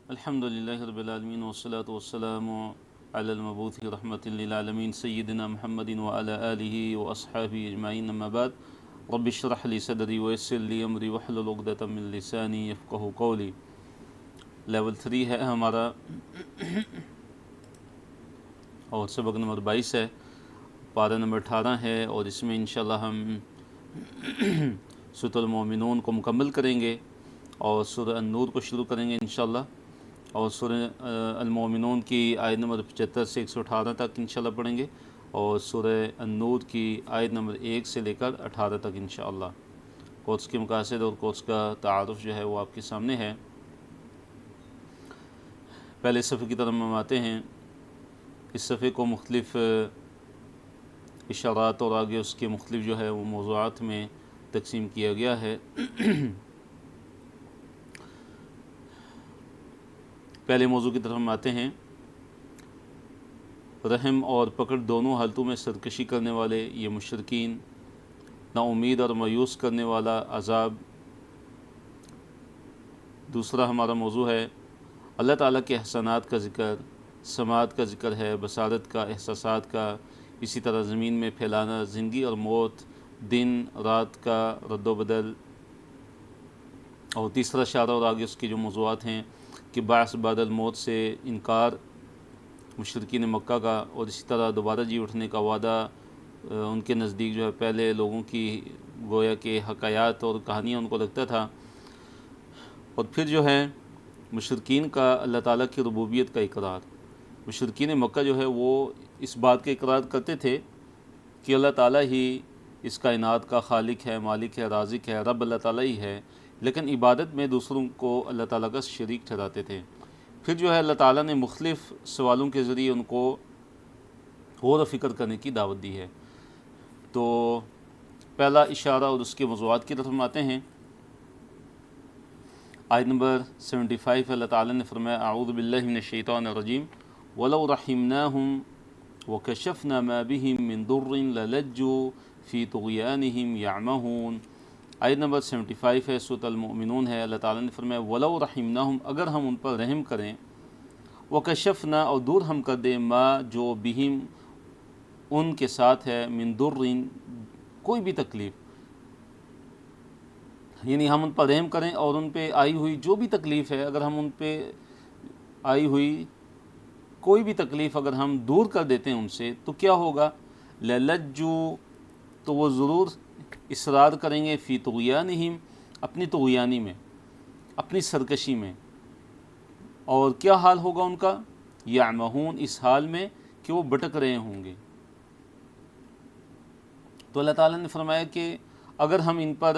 الحمد للہ رب العالمین والصلاة والسلام علی المبعوث رحمۃ للعالمین سیدنا محمد وعلی آلہ واصحابہ اجمعین، اما بعد۔ رب اشرح لی صدری ویسر لی امری واحلل عقدۃ من لسانی یفقہوا قولی۔ لیول 3 ہے ہمارا اور سبق نمبر 22 ہے، پارہ نمبر 18 ہے، اور اس میں انشاءاللہ ہم سورۃ المومنون کو مکمل کریں گے اور سورہ النور کو شروع کریں گے انشاءاللہ، اور سورہ المومنون کی آیت نمبر 75 سے 118 تک انشاءاللہ پڑھیں گے، اور سورہ النور کی آیت نمبر 1 سے لے کر 18 تک انشاءاللہ۔ کورس کے مقاصد اور کورس کا تعارف جو ہے وہ آپ کے سامنے ہے۔ پہلے صفحے کی طرف ہم آتے ہیں۔ اس صفحے کو مختلف اشارات اور آگے اس کے مختلف جو ہے وہ موضوعات میں تقسیم کیا گیا ہے۔ پہلے موضوع کی طرف ہم آتے ہیں۔ رحم اور پکڑ دونوں حالتوں میں سرکشی کرنے والے یہ مشرکین، نا امید اور مایوس کرنے والا عذاب۔ دوسرا ہمارا موضوع ہے اللہ تعالیٰ کے احسانات کا ذکر، سماعت کا ذکر ہے، بصارت کا، احساسات کا، اسی طرح زمین میں پھیلانا، زندگی اور موت، دن رات کا رد و بدل، اور تیسرا اشارہ اور آگے اس کے جو موضوعات ہیں کہ بعث بعد الموت سے انکار مشرکین مکہ کا، اور اسی طرح دوبارہ جی اٹھنے کا وعدہ ان کے نزدیک جو ہے پہلے لوگوں کی گویا کہ حکایات اور کہانیاں ان کو لگتا تھا، اور پھر جو ہے مشرکین کا اللہ تعالیٰ کی ربوبیت کا اقرار۔ مشرکین مکہ جو ہے وہ اس بات کا اقرار کرتے تھے کہ اللہ تعالیٰ ہی اس کائنات کا خالق ہے، مالک ہے، رازق ہے، رب اللہ تعالیٰ ہی ہے، لیکن عبادت میں دوسروں کو اللہ تعالیٰ کا شریک ٹھہراتے تھے۔ پھر جو ہے اللہ تعالیٰ نے مختلف سوالوں کے ذریعے ان کو غور و فکر کرنے کی دعوت دی ہے۔ تو پہلا اشارہ اور اس کے موضوعات کی طرف ہم آتے ہیں۔ آیت نمبر 75 اللہ تعالیٰ نے فرمایا اعوذ باللہ من الشیطان الرجیم وَلَوْ رَحِمْنَاهُمْ وَكَشَفْنَا مَا بِهِمْ مِنْ ضُرٍّ لَلَجُّوا فِي طُغْيَانِهِمْ يَعْمَهُونَ۔ آیت نمبر 75 ہے، سورۃ المؤمنون ہے۔ اللہ تعالیٰ نے فرمایا وَلَوْ رَحِمْنَاهُمْ، اگر ہم ان پر رحم کریں، وَكَشَفْنَا، اور دور ہم کر دیں، ما جو بِهِمْ ان کے ساتھ ہے، مِنْ ضُرٍّ کوئی بھی تکلیف، یعنی ہم ان پر رحم کریں اور ان پہ آئی ہوئی جو بھی تکلیف ہے، اگر ہم ان پہ آئی ہوئی کوئی بھی تکلیف اگر ہم دور کر دیتے ہیں ان سے، تو کیا ہوگا؟ لَلَجُّوا، تو وہ ضرور اصرار کریں گے، فی طغیانہم، اپنی طغیانی میں، اپنی سرکشی میں، اور کیا حال ہوگا ان کا؟ یعمہون، اس حال میں کہ وہ بھٹک رہے ہوں گے۔ تو اللہ تعالیٰ نے فرمایا کہ اگر ہم ان پر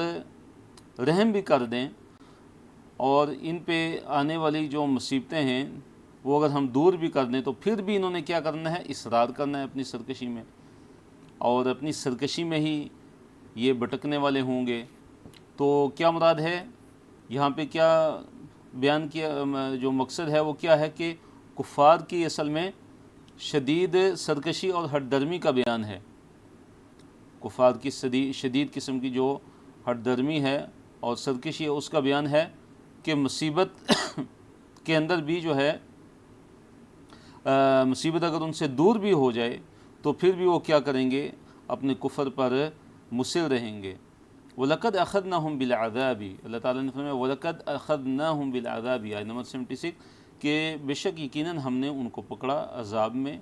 رحم بھی کر دیں اور ان پہ آنے والی جو مصیبتیں ہیں وہ اگر ہم دور بھی کر دیں، تو پھر بھی انہوں نے کیا کرنا ہے؟ اصرار کرنا ہے اپنی سرکشی میں، اور اپنی سرکشی میں ہی یہ بھٹکنے والے ہوں گے۔ تو کیا مراد ہے یہاں پہ؟ کیا بیان کیا، جو مقصد ہے وہ کیا ہے کہ کفار کی اصل میں شدید سرکشی اور ہٹ درمی کا بیان ہے۔ کفار کی شدید قسم کی جو ہٹ درمی ہے اور سرکشی ہے، اس کا بیان ہے کہ مصیبت کے اندر بھی جو ہے مصیبت اگر ان سے دور بھی ہو جائے تو پھر بھی وہ کیا کریں گے؟ اپنے کفر پر مصر رہیں گے۔ وَلَقَدْ أَخَذْنَاهُمْ بِالْعَذَابِ، اللہ تعالیٰ نے فرمایا وَلَقَدْ أَخَذْنَاهُمْ بِالْعَذَابِ، آیت نمبر 76، کہ بے شک یقیناً ہم نے ان کو پکڑا عذاب میں۔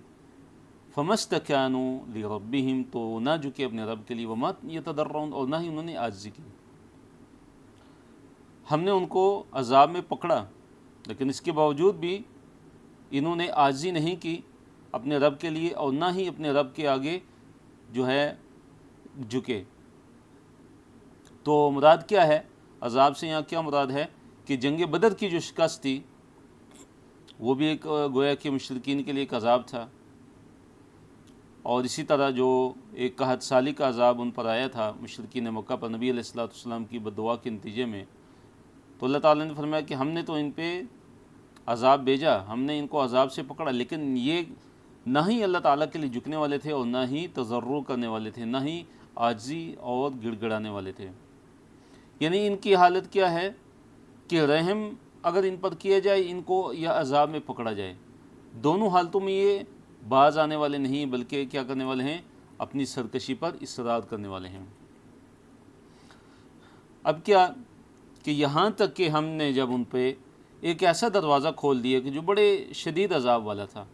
فَمَا اسْتَكَانُوا لِرَبِّهِمْ، تو نہ جھکے اپنے رب کے لیے، وَمَا يَتَضَرَّعُونَ، اور نہ ہی انہوں نے عاجزی کی۔ ہم نے ان کو عذاب میں پکڑا، لیکن اس کے باوجود بھی انہوں نے عاجزی نہیں کی اپنے رب کے لیے، اور نہ ہی اپنے رب کے آگے جو ہے جھکے۔ تو مراد کیا ہے عذاب سے؟ یہاں کیا مراد ہے کہ جنگ بدر کی جو شکست تھی وہ بھی ایک گویا کہ مشرکین کے لیے ایک عذاب تھا، اور اسی طرح جو ایک قحط سالی کا عذاب ان پر آیا تھا مشرکین مکہ پر نبی علیہ الصلوۃ والسلام کی بد دعا کے نتیجے میں، تو اللہ تعالیٰ نے فرمایا کہ ہم نے تو ان پہ عذاب بھیجا، ہم نے ان کو عذاب سے پکڑا، لیکن یہ نہ ہی اللہ تعالیٰ کے لیے جھکنے والے تھے اور نہ ہی تضرع کرنے والے تھے، نہ ہی عاجزی اور گڑ گڑانے والے تھے۔ یعنی ان کی حالت کیا ہے کہ رحم اگر ان پر کیا جائے ان کو یا عذاب میں پکڑا جائے، دونوں حالتوں میں یہ باز آنے والے نہیں بلکہ کیا کرنے والے ہیں، اپنی سرکشی پر اصرار کرنے والے ہیں۔ اب کیا کہ یہاں تک کہ ہم نے جب ان پہ ایک ایسا دروازہ کھول دیا کہ جو بڑے شدید عذاب والا تھا،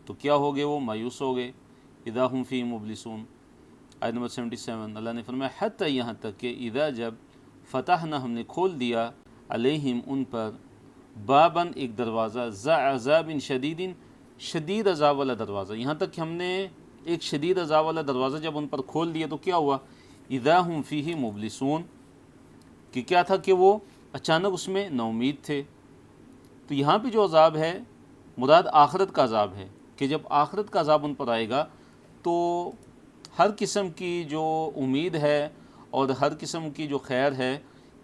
تو کیا ہو گئے، وہ مایوس ہو گئے۔ اذا ہم فی مبلسون، آیت نمبر 77، اللہ نے فرمایا حتی، یہاں تک کہ اذا جب فتحنا، ہم نے کھول دیا، علیہم ان پر، بابن ایک دروازہ، ذا عذاب شدید، شدید عذاب والا دروازہ، یہاں تک کہ ہم نے ایک شدید عذاب والا دروازہ جب ان پر کھول دیا تو کیا ہوا، اذا ہم فیہ مبلسون، کہ کیا تھا کہ وہ اچانک اس میں نا امید تھے۔ تو یہاں پہ جو عذاب ہے مراد آخرت کا عذاب ہے، کہ جب آخرت کا عذاب ان پر آئے گا تو ہر قسم کی جو امید ہے اور ہر قسم کی جو خیر ہے،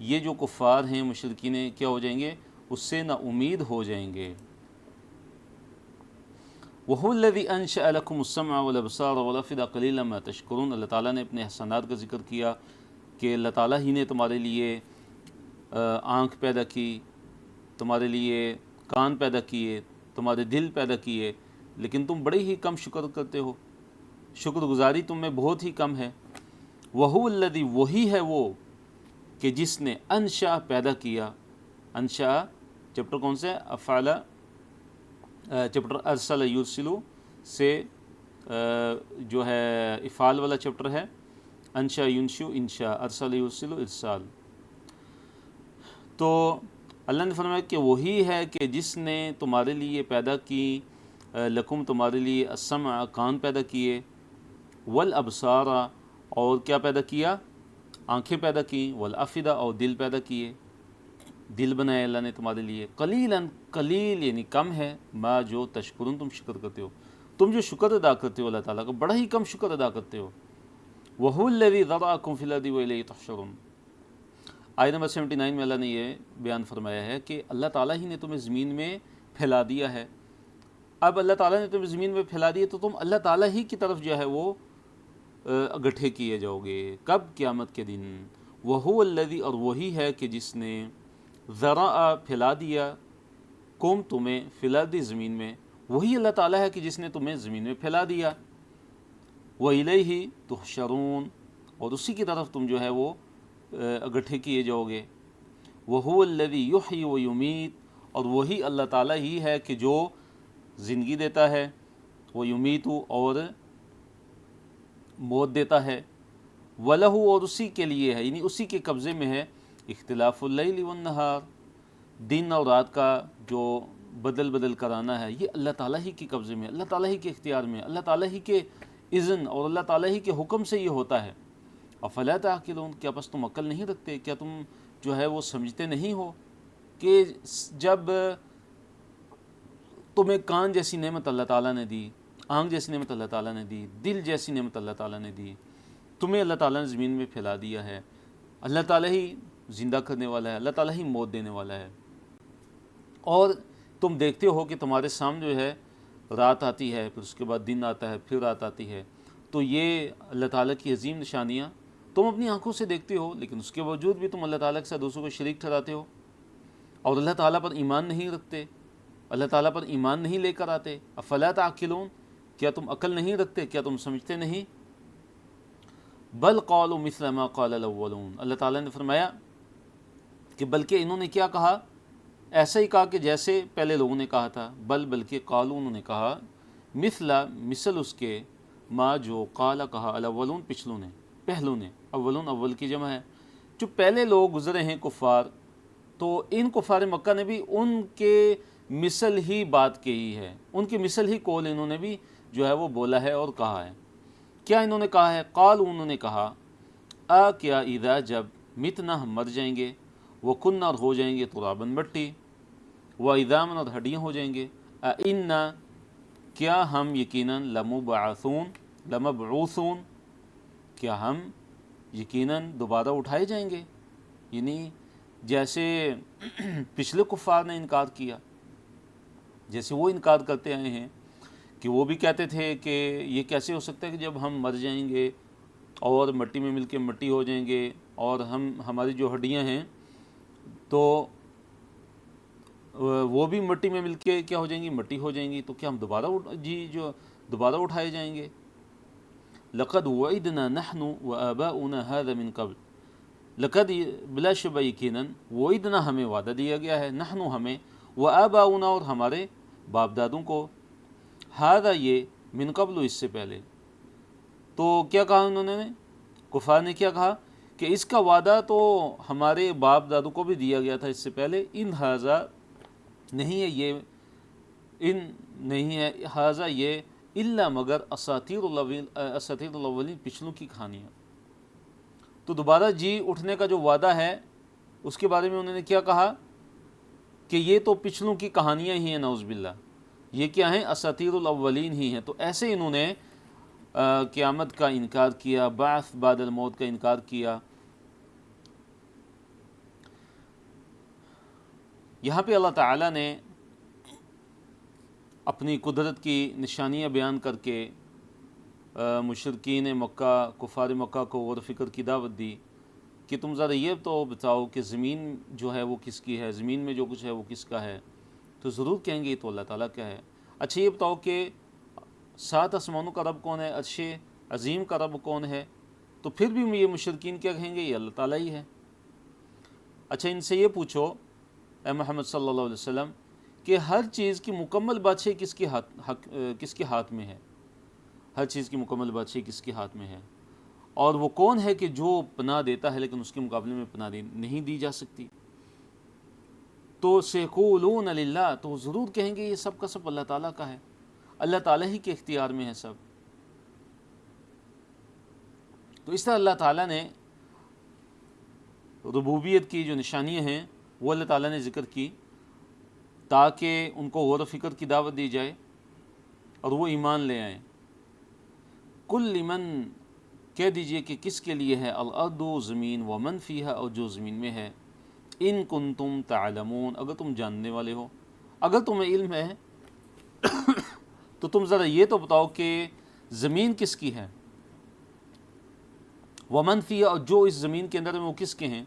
یہ جو کفار ہیں، مشرکین، کیا ہو جائیں گے، اس سے نا امید ہو جائیں گے۔ وَهُوَ الَّذِي أَنشَأَ لَكُمُ السَّمْعَ وَالْأَبْصَارَ وَالْأَفْئِدَةَ قَلِيلًا مَا تَشْكُرُونَ۔ اللہ تعالیٰ نے اپنے احسانات کا ذکر کیا کہ اللہ تعالیٰ ہی نے تمہارے لیے آنکھ پیدا کی، تمہارے لیے کان پیدا کیے، تمہارے دل پیدا کیے، لیکن تم بڑے ہی کم شکر کرتے ہو، شکر گزاری تم میں بہت ہی کم ہے۔ وَهُوَ الَّذِي، وہی ہے وہ کہ جس نے انشا پیدا کیا، انشا چیپٹر کون سے، افعال، چیپٹر ارسل یرسلو سے جو ہے افعال والا چیپٹر ہے، انشا ینشو انشا، ارسل یرسلو ارسال۔ تو اللہ نے فرمایا کہ وہی ہے کہ جس نے تمہارے لیے پیدا کی، لکم تمہارے لیے، السمع کان پیدا کیے، والابصار اور کیا پیدا کیا، آنکھیں پیدا کی، والافئدہ اور دل پیدا کیے، دل بنائے اللہ نے تمہارے لیے، قلیلاً، قلیل یعنی کم ہے، ما جو تشکرون تم شکر کرتے ہو، تم جو شکر ادا کرتے ہو اللہ تعالیٰ کا بڑا ہی کم شکر ادا کرتے ہو۔ وَهُوَ الَّذِي ذَرَأَكُمْ فِي الْأَرْضِ وَإِلَيْهِ تُحْشَرُونَ۔ آیت نمبر 79 میں اللہ نے یہ بیان فرمایا ہے کہ اللہ تعالیٰ ہی نے تمہیں زمین میں پھیلا دیا ہے۔ اب اللہ تعالیٰ نے تمہیں زمین میں پھیلا دیا تو تم اللہ تعالیٰ ہی کی طرف جو ہے وہ اکٹھے کیے جاؤ گے، کب، قیامت کے دن۔ وَهُوَ الَّذِي، اور وہی ہے کہ جس نے، ذرا پھیلا دیا، قوم تمہیں، فی الارض زمین میں، وہی اللہ تعالیٰ ہے کہ جس نے تمہیں زمین میں پھیلا دیا۔ وَإِلَيْهِ تُحْشَرُونَ، اور اسی کی طرف تم جو ہے وہ اکٹھے کیے جاؤ گے۔ وَهُوَ الَّذِي يُحْيِي وَيُمِيتُ، اور وہی اللہ تعالیٰ ہی ہے کہ جو زندگی دیتا ہے، وَيُمِيتُ، اور موت دیتا ہے، وَلَهُ، اور اسی کے لیے ہے، یعنی اسی کے قبضے میں ہے، اختلاف اللیل والنہار، دن اور رات کا جو بدل کرانا ہے، یہ اللہ تعالیٰ ہی کے قبضے میں، اللہ تعالیٰ ہی کے اختیار میں، اللہ تعالیٰ ہی کے اذن اور اللہ تعالیٰ ہی کے حکم سے یہ ہوتا ہے۔ افلا تعقلون، کیا بس تم عقل نہیں رکھتے، کیا تم جو ہے وہ سمجھتے نہیں ہو کہ جب تمہیں کان جیسی نعمت اللہ تعالیٰ نے دی، آنکھ جیسی نعمت اللہ تعالیٰ نے دی، دل جیسی نعمت اللہ تعالیٰ نے دی، تمہیں اللہ تعالیٰ نے زمین میں پھیلا دیا ہے، اللہ تعالیٰ ہی زندہ کرنے والا ہے، اللہ تعالیٰ ہی موت دینے والا ہے، اور تم دیکھتے ہو کہ تمہارے سامنے جو ہے رات آتی ہے، پھر اس کے بعد دن آتا ہے، پھر رات آتی ہے، تو یہ اللہ تعالیٰ کی عظیم نشانیاں تم اپنی آنکھوں سے دیکھتے ہو، لیکن اس کے باوجود بھی تم اللہ تعالیٰ کے ساتھ دوسروں کو شریک ٹھہراتے ہو اور اللہ تعالیٰ پر ایمان نہیں رکھتے، اللہ تعالیٰ پر ایمان نہیں لے کر آتے۔ افلا تعقلون، کیا تم عقل نہیں رکھتے، کیا تم سمجھتے نہیں؟ بل قالوا مثل ما قال الاولون، اللہ تعالیٰ نے فرمایا کہ بلکہ انہوں نے کیا کہا، ایسا ہی کہا کہ جیسے پہلے لوگوں نے کہا تھا، بلکہ قالوا، انہوں نے کہا، مثل اس کے، ما جو، قال کہا، الاولون پہلوں نے، اولون اول کی جمع ہے، جو پہلے لوگ گزرے ہیں کفار، تو ان کفار مکہ نے بھی ان کے مثل ہی بات کہی ہے، ان کے مثل ہی قول انہوں نے بھی جو ہے وہ بولا ہے اور کہا ہے۔ کیا انہوں نے کہا ہے؟ قالوا، انہوں نے کہا، کیا اذا، جب، متنا، ہم مر جائیں گے، وکننا، اور ہو جائیں گے، ترابا، مٹی، وعظاما، اور ہڈیاں ہو جائیں گے، انا، کیا ہم یقیناً، لمبعوثون، کیا ہم یقیناً دوبارہ اٹھائے جائیں گے، یعنی جیسے پچھلے کفار نے انکار کیا، جیسے وہ انکار کرتے آئے ہیں کہ وہ بھی کہتے تھے کہ یہ کیسے ہو سکتا ہے کہ جب ہم مر جائیں گے اور مٹی میں مل کے مٹی ہو جائیں گے اور ہماری جو ہڈیاں ہیں تو وہ بھی مٹی میں مل کے کیا ہو جائیں گی؟ مٹی ہو جائیں گی. تو کیا ہم دوبارہ اٹھائے جائیں گے؟ لقد وعدنا نحن وآباؤنا هذا من قبل. لقد بلا شبہ یقیناً وعدنا ہمیں وعدہ دیا گیا ہے، نحن ہمیں، وآباؤنا اور ہمارے باپ دادوں کو، هذا یہ، من قبل اس سے پہلے. تو کیا کہا انہوں نے؟ کفار نے کیا کہا کہ اس کا وعدہ تو ہمارے باپ دادوں کو بھی دیا گیا تھا اس سے پہلے. ان ہذا نہیں ہے یہ، ان نہیں ہے ہذا یہ، الا مگر اساطیر الاولین پچھلوں کی کہانیاں. تو دوبارہ جی اٹھنے کا جو وعدہ ہے اس کے بارے میں انہوں نے کیا کہا کہ یہ تو پچھلوں کی کہانیاں ہی ہیں، نعوذ باللہ. یہ کیا ہیں؟ اساطیر الاولین ہی ہیں. تو ایسے انہوں نے قیامت کا انکار کیا، بعث بعد الموت کا انکار کیا. یہاں پہ اللہ تعالیٰ نے اپنی قدرت کی نشانیاں بیان کر کے مشرکین مکہ، کفار مکہ کو غور و فکر کی دعوت دی کہ تم ذرا یہ تو بتاؤ کہ زمین جو ہے وہ کس کی ہے، زمین میں جو کچھ ہے وہ کس کا ہے. تو ضرور کہیں گے یہ تو اللہ تعالیٰ کا ہے. اچھا یہ بتاؤ کہ 7 آسمانوں کا رب کون ہے، عرش عظیم کا رب کون ہے؟ تو پھر بھی یہ مشرکین کیا کہیں گے؟ یہ اللہ تعالیٰ ہی ہے. اچھا ان سے یہ پوچھو اے محمد صلی اللہ علیہ وسلم کہ ہر چیز کی مکمل بادشاہی کس کے ہاتھ میں ہے؟ ہر چیز کی مکمل بادشاہی کس کے ہاتھ میں ہے؟ اور وہ کون ہے کہ جو پناہ دیتا ہے لیکن اس کے مقابلے میں پناہ نہیں دی جا سکتی؟ تو سیقولون للہ، تو ضرور کہیں گے یہ سب کا سب اللہ تعالیٰ کا ہے، اللہ تعالیٰ ہی کے اختیار میں ہے سب. تو اس طرح اللہ تعالیٰ نے ربوبیت کی جو نشانیاں ہیں وہ اللہ تعالیٰ نے ذکر کی تاکہ ان کو غور و فکر کی دعوت دی جائے اور وہ ایمان لے آئیں. کل لمن، کہہ دیجئے کہ کس کے لیے ہے، الارض زمین، ومن فیہا اور جو زمین میں ہے، ان کنتم تعلمون اگر تم جاننے والے ہو، اگر تمہیں علم ہے تو تم ذرا یہ تو بتاؤ کہ زمین کس کی ہے، ومن فیہا اور جو اس زمین کے اندر میں وہ کس کے ہیں،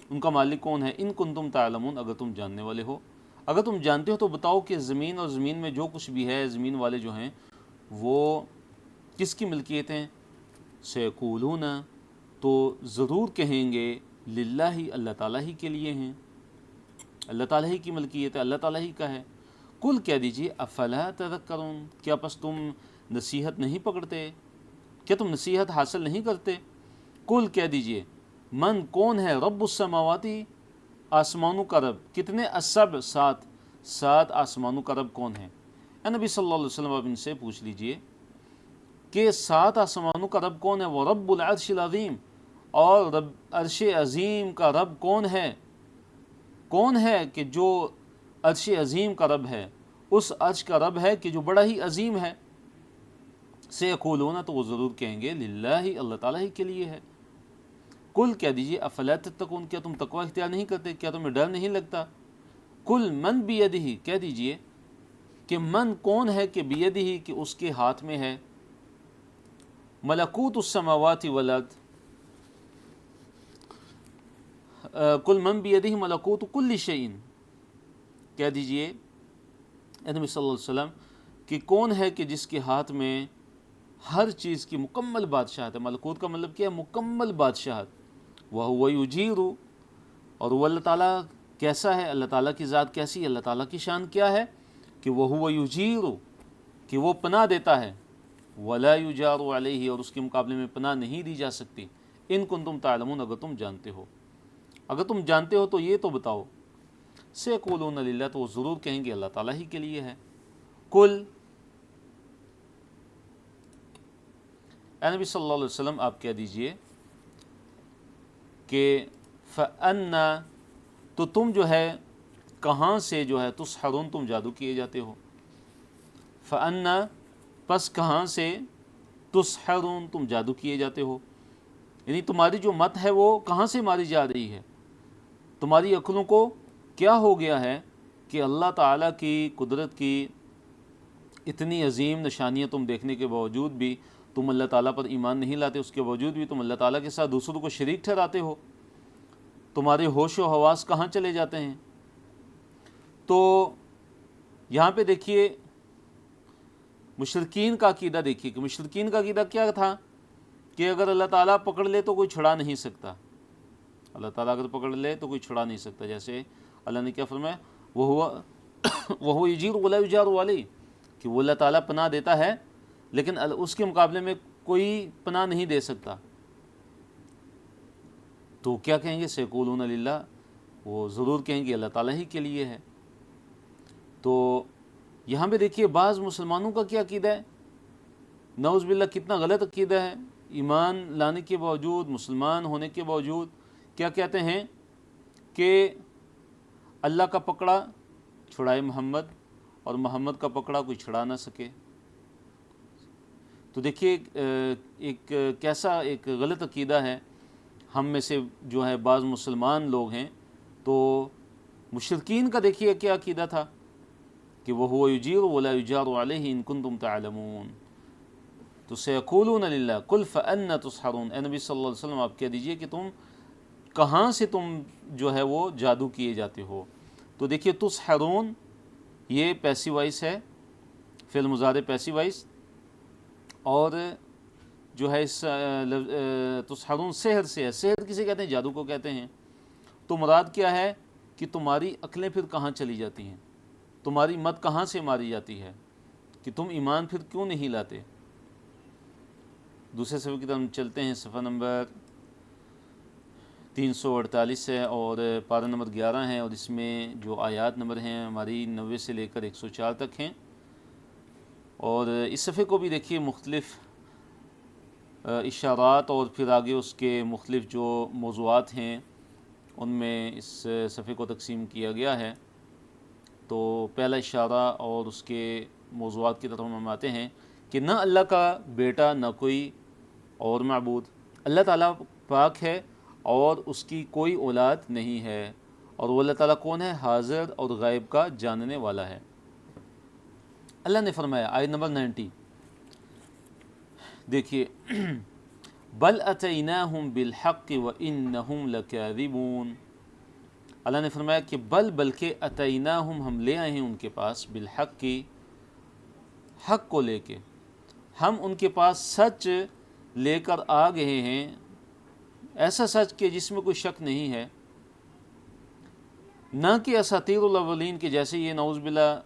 ان کا مالک کون ہے. ان کنتم تعلمون اگر تم جاننے والے ہو، اگر تم جانتے ہو تو بتاؤ کہ زمین اور زمین میں جو کچھ بھی ہے، زمین والے جو ہیں وہ کس کی ملکیت ہیں. سیقولون، تو ضرور کہیں گے، للہ، اللہ تعالیٰ ہی کے لیے ہیں، اللہ تعالیٰ ہی کی ملکیت ہے، اللہ تعالیٰ ہی کا ہے. کل کہہ دیجئے افلا تذکرون، کیا پس تم نصیحت نہیں پکڑتے، کیا تم نصیحت حاصل نہیں کرتے. کل کہہ دیجئے من، کون ہے، رب السماواتی، آسمانوں کا رب، کتنے، السبع، 7 آسمانوں کا رب کون ہے. اے نبی صلی اللہ علیہ وسلم آپ ان سے پوچھ لیجئے کہ 7 آسمانوں کا رب کون ہے. وہ رب العرش العظیم، اور رب عرش عظیم کا رب کون ہے. کون ہے کہ جو عرش عظیم کا رب ہے، اس عرش کا رب ہے کہ جو بڑا ہی عظیم ہے. سیقولون، تو وہ ضرور کہیں گے، للہ، اللہ تعالیٰ ہی کے لیے ہے. کل کہہ دیجئے افلا تتقون، کیا تم تقوی اختیار نہیں کرتے، کیا تمہیں ڈر نہیں لگتا. کل من بیدہ، کہہ دیجئے کہ من کون ہے کہ بیدہ، کہ اس کے ہاتھ میں ہے، ملکوت السماوات والارض، کل من بیدہ ملکوت کل شیء، کہہ دیجئے اے نبی صلی اللہ علیہ وسلم کہ کون ہے کہ جس کے ہاتھ میں ہر چیز کی مکمل بادشاہت ہے. ملکوت کا مطلب کیا ہے؟ مکمل بادشاہت. وَهُوَ يُجِيرُ، اور وہ اللہ تعالیٰ کیسا ہے، اللہ تعالیٰ کی ذات کیسی ہے، اللہ تعالیٰ کی شان کیا ہے کہ وَهُوَ يُجِيرُ، کہ وہ پناہ دیتا ہے، وَلَا يُجَارُ عَلَيْهِ، اور اس کے مقابلے میں پناہ نہیں دی جا سکتی. ان کنتم تعلمون، اگر تم جانتے ہو، اگر تم جانتے ہو تو یہ تو بتاؤ. سیقولون للہ، تو وہ ضرور کہیں گے اللہ تعالیٰ ہی کے لیے ہے. کل، اے نبی صلی اللہ علیہ وسلم آپ کہہ دیجئے کہ فَأَنَّا، تو تم جو ہے کہاں سے جو ہے تسحرون، تم جادو کیے جاتے ہو. فَأَنَّا، پس کہاں سے، تسحرون، تم جادو کیے جاتے ہو. یعنی تمہاری جو مت ہے وہ کہاں سے ماری جا رہی ہے، تمہاری عقلوں کو کیا ہو گیا ہے کہ اللہ تعالیٰ کی قدرت کی اتنی عظیم نشانیاں تم دیکھنے کے باوجود بھی تم اللہ تعالیٰ پر ایمان نہیں لاتے، اس کے باوجود بھی تم اللہ تعالیٰ کے ساتھ دوسروں کو شریک ٹھہراتے ہو. تمہارے ہوش و حواس کہاں چلے جاتے ہیں. تو یہاں پہ دیکھیے مشرکین کا عقیدہ دیکھیے کہ مشرکین کا عقیدہ کیا تھا کہ اگر اللہ تعالیٰ پکڑ لے تو کوئی چھڑا نہیں سکتا، اللہ تعالیٰ اگر پکڑ لے تو کوئی چھڑا نہیں سکتا. جیسے اللہ نے کیا فرمایا، وہ یجیر ولا یجار علیہ، کہ وہ اللہ تعالیٰ پناہ دیتا ہے لیکن اس کے مقابلے میں کوئی پناہ نہیں دے سکتا. تو کیا کہیں گے، سیقولون للہ، وہ ضرور کہیں گے اللہ تعالیٰ ہی کے لیے ہے. تو یہاں پہ دیکھیے بعض مسلمانوں کا کیا عقیدہ ہے، نعوذ باللہ کتنا غلط عقیدہ ہے. ایمان لانے کے باوجود، مسلمان ہونے کے باوجود کیا کہتے ہیں کہ اللہ کا پکڑا چھڑائے محمد، اور محمد کا پکڑا کوئی چھڑا نہ سکے. تو دیکھیے ایک کیسا ایک غلط عقیدہ ہے. ہم میں سے جو ہے بعض مسلمان لوگ ہیں، تو مشرکین کا دیکھیے کیا عقیدہ تھا کہ وہ یجیر ولا یجار علیہ ان کنتم تعلمون. تو سیقولون للہ قل فأنا تسحرون، اے نبی صلی اللہ علیہ وسلم آپ کہہ دیجئے کہ تم کہاں سے تم جو ہے وہ جادو کیے جاتے ہو. تو دیکھیے تسحرون یہ پیسیو وائس ہے، فعل مضارع پیسیو وائس، اور جو ہے اس تسحرون سحر سے ہے. سحر کسے کہتے ہیں، جادو کو کہتے ہیں. تو مراد کیا ہے کہ تمہاری عقلیں پھر کہاں چلی جاتی ہیں، تمہاری مت کہاں سے ماری جاتی ہے کہ تم ایمان پھر کیوں نہیں لاتے. دوسرے صفحے کی طرف چلتے ہیں، صفحہ نمبر 348 ہے اور پارہ نمبر 11 ہے، اور اس میں جو آیات نمبر ہیں ہماری 90 سے لے کر 104 تک ہیں. اور اس صفحے کو بھی دیکھیے مختلف اشارات اور پھر آگے اس کے مختلف جو موضوعات ہیں ان میں اس صفحے کو تقسیم کیا گیا ہے. تو پہلا اشارہ اور اس کے موضوعات کی طرف ہم آتے ہیں کہ نہ اللہ کا بیٹا نہ کوئی اور معبود، اللہ تعالیٰ پاک ہے اور اس کی کوئی اولاد نہیں ہے، اور وہ اللہ تعالیٰ کون ہے، حاضر اور غائب کا جاننے والا ہے. اللہ نے فرمایا آیت نمبر 90 دیکھیے، بل اتیناہم بالحق وانہم لکاذبون. اللہ نے فرمایا کہ بلکہ اتیناہم ہم لے آئے ہیں ان کے پاس، بالحق کی حق کو لے کے، ہم ان کے پاس سچ لے کر آ گئے ہیں، ایسا سچ کہ جس میں کوئی شک نہیں ہے. نہ کہ اساطیر الاولین کے جیسے یہ نعوذ باللہ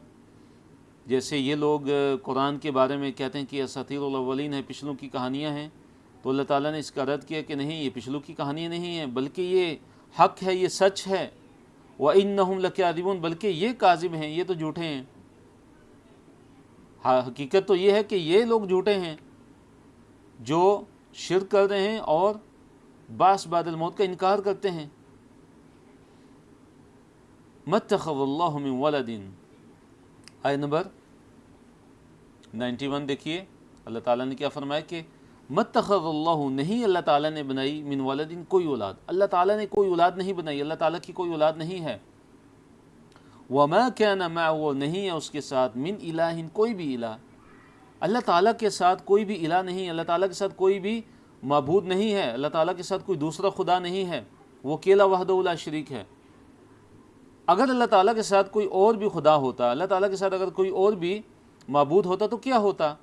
جیسے یہ لوگ قرآن کے بارے میں کہتے ہیں کہ اساطیر الاولین ہے، پچھلوں کی کہانیاں ہیں. تو اللہ تعالیٰ نے اس کا رد کیا کہ نہیں، یہ پچھلوں کی کہانیاں نہیں ہیں بلکہ یہ حق ہے، یہ سچ ہے. وَإِنَّهُمْ لَكَاذِبُونَ، بلکہ یہ کاذب ہیں، یہ تو جھوٹے ہیں. حقیقت تو یہ ہے کہ یہ لوگ جھوٹے ہیں جو شرک کر رہے ہیں اور بعث بعد الموت کا انکار کرتے ہیں. مَتَّخَذَ اللَّهُ مِن وَلَدٍ، آیت نمبر 91 دیکھیے اللہ تعالیٰ نے کیا فرمایا کہ مَتَّخَذَ اللَّهُ، نہیں اللہ تعالیٰ نے بنائی، من ولدٍ کوئی اولاد، اللہ تعالیٰ نے کوئی اولاد نہیں بنائی، اللہ تعالیٰ کی کوئی اولاد نہیں ہے. وَمَا كَانَ مَعَهُ، نہیں ہے اس کے ساتھ، من الہ کوئی بھی الہ، اللہ تعالیٰ کے ساتھ کوئی بھی الہ نہیں، اللہ تعالیٰ کے ساتھ کوئی بھی معبود نہیں ہے، اللہ تعالیٰ کے ساتھ کوئی دوسرا خدا نہیں ہے، وہ اکیلا وحدہ لا شریک ہے. اگر اللہ تعالیٰ کے ساتھ کوئی اور بھی خدا ہوتا، اللہ تعالیٰ کے ساتھ اگر کوئی اور بھی معبود ہوتا تو کیا ہوتا.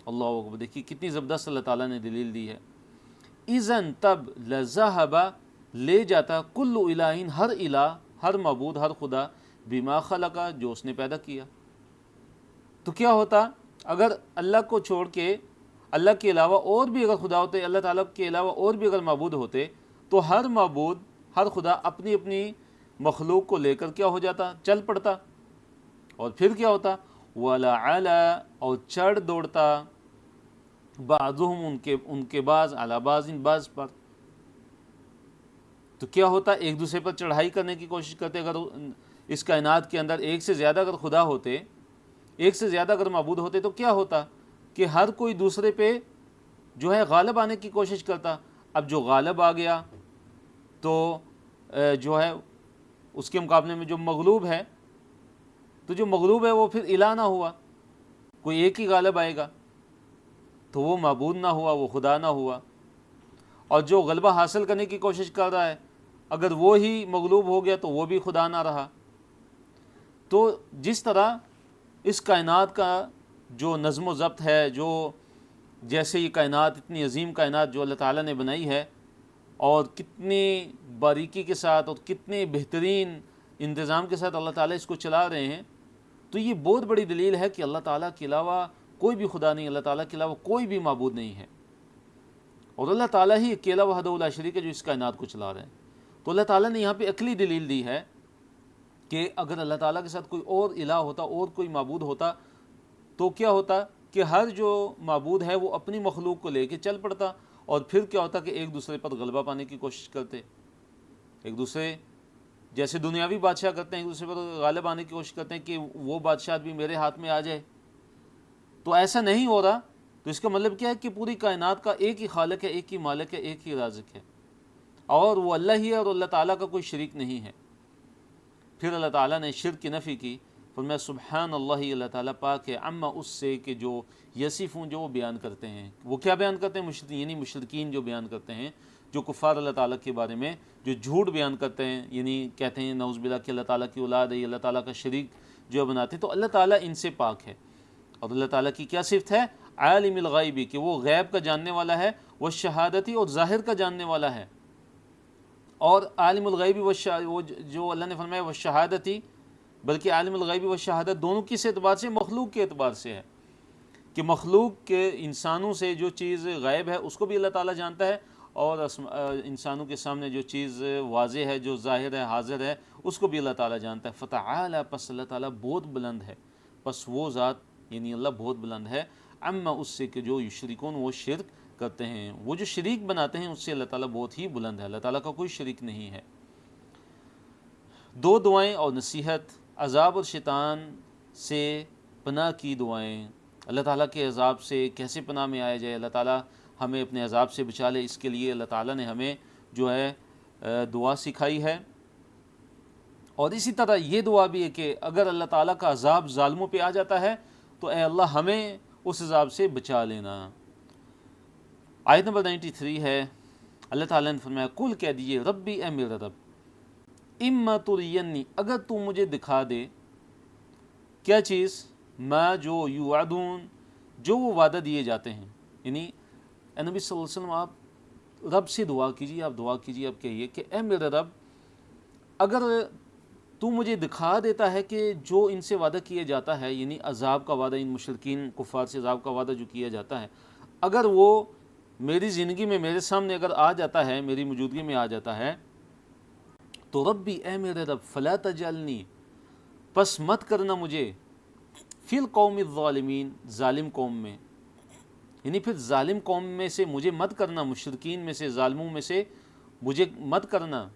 اللہ اکبر، دیکھیے کتنی زبردست اللہ تعالیٰ نے دلیل دی ہے. اذن تب لذہب، لے جاتا، کل الہ، ہر الہ، ہر معبود، ہر خدا، بما خلقا، جو اس نے پیدا کیا. تو کیا ہوتا اگر اللہ کو چھوڑ کے اللہ کے علاوہ اور بھی اگر خدا ہوتے، اللہ تعالیٰ کے علاوہ اور بھی اگر معبود ہوتے، تو ہر معبود، ہر خدا اپنی اپنی مخلوق کو لے کر کیا ہو جاتا، چل پڑتا. اور پھر کیا ہوتا، وَلَعَلَا، اور چڑھ دوڑتا، بعضهم ان کے بعض، علی بعض، بعض پر. تو کیا ہوتا، ایک دوسرے پر چڑھائی کرنے کی کوشش کرتے. اگر اس کائنات کے اندر ایک سے زیادہ اگر خدا ہوتے، ایک سے زیادہ اگر معبود ہوتے، تو کیا ہوتا کہ ہر کوئی دوسرے پہ جو ہے غالب آنے کی کوشش کرتا. اب جو غالب آ گیا تو جو ہے اس کے مقابلے میں جو مغلوب ہے، تو جو مغلوب ہے وہ پھر الہ نہ ہوا، کوئی ایک ہی غالب آئے گا تو وہ معبود نہ ہوا، وہ خدا نہ ہوا. اور جو غلبہ حاصل کرنے کی کوشش کر رہا ہے، اگر وہ ہی مغلوب ہو گیا تو وہ بھی خدا نہ رہا. تو جس طرح اس کائنات کا جو نظم و ضبط ہے، جو جیسے یہ کائنات اتنی عظیم کائنات جو اللہ تعالیٰ نے بنائی ہے اور کتنی باریکی کے ساتھ اور کتنے بہترین انتظام کے ساتھ اللہ تعالیٰ اس کو چلا رہے ہیں، تو یہ بہت بڑی دلیل ہے کہ اللہ تعالیٰ کے علاوہ کوئی بھی خدا نہیں، اللہ تعالیٰ کے علاوہ کوئی بھی معبود نہیں ہے، اور اللہ تعالیٰ ہی اکیلا وحدہ لا شریک ہے جو اس کائنات کو چلا رہے ہیں۔ تو اللہ تعالیٰ نے یہاں پہ عقلی دلیل دی ہے کہ اگر اللہ تعالیٰ کے ساتھ کوئی اور الہ ہوتا، اور کوئی معبود ہوتا، تو کیا ہوتا کہ ہر جو معبود ہے وہ اپنی مخلوق کو لے کے چل پڑتا، اور پھر کیا ہوتا کہ ایک دوسرے پر غلبہ پانے کی کوشش کرتے، ایک دوسرے جیسے دنیاوی بادشاہ کرتے ہیں ایک دوسرے پر غالب آنے کی کوشش کرتے ہیں کہ وہ بادشاہ بھی میرے ہاتھ میں آ جائے۔ تو ایسا نہیں ہو رہا، تو اس کا مطلب کیا ہے کہ پوری کائنات کا ایک ہی خالق ہے، ایک ہی مالک ہے، ایک ہی رازق ہے، اور وہ اللہ ہی ہے، اور اللہ تعالیٰ کا کوئی شریک نہیں ہے۔ پھر اللہ تعالیٰ نے شرک کی نفی کی، فرمایا سبحان اللہ، اللہ تعالیٰ پاک ہے، عما اس سے کہ جو یصفون، جو وہ بیان کرتے ہیں۔ وہ کیا بیان کرتے ہیں؟ مشرکین، یعنی مشرکین جو بیان کرتے ہیں، جو کفار اللہ تعالیٰ کے بارے میں جو جھوٹ بیان کرتے ہیں، یعنی کہتے ہیں نعوذ باللہ کہ اللہ تعالیٰ کی اولاد ہے، اللہ تعالیٰ کا شریک جو بناتے ہیں، تو اللہ تعالیٰ ان سے پاک ہے۔ اور اللہ تعالیٰ کی کیا صفت ہے؟ عالم الغیبی، کہ وہ غیب کا جاننے والا ہے، وہ شہادتی، اور ظاہر کا جاننے والا ہے۔ اور عالم الغیبی وہ جو اللہ نے فرمایا وہ شہادتی، بلکہ عالم الغیبی و شہادت دونوں کس اعتبار سے؟ مخلوق کے اعتبار سے ہے، کہ مخلوق کے انسانوں سے جو چیز غائب ہے اس کو بھی اللہ تعالیٰ جانتا ہے، اور انسانوں کے سامنے جو چیز واضح ہے، جو ظاہر ہے، حاضر ہے، اس کو بھی اللہ تعالیٰ جانتا ہے۔ فتعالی، پس اللہ تعالیٰ بہت بلند ہے، پس وہ ذات یعنی اللہ بہت بلند ہے، اما اس سے کہ جو یشرکون، وہ شرک کرتے ہیں، وہ جو شریک بناتے ہیں، اس سے اللہ تعالیٰ بہت ہی بلند ہے، اللہ تعالیٰ کا کوئی شریک نہیں ہے۔ دو دعائیں اور نصیحت، عذاب اور شیطان سے پناہ کی دعائیں، اللہ تعالیٰ کے عذاب سے کیسے پناہ میں آیا جائے، اللہ تعالیٰ ہمیں اپنے عذاب سے بچا لے، اس کے لیے اللہ تعالیٰ نے ہمیں جو ہے دعا سکھائی ہے۔ اور اسی طرح یہ دعا بھی ہے کہ اگر اللہ تعالیٰ کا عذاب ظالموں پہ آ جاتا ہے تو اے اللہ ہمیں اس عذاب سے بچا لینا۔ آیت نمبر 93 ہے، اللہ تعالیٰ نے فرمایا قل، کہہ دیجئے ربی، اے میرا رب، اما ترینی، اگر تو مجھے دکھا دے، کیا چیز؟ ما جو یوعدون، جو وہ وعدہ دیے جاتے ہیں، یعنی اے نبی صلی اللہ علیہ وسلم آپ رب سے دعا کیجیے، آپ دعا کیجیے، آپ کہیے کہ اے میرا رب، اگر تو مجھے دکھا دیتا ہے کہ جو ان سے وعدہ کیا جاتا ہے، یعنی عذاب کا وعدہ، ان مشرکین کفار سے عذاب کا وعدہ جو کیا جاتا ہے، اگر وہ میری زندگی میں میرے سامنے اگر آ جاتا ہے، میری موجودگی میں آ جاتا ہے، تو ربی، اے میرے رب، فلا تجعلنی، پس مت کرنا مجھے، فی القوم الظالمین، ظالم قوم میں، یعنی پھر ظالم قوم میں سے مجھے مت کرنا، مشرکین میں سے، ظالموں میں سے مجھے مت کرنا۔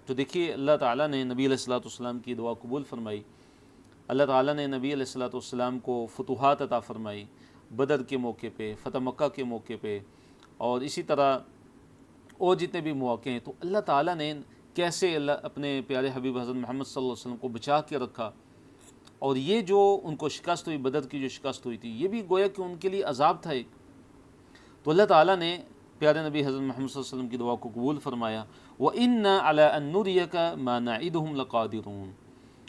تو دیکھیے اللہ تعالیٰ نے نبی علیہ الصلوۃ والسلام کی دعا قبول فرمائی، اللہ تعالیٰ نے نبی علیہ الصلوۃ والسلام کو فتوحات عطا فرمائی، بدر کے موقع پہ، فتح مکہ کے موقع پہ، اور اسی طرح اور جتنے بھی مواقع ہیں، تو اللہ تعالیٰ نے کیسے اللہ اپنے پیارے حبیب حضرت محمد صلی اللہ علیہ وسلم کو بچا کے رکھا، اور یہ جو ان کو شکست ہوئی، بدر کی جو شکست ہوئی تھی، یہ بھی گویا کہ ان کے لیے عذاب تھا ایک۔ تو اللہ تعالیٰ نے پیارے نبی حضرت محمد صلی اللہ علیہ وسلم کی دعا کو قبول فرمایا، وَإِنَّا عَلَىٰ أَن نُرِيَكَ مَا نَعِدُهُمْ لَقَادِرُونَ،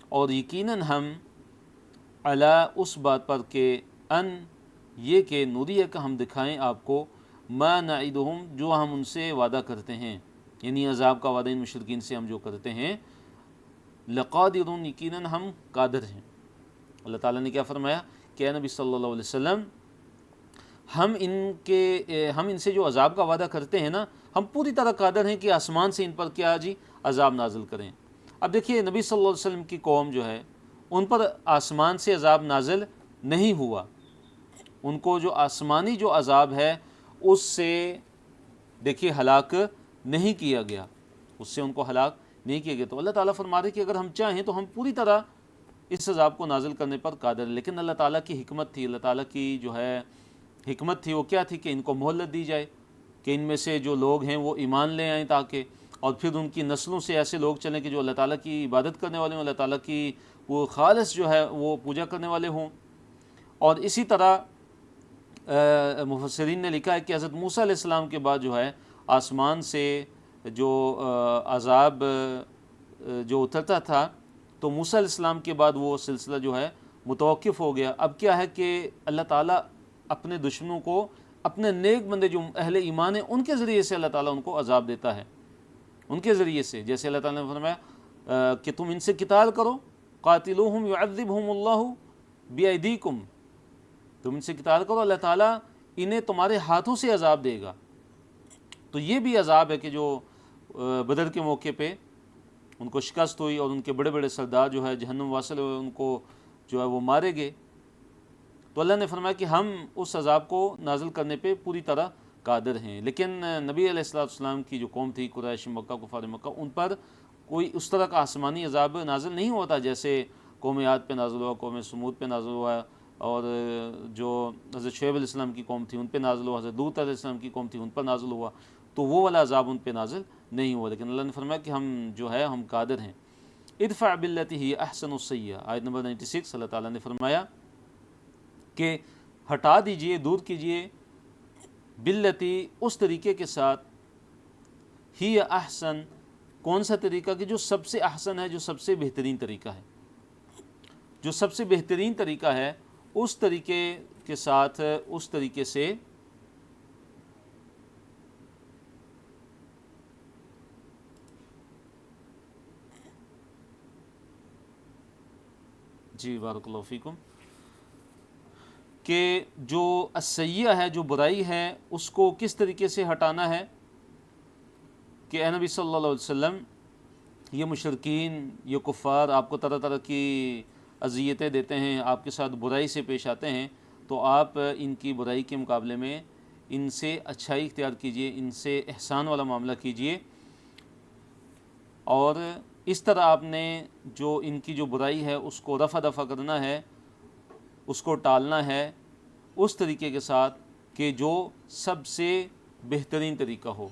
اور یقیناً ہم علیٰ اس بات پر کہ ان یہ کہ نُرِيَكَ ہم دکھائیں آپ کو، ما نعدہم جو ہم ان سے وعدہ کرتے ہیں، یعنی عذاب کا وعدہ ان مشرکین سے ہم جو کرتے ہیں، لقادرون یقیناً ہم قادر ہیں۔ اللہ تعالیٰ نے کیا فرمایا کہ اے نبی صلی اللہ علیہ وسلم، ہم ان سے جو عذاب کا وعدہ کرتے ہیں نا، ہم پوری طرح قادر ہیں کہ آسمان سے ان پر کیا جی عذاب نازل کریں۔ اب دیکھیے نبی صلی اللہ علیہ وسلم کی قوم جو ہے، ان پر آسمان سے عذاب نازل نہیں ہوا، ان کو جو آسمانی جو عذاب ہے اس سے دیکھیے ہلاک نہیں کیا گیا، اس سے ان کو ہلاک نہیں کیا گیا۔ تو اللہ تعالیٰ فرما رہے کہ اگر ہم چاہیں تو ہم پوری طرح اس عذاب کو نازل کرنے پر قادر ہیں، لیکن اللہ تعالیٰ کی حکمت تھی، اللہ تعالیٰ کی جو ہے حکمت تھی، وہ کیا تھی کہ ان کو مہلت دی جائے، کہ ان میں سے جو لوگ ہیں وہ ایمان لے آئیں، تاکہ اور پھر ان کی نسلوں سے ایسے لوگ چلیں کہ جو اللہ تعالیٰ کی عبادت کرنے والے ہوں، اللہ تعالیٰ کی وہ خالص جو ہے وہ پوجا کرنے والے ہوں۔ اور اسی طرح مفسرین نے لکھا ہے کہ حضرت موسیٰ علیہ السلام کے بعد جو ہے آسمان سے جو عذاب جو اترتا تھا، تو موسیٰ علیہ السلام کے بعد وہ سلسلہ جو ہے متوقف ہو گیا۔ اب کیا ہے کہ اللہ تعالیٰ اپنے دشمنوں کو اپنے نیک بندے جو اہل ایمان ہیں ان کے ذریعے سے اللہ تعالیٰ ان کو عذاب دیتا ہے، ان کے ذریعے سے۔ جیسے اللہ تعالیٰ نے فرمایا کہ تم ان سے قتال کرو، قاتلوہم یعذبہم اللہ بایدیکم، تم ان سے قتال کرو، اللہ تعالیٰ انہیں تمہارے ہاتھوں سے عذاب دے گا۔ تو یہ بھی عذاب ہے کہ جو بدر کے موقع پہ ان کو شکست ہوئی اور ان کے بڑے بڑے سردار جو ہے جہنم واصل ہوئے، ان کو جو ہے وہ مارے گئے۔ تو اللہ نے فرمایا کہ ہم اس عذاب کو نازل کرنے پہ پوری طرح قادر ہیں۔ لیکن نبی علیہ السلام کی جو قوم تھی قریش مکہ، کفار مکہ، ان پر کوئی اس طرح کا آسمانی عذاب نازل نہیں ہوتا جیسے قوم عاد پہ نازل ہوا، قوم سمود پہ نازل ہوا، اور جو حضرت شعیب علیہ السلام کی قوم تھی ان پہ نازل ہوا، حضرت لوط علیہ السلام کی قوم تھی ان پر نازل ہوا، تو وہ والا عذاب ان پہ نازل نہیں ہوا۔ لیکن اللہ نے فرمایا کہ ہم جو ہے ہم قادر ہیں۔ ادفع باللتی ہی احسن السیئہ، آیت نمبر 96، اللہ تعالیٰ نے فرمایا کہ ہٹا دیجئے، دور کیجئے، باللتی اس طریقے کے ساتھ، ہی احسن کون سا طریقہ کہ جو سب سے احسن ہے، جو سب سے بہترین طریقہ ہے، جو سب سے بہترین طریقہ ہے اس طریقے کے ساتھ، اس طریقے سے جی بارک اللہ فیکم، کہ جو السیئہ ہے، جو برائی ہے، اس کو کس طریقے سے ہٹانا ہے کہ اے نبی صلی اللہ علیہ وسلم، یہ مشرکین، یہ کفار آپ کو طرح طرح کی اذیتیں دیتے ہیں، آپ کے ساتھ برائی سے پیش آتے ہیں، تو آپ ان کی برائی کے مقابلے میں ان سے اچھائی اختیار کیجئے، ان سے احسان والا معاملہ کیجئے، اور اس طرح آپ نے جو ان کی جو برائی ہے اس کو رفع دفع کرنا ہے، اس کو ٹالنا ہے اس طریقے کے ساتھ کہ جو سب سے بہترین طریقہ ہو،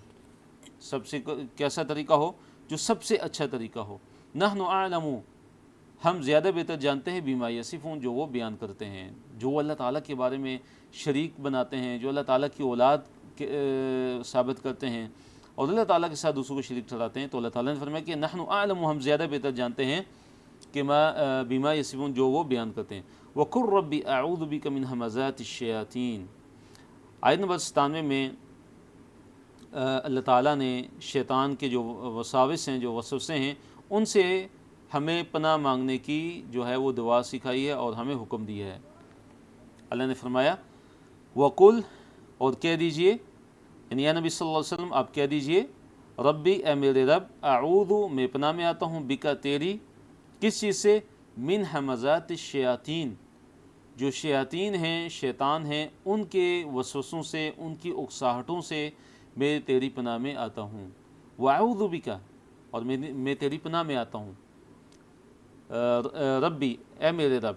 سب سے کیسا طریقہ ہو، جو سب سے اچھا طریقہ ہو۔ نحن اعلم، ہم زیادہ بہتر جانتے ہیں، بما یصفون، جو وہ بیان کرتے ہیں، جو وہ اللہ تعالیٰ کے بارے میں شریک بناتے ہیں، جو اللہ تعالیٰ کی اولاد ثابت کرتے ہیں اور اللہ تعالیٰ کے ساتھ دوسروں کو شریک ٹھہراتے ہیں۔ تو اللہ تعالیٰ نے فرمایا کہ نحن اعلم، ہم زیادہ بہتر جانتے ہیں کہ بما یصفون، جو وہ بیان کرتے ہیں۔ وقل رب اعوذ بک من ہمزات الشیاطین، آیت نمبر 97 میں اللہ تعالیٰ نے شیطان کے جو وساوس ہیں، جو وسوسے ہیں، ان سے ہمیں پناہ مانگنے کی جو ہے وہ دعا سکھائی ہے اور ہمیں حکم دیا ہے۔ اللہ نے فرمایا وقل، اور کہہ دیجئے، یعنی یا نبی صلی اللہ علیہ وسلم آپ کہہ دیجئے، ربی، اے میرے رب، اعوذ، میں پناہ میں آتا ہوں، بکا، تیری، کس چیز سے، من ہمزات الشیاطین، جو شیاطین ہیں، شیطان ہیں، ان کے وسوسوں سے، ان کی اکساہٹوں سے میں تیری پناہ میں آتا ہوں۔ واعوذ بکا، اور میں تیری پناہ میں آتا ہوں، ربی، اے میرے رب،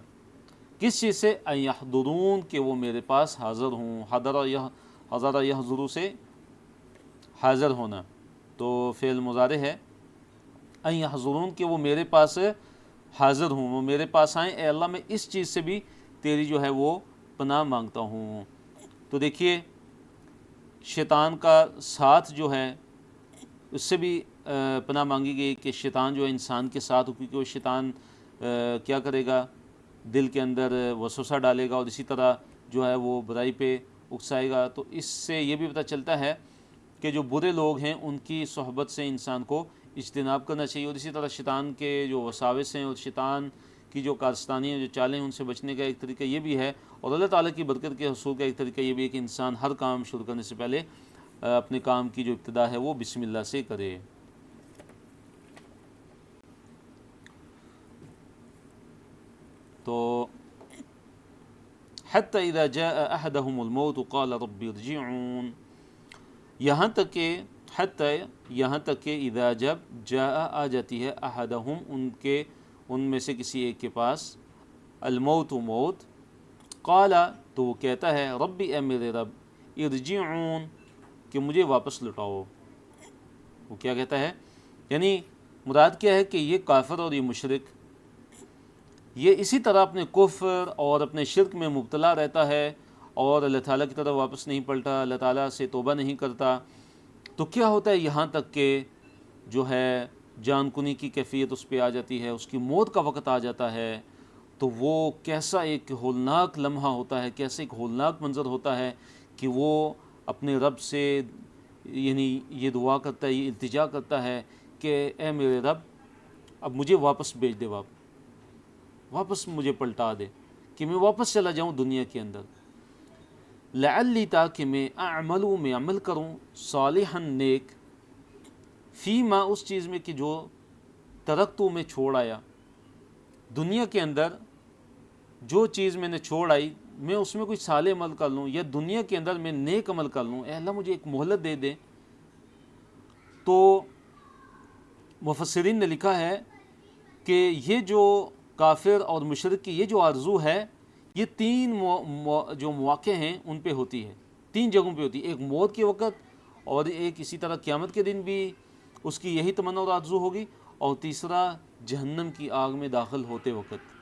کس چیز سے، ان یحضرون، کہ وہ میرے پاس حاضر ہوں۔ حضر یحضر سے حاضر ہونا، تو فعل مضارع ہے، ان یحضرون، کہ وہ میرے پاس حاضر ہوں، وہ میرے پاس آئیں۔ اے اللہ، میں اس چیز سے بھی تیری جو ہے وہ پناہ مانگتا ہوں۔ تو دیکھیے شیطان کا ساتھ جو ہے اس سے بھی پناہ مانگی گئی کہ شیطان جو ہے انسان کے ساتھ ہو، کیونکہ وہ شیطان کیا کرے گا، دل کے اندر وسوسہ ڈالے گا اور اسی طرح جو ہے وہ برائی پہ اکسائے گا۔ تو اس سے یہ بھی پتہ چلتا ہے کہ جو برے لوگ ہیں ان کی صحبت سے انسان کو اجتناب کرنا چاہیے، اور اسی طرح شیطان کے جو وساوس ہیں اور شیطان کی جو کارستانیاں، جو چالیں، ان سے بچنے کا ایک طریقہ یہ بھی ہے، اور اللہ تعالیٰ کی برکت کے حصول کا ایک طریقہ یہ بھی ہے کہ انسان ہر کام شروع کرنے سے پہلے اپنے کام کی جو ابتدا ہے وہ بسم اللہ سے کرے۔ تو حتی اذا جاء احدهم الموت قال رب ارجعون، یہاں تک کہ اذا، جب، جاء، آ جاتی ہے، احدہم، ان میں سے کسی ایک کے پاس، الموت، موت، قال، تو وہ کہتا ہے، ربی، اے میرے رب، ارجعون، کہ مجھے واپس لٹاؤ۔ وہ کیا کہتا ہے، یعنی مراد کیا ہے کہ یہ کافر اور یہ مشرک، یہ اسی طرح اپنے کفر اور اپنے شرک میں مبتلا رہتا ہے اور اللہ تعالیٰ کی طرف واپس نہیں پلٹا، اللہ تعالیٰ سے توبہ نہیں کرتا، تو کیا ہوتا ہے، یہاں تک کہ جو ہے جان کنی کی کیفیت اس پہ آ جاتی ہے، اس کی موت کا وقت آ جاتا ہے، تو وہ کیسا ایک ہولناک لمحہ ہوتا ہے، کیسے ایک ہولناک منظر ہوتا ہے کہ وہ اپنے رب سے یعنی یہ دعا کرتا ہے، یہ التجا کرتا ہے کہ اے میرے رب اب مجھے واپس بھیج دے، واپس مجھے پلٹا دے کہ میں واپس چلا جاؤں دنیا کے اندر، لعلی تاکہ میں اعملو میں عمل کروں، صالحا نیک، فیما اس چیز میں کہ جو ترکتو میں چھوڑ آیا، دنیا کے اندر جو چیز میں نے چھوڑ آئی میں اس میں کوئی صالح عمل کر لوں، یا دنیا کے اندر میں نیک عمل کر لوں، اے اللہ مجھے ایک مہلت دے دے۔ تو مفسرین نے لکھا ہے کہ یہ جو کافر اور مشرک کی یہ جو آرزو ہے، یہ تین جو مواقع ہیں ان پہ ہوتی ہے، تین جگہوں پہ ہوتی ہے، ایک موت کے وقت، اور ایک اسی طرح قیامت کے دن بھی اس کی یہی تمنا اور آرزو ہوگی، اور تیسرا جہنم کی آگ میں داخل ہوتے وقت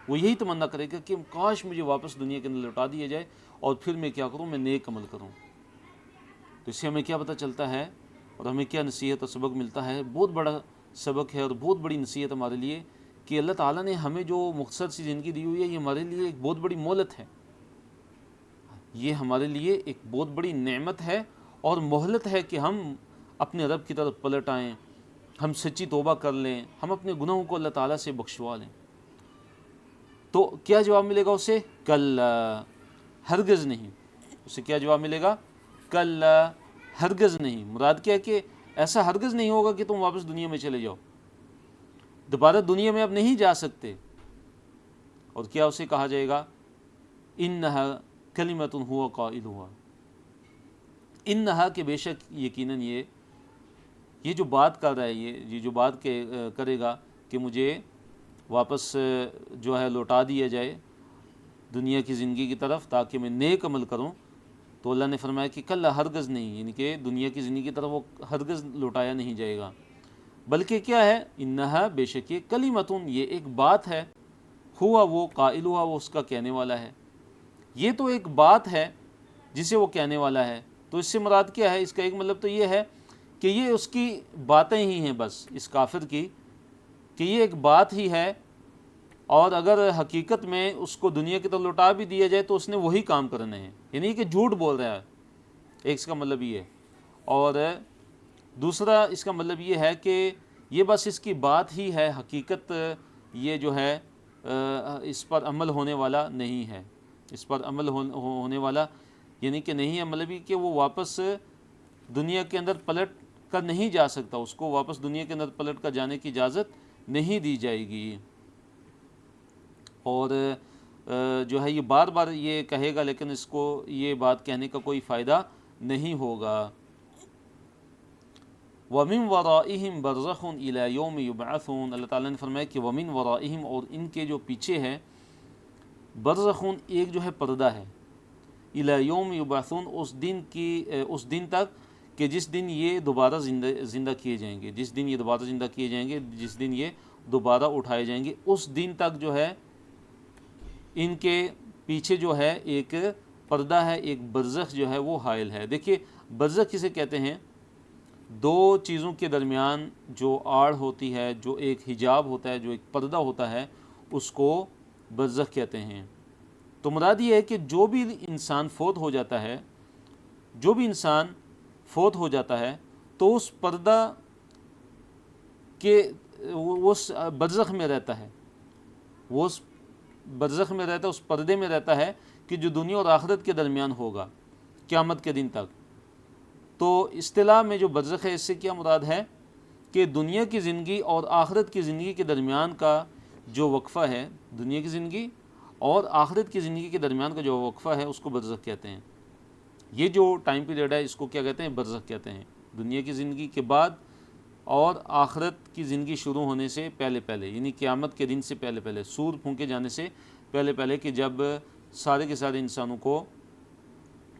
وہ یہی تمنا کرے گا کہ کاش مجھے واپس دنیا کے اندر لوٹا دیا جائے اور پھر میں کیا کروں، میں نیک عمل کروں۔ تو اس سے ہمیں کیا پتہ چلتا ہے اور ہمیں کیا نصیحت اور سبق ملتا ہے؟ بہت بڑا سبق ہے اور بہت بڑی نصیحت ہمارے لیے کہ اللہ تعالیٰ نے ہمیں جو مختصر سی زندگی دی ہوئی ہے، یہ ہمارے لیے ایک بہت بڑی مہلت ہے، یہ ہمارے لیے ایک بہت بڑی نعمت ہے اور مہلت ہے کہ ہم اپنے رب کی طرف پلٹ آئیں، ہم سچی توبہ کر لیں، ہم اپنے گناہوں کو اللہ تعالیٰ سے بخشوا لیں۔ تو کیا جواب ملے گا اسے؟ کلا، ہرگز نہیں۔ اسے کیا جواب ملے گا؟ کلا، ہرگز نہیں۔ مراد کیا ہے کہ ایسا ہرگز نہیں ہوگا کہ تم واپس دنیا میں چلے جاؤ، دوبارہ دنیا میں اب نہیں جا سکتے۔ اور کیا اسے کہا جائے گا؟ انہا کلمۃ ہوا قائلھا، انہا کہ بے شک یقیناً یہ جو بات کر رہا ہے، یہ جو بات کرے گا کہ مجھے واپس جو ہے لوٹا دیا جائے دنیا کی زندگی کی طرف تاکہ میں نیک عمل کروں، تو اللہ نے فرمایا کہ کلا، ہرگز نہیں، یعنی کہ دنیا کی زندگی کی طرف وہ ہرگز لوٹایا نہیں جائے گا، بلکہ کیا ہے؟ انہا بے شک یہ کلمتن، یہ ایک بات ہے، ہوا وہ قائلھا، وہ اس کا کہنے والا ہے، یہ تو ایک بات ہے جسے وہ کہنے والا ہے۔ تو اس سے مراد کیا ہے؟ اس کا ایک مطلب تو یہ ہے کہ یہ اس کی باتیں ہی ہیں بس، اس کافر کی، کہ یہ ایک بات ہی ہے، اور اگر حقیقت میں اس کو دنیا کی طرف لوٹا بھی دیا جائے تو اس نے وہی کام کرنے ہیں، یعنی کہ جھوٹ بول رہا ہے، ایک اس کا مطلب یہ ہے۔ اور دوسرا اس کا مطلب یہ ہے کہ یہ بس اس کی بات ہی ہے، حقیقت یہ جو ہے اس پر عمل ہونے والا نہیں ہے، اس پر عمل ہونے والا یعنی کہ نہیں ہے، مطلب یہ کہ وہ واپس دنیا کے اندر پلٹ کر نہیں جا سکتا، اس کو واپس دنیا کے اندر پلٹ کر جانے کی اجازت نہیں دی جائے گی۔ اور جو ہے یہ بار بار یہ کہے گا، لیکن اس کو یہ بات کہنے کا کوئی فائدہ نہیں ہوگا۔ وَمِن وَرَائِهِمْ بَرْزَخٌ إِلَى يَوْمِ يُبْعَثُونَ، اللہ تعالیٰ نے فرمایا کہ وَمِن وَرَائِهِمْ، اور ان کے جو پیچھے ہے، برزخون ایک جو ہے پردہ ہے، إِلَى يَوْمِ يُبْعَثُونَ اس دن تک کہ جس دن یہ دوبارہ زندہ کیے جائیں گے، جس دن یہ دوبارہ زندہ کیے جائیں گے، جس دن یہ دوبارہ اٹھائے جائیں گے، اس دن تک جو ہے ان کے پیچھے جو ہے ایک پردہ ہے، ایک برزخ جو ہے وہ حائل ہے۔ دیکھیے برزخ کسے کہتے ہیں؟ دو چیزوں کے درمیان جو آڑ ہوتی ہے، جو ایک حجاب ہوتا ہے، جو ایک پردہ ہوتا ہے، اس کو برزخ کہتے ہیں۔ تو مراد یہ ہے کہ جو بھی انسان فوت ہو جاتا ہے، جو بھی انسان فوت ہو جاتا ہے تو اس پردہ کے وہ اس برزخ میں رہتا ہے، وہ اس برزخ میں رہتا ہے، اس پردے میں رہتا ہے کہ جو دنیا اور آخرت کے درمیان ہوگا قیامت کے دن تک۔ تو اصطلاح میں جو برزخ ہے، اس سے کیا مراد ہے کہ دنیا کی زندگی اور آخرت کی زندگی کے درمیان کا جو وقفہ ہے، دنیا کی زندگی اور آخرت کی زندگی کے درمیان کا جو وقفہ ہے، اس کو برزخ کہتے ہیں۔ یہ جو ٹائم پیریڈ ہے، اس کو کیا کہتے ہیں؟ برزخ کہتے ہیں۔ دنیا کی زندگی کے بعد اور آخرت کی زندگی شروع ہونے سے پہلے پہلے، یعنی قیامت کے دن سے پہلے پہلے، سور پھونکے جانے سے پہلے پہلے، کہ جب سارے کے سارے انسانوں کو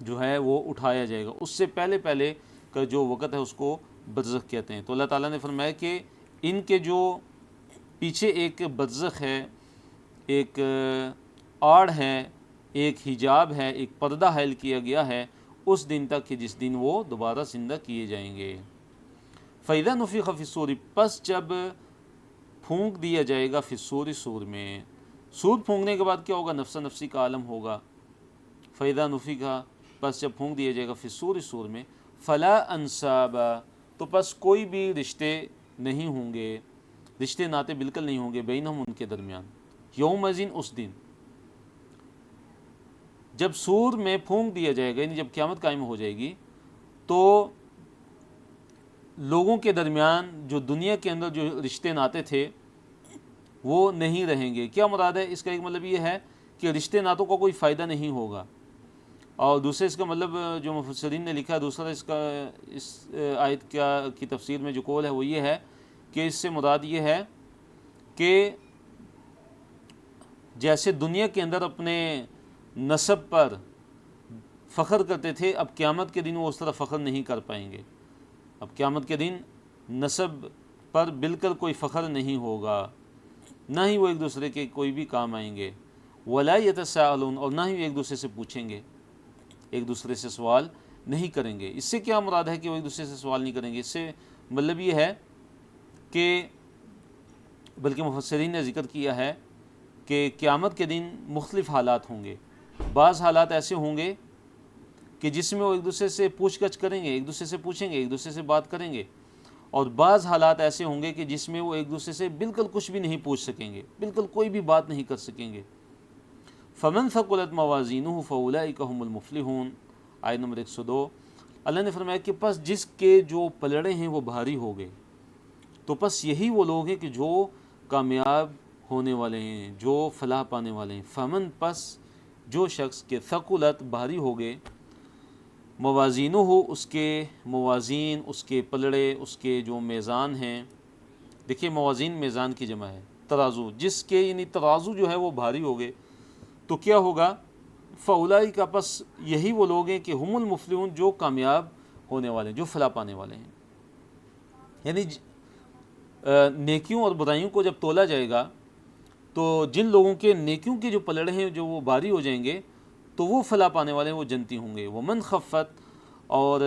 جو ہے وہ اٹھایا جائے گا، اس سے پہلے پہلے کا جو وقت ہے اس کو برزخ کہتے ہیں۔ تو اللہ تعالیٰ نے فرمایا کہ ان کے جو پیچھے ایک برزخ ہے، ایک آڑ ہے، ایک حجاب ہے، ایک پردہ حائل کیا گیا ہے اس دن تک کہ جس دن وہ دوبارہ زندہ کیے جائیں گے۔ فَإِذَا نُفِخَ فِي الصُّورِ، پس جب پھونک دیا جائے گا فی الصور، سور میں، سور پھونکنے کے بعد کیا ہوگا؟ نفسا نفسی کا عالم ہوگا. فَإِذَا نُفِخَ، پس جب پھونک دیا جائے گا فی الصور، سور میں، فَلَا أَنْسَابَ، تو پس کوئی بھی رشتے نہیں ہوں گے، رشتے ناتے بالکل نہیں ہوں گے، بینہم، ان کے درمیان، یومئذ، اس دن. جب سور میں پھونک دیا جائے گا، یعنی جب قیامت قائم ہو جائے گی، تو لوگوں کے درمیان جو دنیا کے اندر جو رشتے ناتے تھے وہ نہیں رہیں گے. کیا مراد ہے؟ اس کا ایک مطلب یہ ہے کہ رشتے ناتوں کا کوئی فائدہ نہیں ہوگا. اور دوسرے اس کا مطلب جو مفسرین نے لکھا، دوسرا اس آیت کی تفسیر میں جو قول ہے وہ یہ ہے کہ اس سے مراد یہ ہے کہ جیسے دنیا کے اندر اپنے نسب پر فخر کرتے تھے، اب قیامت کے دن وہ اس طرح فخر نہیں کر پائیں گے. اب قیامت کے دن نسب پر بالکل کوئی فخر نہیں ہوگا، نہ ہی وہ ایک دوسرے کے کوئی بھی کام آئیں گے. وَلَا يَتَسَاءَلُونَ، اور نہ ہی وہ ایک دوسرے سے پوچھیں گے، ایک دوسرے سے سوال نہیں کریں گے. اس سے کیا مراد ہے کہ وہ ایک دوسرے سے سوال نہیں کریں گے؟ اس سے مطلب یہ ہے کہ بلکہ مفسرین نے ذکر کیا ہے کہ قیامت کے دن مختلف حالات ہوں گے. بعض حالات ایسے ہوں گے کہ جس میں وہ ایک دوسرے سے پوچھ گچھ کریں گے، ایک دوسرے سے پوچھیں گے، ایک دوسرے سے بات کریں گے. اور بعض حالات ایسے ہوں گے کہ جس میں وہ ایک دوسرے سے بالکل کچھ بھی نہیں پوچھ سکیں گے، بالکل کوئی بھی بات نہیں کر سکیں گے. فَمَنْ ثَقُلَتْ مَوَازِينُهُ فَأُولَٰئِكَ هُمُ الْمُفْلِحُونَ. آیت نمبر 102. اللہ نے فرمایا کہ پس جس کے جو پلڑے ہیں وہ بھاری ہو گئے، تو پس یہی وہ لوگ ہیں کہ جو کامیاب ہونے والے ہیں، جو فلاح پانے والے ہیں. فمن، پس جو شخص کے ثقلت بھاری ہو گئے، موازینہ ہو، اس کے موازین، اس کے پلڑے، اس کے جو میزان ہیں. دیکھیے موازین میزان کی جمع ہے، ترازو، جس کے یعنی ترازو جو ہے وہ بھاری ہو گئے، تو کیا ہوگا؟ فاولئک، کا پس یہی وہ لوگ ہیں کہ ہم المفلحون، جو کامیاب ہونے والے ہیں، جو فلاح پانے والے ہیں. یعنی نیکیوں اور برائیوں کو جب تولا جائے گا تو جن لوگوں کے نیکیوں کے جو پلڑے ہیں جو وہ بھاری ہو جائیں گے تو وہ فلاح پانے والے ہیں، وہ جنتی ہوں گے. ومن خفت، اور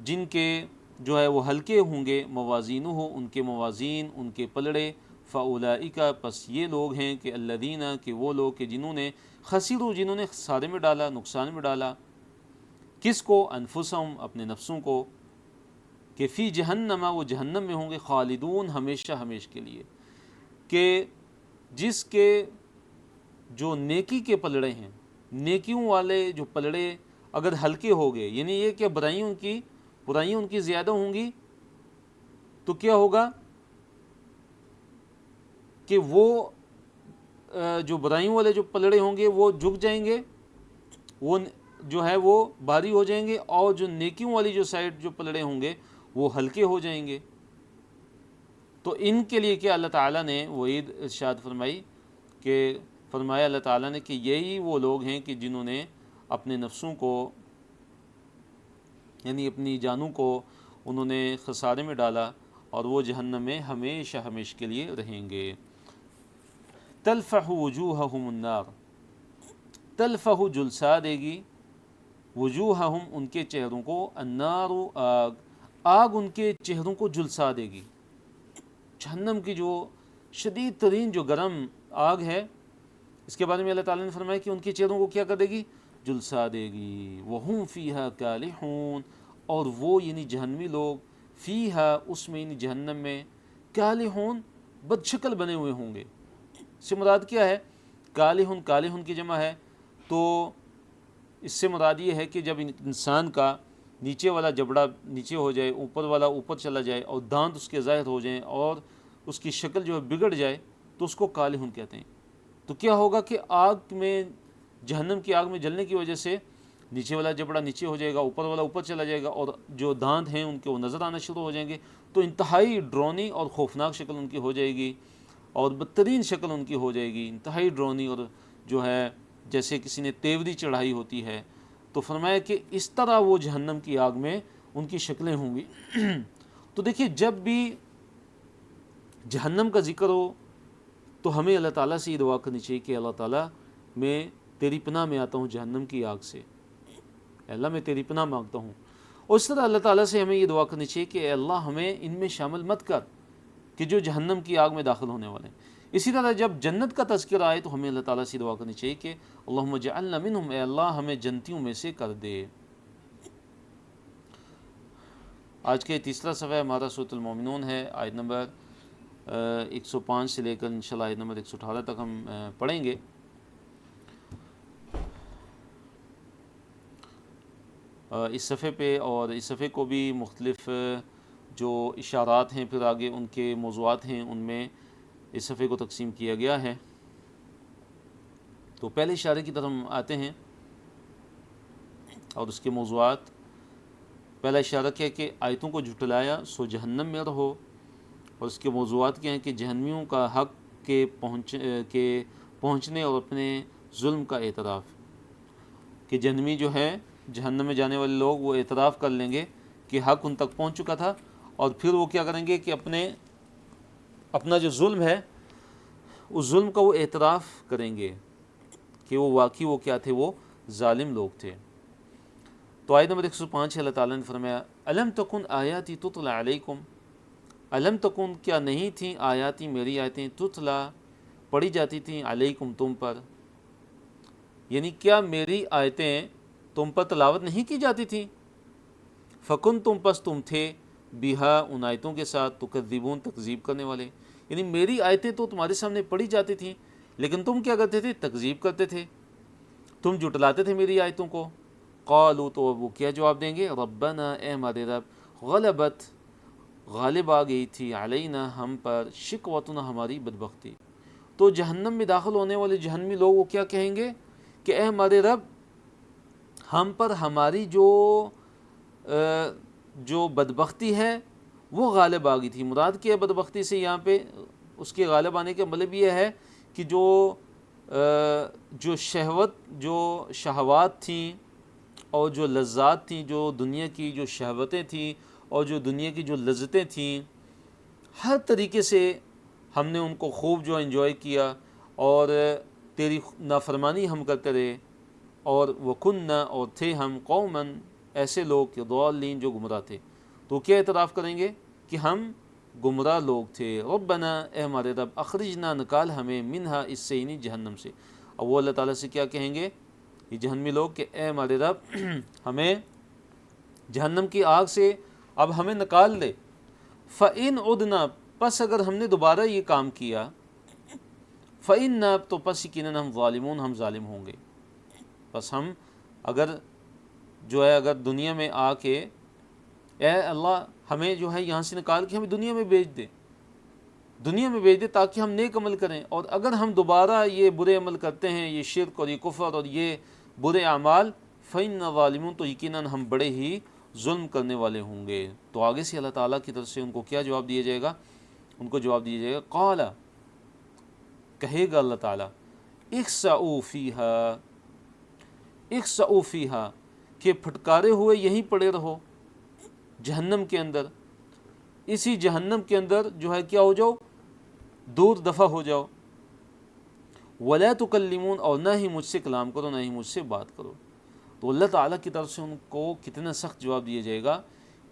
جن کے جو ہے وہ ہلکے ہوں گے، موازینہ ہو، ان کے موازین، ان کے پلڑے، فاولئک، پس یہ لوگ ہیں کہ الذین، کہ وہ لوگ کہ جنہوں نے خسروا، جنہوں نے خسارے میں ڈالا، نقصان میں ڈالا. کس کو؟ انفسہم، اپنے نفسوں کو. کہ فی جہنم، وہ جہنم میں ہوں گے، خالدون، ہمیشہ ہمیشہ کے لیے. کہ جس کے جو نیکی کے پلڑے ہیں، نیکیوں والے جو پلڑے اگر ہلکے ہو گئے، یعنی یہ کہ برائیوں ان کی زیادہ ہوں گی، تو کیا ہوگا کہ وہ جو برائیوں والے جو پلڑے ہوں گے وہ جھک جائیں گے، وہ جو ہے وہ بھاری ہو جائیں گے، اور جو نیکیوں والی جو سائڈ جو پلڑے ہوں گے وہ ہلکے ہو جائیں گے. تو ان کے لیے کیا اللہ تعالیٰ نے وعید ارشاد فرمائی، کہ فرمایا اللہ تعالیٰ نے کہ یہی وہ لوگ ہیں کہ جنہوں نے اپنے نفسوں کو، یعنی اپنی جانوں کو انہوں نے خسارے میں ڈالا، اور وہ جہنم میں ہمیشہ ہمیشہ کے لیے رہیں گے. تلفح وجوہہم النار، تلفح، جلسا دے گی، وجوہہم، ان کے چہروں کو، النار، آگ، آگ ان کے چہروں کو جلسا دے گی. جہنم کی جو شدید ترین جو گرم آگ ہے، اس کے بارے میں اللہ تعالیٰ نے فرمایا کہ ان کے چہروں کو کیا کر دے گی؟ جلسا دے گی. وہم فیہا کالحون، اور وہ یعنی جہنمی لوگ، فیہا، اس میں، یعنی جہنم میں، کالحون، بد شکل بنے ہوئے ہوں گے. اس سے مراد کیا ہے؟ کالحون، کالحون کی جمع ہے، تو اس سے مراد یہ ہے کہ جب انسان کا نیچے والا جبڑا نیچے ہو جائے، اوپر والا اوپر چلا جائے، اور دانت اس کے ظاہر ہو جائیں، اور اس کی شکل جو ہے بگڑ جائے، تو اس کو کالحون کہتے ہیں. تو کیا ہوگا کہ آگ میں، جہنم کی آگ میں جلنے کی وجہ سے نیچے والا جبڑا نیچے ہو جائے گا، اوپر والا اوپر چلا جائے گا، اور جو دانت ہیں ان کے وہ نظر آنا شروع ہو جائیں گے. تو انتہائی ڈرونی اور خوفناک شکل ان کی ہو جائے گی، اور بدترین شکل ان کی ہو جائے گی، انتہائی ڈرونی، اور جو ہے جیسے کسی نے تیوری چڑھائی ہوتی ہے. تو فرمایا کہ اس طرح وہ جہنم کی آگ میں ان کی شکلیں ہوں گی. تو دیکھیے جب بھی جہنم کا ذکر ہو تو ہمیں اللہ تعالیٰ سے یہ دعا کرنی چاہیے کہ اللہ تعالیٰ میں تیری پناہ میں آتا ہوں جہنم کی آگ سے، اللہ میں تیری پناہ مانگتا ہوں. اور اس طرح اللہ تعالیٰ سے ہمیں یہ دعا کرنی چاہیے کہ اے اللہ ہمیں ان میں شامل مت کر کہ جو جہنم کی آگ میں داخل ہونے والے ہیں۔ اسی طرح جب جنت کا تذکرہ آئے تو ہمیں اللہ تعالیٰ سے دعا کرنی چاہیے کہ اللہم اجعلنا منہم، اے اللہ ہمیں جنتیوں میں سے کر دے۔ آج کے تیسرا صفحہ ہمارا سورۃ المومنون ہے، آیت نمبر 105 سے لے کر انشاءاللہ آیت نمبر 118 تک ہم پڑھیں گے۔ اس صفحے پہ اور اس صفحے کو بھی مختلف جو اشارات ہیں پھر آگے ان کے موضوعات ہیں ان میں اس صفحے کو تقسیم کیا گیا ہے۔ تو پہلے اشارے کی طرف ہم آتے ہیں اور اس کے موضوعات۔ پہلا اشارہ کیا ہے کہ آیتوں کو جھٹلایا سو جہنم میں رہو، اور اس کے موضوعات کیا ہیں کہ جہنمیوں کا حق کے پہنچنے اور اپنے ظلم کا اعتراف، کہ جہنمی جو ہے جہنم میں جانے والے لوگ وہ اعتراف کر لیں گے کہ حق ان تک پہنچ چکا تھا، اور پھر وہ کیا کریں گے کہ اپنا جو ظلم ہے اس ظلم کا وہ اعتراف کریں گے کہ وہ واقعی وہ کیا تھے، وہ ظالم لوگ تھے۔ تو آیت نمبر 105 اللہ تعالیٰ نے فرمایا الم تکن آیاتی تتلا علیکم، الم تکن کیا نہیں تھیں آیاتی میری آیتیں تتلا پڑھی جاتی تھیں علیکم تم پر، یعنی کیا میری آیتیں تم پر تلاوت نہیں کی جاتی تھیں؟ فکن تم پس تم تھے بیہا ان آیتوں کے ساتھ تکذبون تکذیب کرنے والے، یعنی میری آیتیں تو تمہارے سامنے پڑھی جاتی تھیں لیکن تم کیا کرتے تھے؟ تکذیب کرتے تھے، تم جھٹلاتے تھے میری آیتوں کو۔ قالوا تو وہ کیا جواب دیں گے؟ ربنا اے ہمارے رب غلبت غالب آ گئی تھی علینا ہم پر شقوتنا ہماری بدبختی۔ تو جہنم میں داخل ہونے والے جہنمی لوگ وہ کیا کہیں گے کہ اے ہمارے رب ہم پر ہماری جو بدبختی ہے وہ غالب آ گئی تھی۔ مراد کیا ہے بدبختی سے یہاں پہ؟ اس کے غالب آنے کا مطلب یہ ہے کہ جو شہوات تھیں اور جو لذات تھیں، جو دنیا کی جو شہوتیں تھیں اور جو دنیا کی جو لذتیں تھیں، ہر طریقے سے ہم نے ان کو خوب جو انجوائے کیا، اور تیری نافرمانی ہم کرتے رہے، اور وَكُنَّا اور تھے ہم قوماً ایسے لوگ کہ ضالین جو گمراہ تھے۔ تو کیا اعتراف کریں گے کہ ہم گمراہ لوگ تھے۔ ربنا اے ہمارے رب اخرجنا نکال ہمیں منہا اس سے، یعنی جہنم سے۔ اب وہ اللہ تعالیٰ سے کیا کہیں گے یہ جہنمی لوگ کہ اے ہمارے رب ہمیں جہنم کی آگ سے اب ہمیں نکال دے۔ فَإِنْ عُدْنَا پس اگر ہم نے دوبارہ یہ کام کیا، فَإِنَّا تو پس یقیناً ہم ظالمون ہم ظالم ہوں گے۔ بس ہم اگر دنیا میں آ کے اے اللہ ہمیں جو ہے یہاں سے نکال کے ہمیں دنیا میں بھیج دے تاکہ ہم نیک عمل کریں، اور اگر ہم دوبارہ یہ برے عمل کرتے ہیں، یہ شرک اور یہ کفر اور یہ برے اعمال، فَإِنَّا ظَالِمُونَ تو یقیناً ہم بڑے ہی ظلم کرنے والے ہوں گے۔ تو آگے سے اللہ تعالیٰ کی طرف سے ان کو کیا جواب دیا جائے گا؟ ان کو جواب دیا جائے گا قال کہے گا اللہ تعالیٰ اخسؤوا فیہا کہ پھٹکارے ہوئے یہیں پڑے رہو جہنم کے اندر، اسی جہنم کے اندر جو ہے کیا ہو جاؤ؟ دور دفع ہو جاؤ۔ وَلَا تُكَلِّمُونَ اور نہ ہی مجھ سے کلام کرو، نہ ہی مجھ سے بات کرو۔ تو اللہ تعالیٰ کی طرف سے ان کو کتنا سخت جواب دیا جائے گا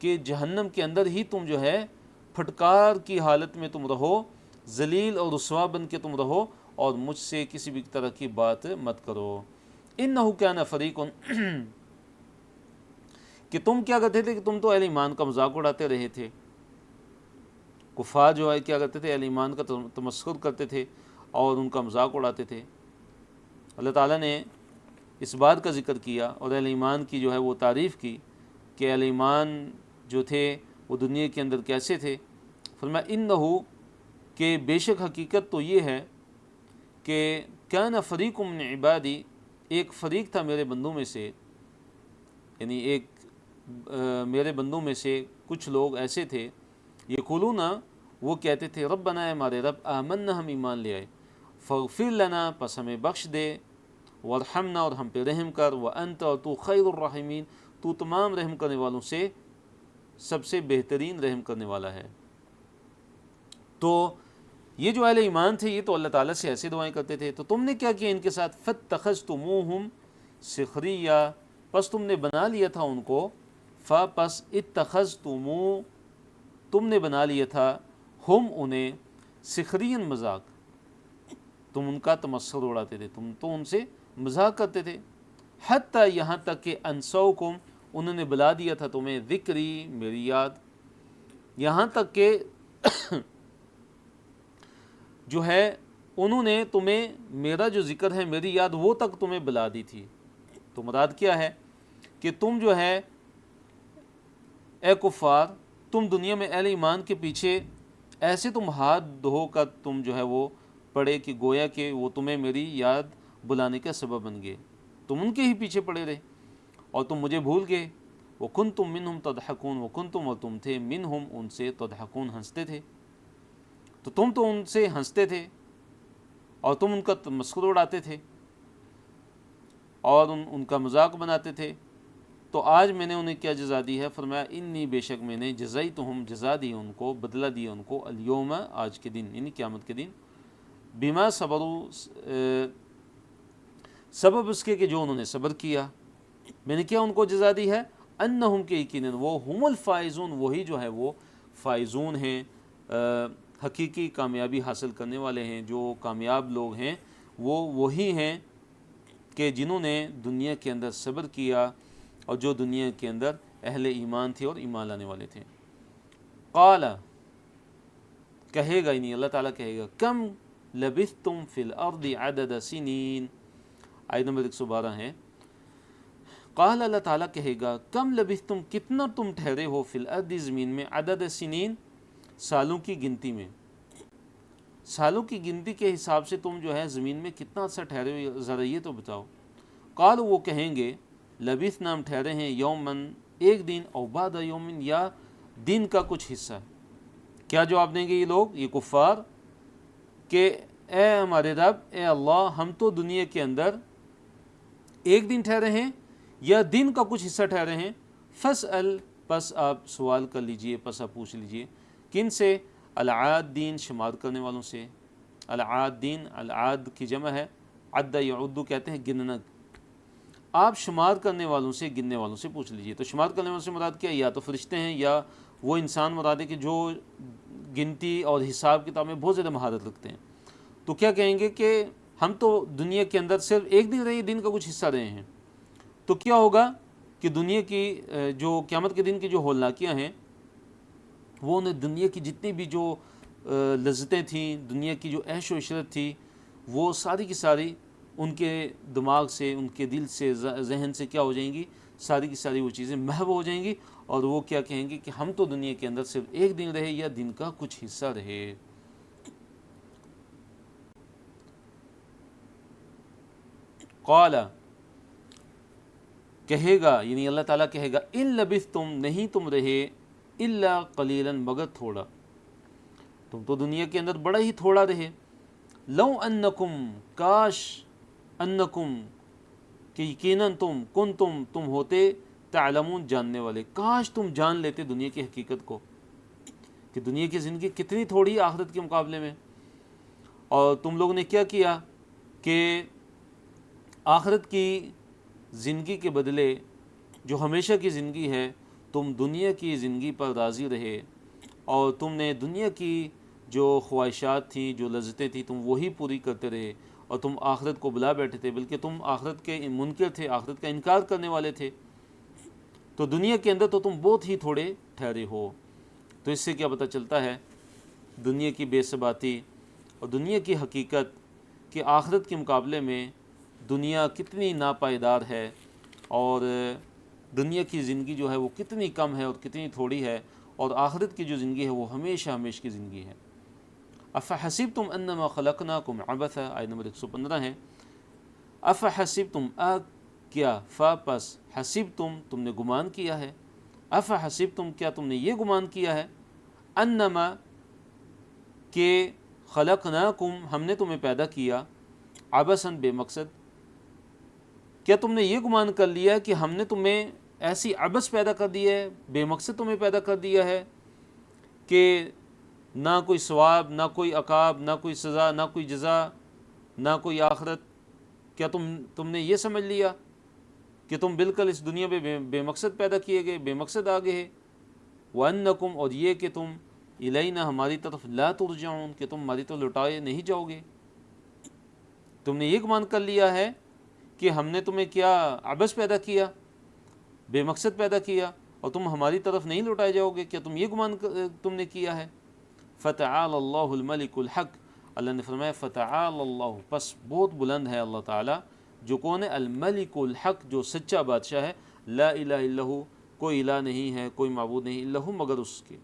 کہ جہنم کے اندر ہی تم جو ہے پھٹکار کی حالت میں تم رہو، ذلیل اور رسوا بن کے تم رہو، اور مجھ سے کسی بھی طرح کی بات مت کرو۔ اِنَّهُ كَانَ فَرِيقٌ کہ تم کیا کرتے تھے کہ تم تو اہل ایمان کا مذاق اڑاتے رہے تھے۔ کفار جو ہے کیا کرتے تھے؟ اہل ایمان کا تمسخر کرتے تھے اور ان کا مذاق اڑاتے تھے۔ اللہ تعالیٰ نے اس بات کا ذکر کیا اور اہل ایمان کی جو ہے وہ تعریف کی کہ اہل ایمان جو تھے وہ دنیا کے اندر کیسے تھے۔ فرمایا انہو کہ بے شک حقیقت تو یہ ہے کہ کان فریق من عبادی ایک فریق تھا میرے بندوں میں سے، یعنی میرے بندوں میں سے کچھ لوگ ایسے تھے، یقولون وہ کہتے تھے ربنا اے ہمارے رب آمنا ہم ایمان لے آئے، فاغفر لنا پس ہمیں بخش دے، وارحمنا اور ہم پہ رحم کر، وانت اور تو خیر الراحمین تو تمام رحم کرنے والوں سے سب سے بہترین رحم کرنے والا ہے۔ تو یہ جو اہل ایمان تھے یہ تو اللہ تعالیٰ سے ایسے دعائیں کرتے تھے، تو تم نے کیا کیا ان کے ساتھ؟ فاتخذتموہم سخریہ پس تم نے بنا لیا تھا ان کو پس اتخذتمو تم نے بنا لیا تھا ہم انہیں سخرین مذاق، تم ان کا تمسخر اڑاتے تھے، تم تو ان سے مذاق کرتے تھے، حتیٰ یہاں تک کہ انسوکم انہوں نے بلا دیا تھا تمہیں ذکری میری یاد، یہاں تک کہ جو ہے انہوں نے تمہیں میرا جو ذکر ہے میری یاد وہ تک تمہیں بلا دی تھی۔ تو مراد کیا ہے کہ تم جو ہے اے کفار، تم دنیا میں اہل ایمان کے پیچھے ایسے تم ہاتھ دھو کر تم جو ہے وہ پڑے کہ گویا کہ وہ تمہیں میری یاد بلانے کا سبب بن گئے، تم ان کے ہی پیچھے پڑے رہے اور تم مجھے بھول گئے۔ وَكُنْتُم مِّنْهُمْ تَضْحَكُونَ وَكُنْتُم اور تم تھے منہم ان سے تضحکون ہنستے تھے، تو تم تو ان سے ہنستے تھے اور تم ان کا تمسخر اڑاتے تھے اور ان کا مذاق بناتے تھے۔ تو آج میں نے انہیں کیا جزا دی ہے؟ فرمایا انی بے شک میں نے جزیتہم جزا دی ان کو، بدلہ دیا ان کو، الیوم آج کے دن یعنی قیامت کے دن، بما صبروا سبب اس کے کہ جو انہوں نے صبر کیا، میں نے کیا ان کو جزا دی ہے؟ انہم کے یقیناً وہ ہم الفائزون وہی جو ہے وہ فائزون ہیں، حقیقی کامیابی حاصل کرنے والے ہیں، جو کامیاب لوگ ہیں وہ وہی ہیں کہ جنہوں نے دنیا کے اندر صبر کیا اور جو دنیا کے اندر اہل ایمان تھے اور ایمان لانے والے تھے۔ قال کہے گا یعنی اللہ تعالیٰ کہے گا کم لبثتم فی الارض عدد سنین، آیت نمبر 112 ہے۔ قال اللہ تعالیٰ کہے گا کم لبثتم کتنا تم ٹھہرے ہو فی الارض زمین میں، عدد سنین سالوں کی گنتی میں، سالوں کی گنتی کے حساب سے تم جو ہے زمین میں کتنا عرصہ ٹھہرے ہو، ذرا یہ تو بتاؤ۔ قال وہ کہیں گے لبثنا ہم ٹھہرے ہیں یومن ایک دن، او بعد یومن یا دن کا کچھ حصہ۔ کیا جواب دیں گے یہ لوگ، یہ کفار، کہ اے ہمارے رب، اے اللہ، ہم تو دنیا کے اندر ایک دن ٹھہرے ہیں یا دن کا کچھ حصہ ٹھہرے ہیں۔ فاسأل پس آپ سوال کر لیجئے، پس آپ پوچھ لیجئے، کن سے؟ العادین شمار کرنے والوں سے، العادین العاد کی جمع ہے، عد یعد کہتے ہیں گننا، آپ شمار کرنے والوں سے، گننے والوں سے پوچھ لیجئے۔ تو شمار کرنے والوں سے مراد کیا؟ یا تو فرشتے ہیں یا وہ انسان مراد ہے کہ جو گنتی اور حساب کتاب میں بہت زیادہ مہارت رکھتے ہیں۔ تو کیا کہیں گے کہ ہم تو دنیا کے اندر صرف ایک دن رہے، دن کا کچھ حصہ رہے ہیں۔ تو کیا ہوگا کہ دنیا کی جو قیامت کے دن کی جو ہولناکیاں ہیں وہ انہیں دنیا کی جتنی بھی جو لذتیں تھیں، دنیا کی جو عیش و عشرت تھی، وہ ساری کی ساری ان کے دماغ سے، ان کے دل سے، ذہن سے کیا ہو جائیں گی؟ ساری کی ساری وہ چیزیں محو ہو جائیں گی، اور وہ کیا کہیں گے کہ ہم تو دنیا کے اندر صرف ایک دن رہے یا دن کا کچھ حصہ رہے۔ قال کہے گا یعنی اللہ تعالیٰ کہے گا ان لبثتم نہیں تم رہے الا قلیلا مگر تھوڑا، تم تو دنیا کے اندر بڑا ہی تھوڑا رہے۔ لو انکم کاش، انکم کہ یقیناً تم ہوتے تعلمون جاننے والے، کاش تم جان لیتے دنیا کی حقیقت کو کہ دنیا کی زندگی کتنی تھوڑی ہے آخرت کے مقابلے میں، اور تم لوگوں نے کیا کیا کہ آخرت کی زندگی کے بدلے جو ہمیشہ کی زندگی ہے تم دنیا کی زندگی پر راضی رہے، اور تم نے دنیا کی جو خواہشات تھیں، جو لذتیں تھیں، تم وہی پوری کرتے رہے، اور تم آخرت کو بلا بیٹھے تھے، بلکہ تم آخرت کے منکر تھے، آخرت کا انکار کرنے والے تھے۔ تو دنیا کے اندر تو تم بہت ہی تھوڑے ٹھہرے ہو۔ تو اس سے کیا پتہ چلتا ہے دنیا کی بے ثباتی اور دنیا کی حقیقت کہ آخرت کے مقابلے میں دنیا کتنی ناپائیدار ہے، اور دنیا کی زندگی جو ہے وہ کتنی کم ہے اور کتنی تھوڑی ہے، اور آخرت کی جو زندگی ہے وہ ہمیشہ ہمیشہ کی زندگی ہے۔ افحسبتم انما خلقناکم عبثا، آیت نمبر 115 ہے۔ افحسبتم کیا، پس حسبتم تم نے گمان کیا ہے، افحسبتم کیا تم نے یہ گمان کیا ہے، انما کہ خلقناکم ہم نے تمہیں پیدا کیا، عبثا بے مقصد، کیا تم نے یہ گمان کر لیا کہ ہم نے تمہیں ایسی عبث پیدا کر دی ہے، بے مقصد تمہیں پیدا کر دیا ہے کہ نہ کوئی ثواب، نہ کوئی عقاب، نہ کوئی سزا، نہ کوئی جزا، نہ کوئی آخرت؟ کیا تم نے یہ سمجھ لیا؟ کہ تم بالکل اس دنیا میں بے مقصد پیدا کیے گئے، بے مقصد آ گئے۔ وَأَنَّكُمْ، اور یہ کہ تم الینا ہماری طرف لا ترجعون، کہ تم ہماری طرف لوٹائے نہیں جاؤ گے۔ تم نے یہ گمان کر لیا ہے کہ ہم نے تمہیں کیا عبث پیدا کیا، بے مقصد پیدا کیا، اور تم ہماری طرف نہیں لوٹائے جاؤ گے، کیا تم یہ گمان تم نے کیا ہے؟ فَتَعَالَ اللَّهُ الْمَلِكُ الْحَقُّ، اللہ نے فرمایا فَتَعَالَ اللَّهُ، پس بہت بلند ہے اللہ تعالیٰ، جو کون ہے؟ الملک الحق، جو سچا بادشاہ ہے، لا الہ الا ہو، کوئی الہ نہیں ہے، کوئی معبود نہیں، الا ہو، مگر اس کے،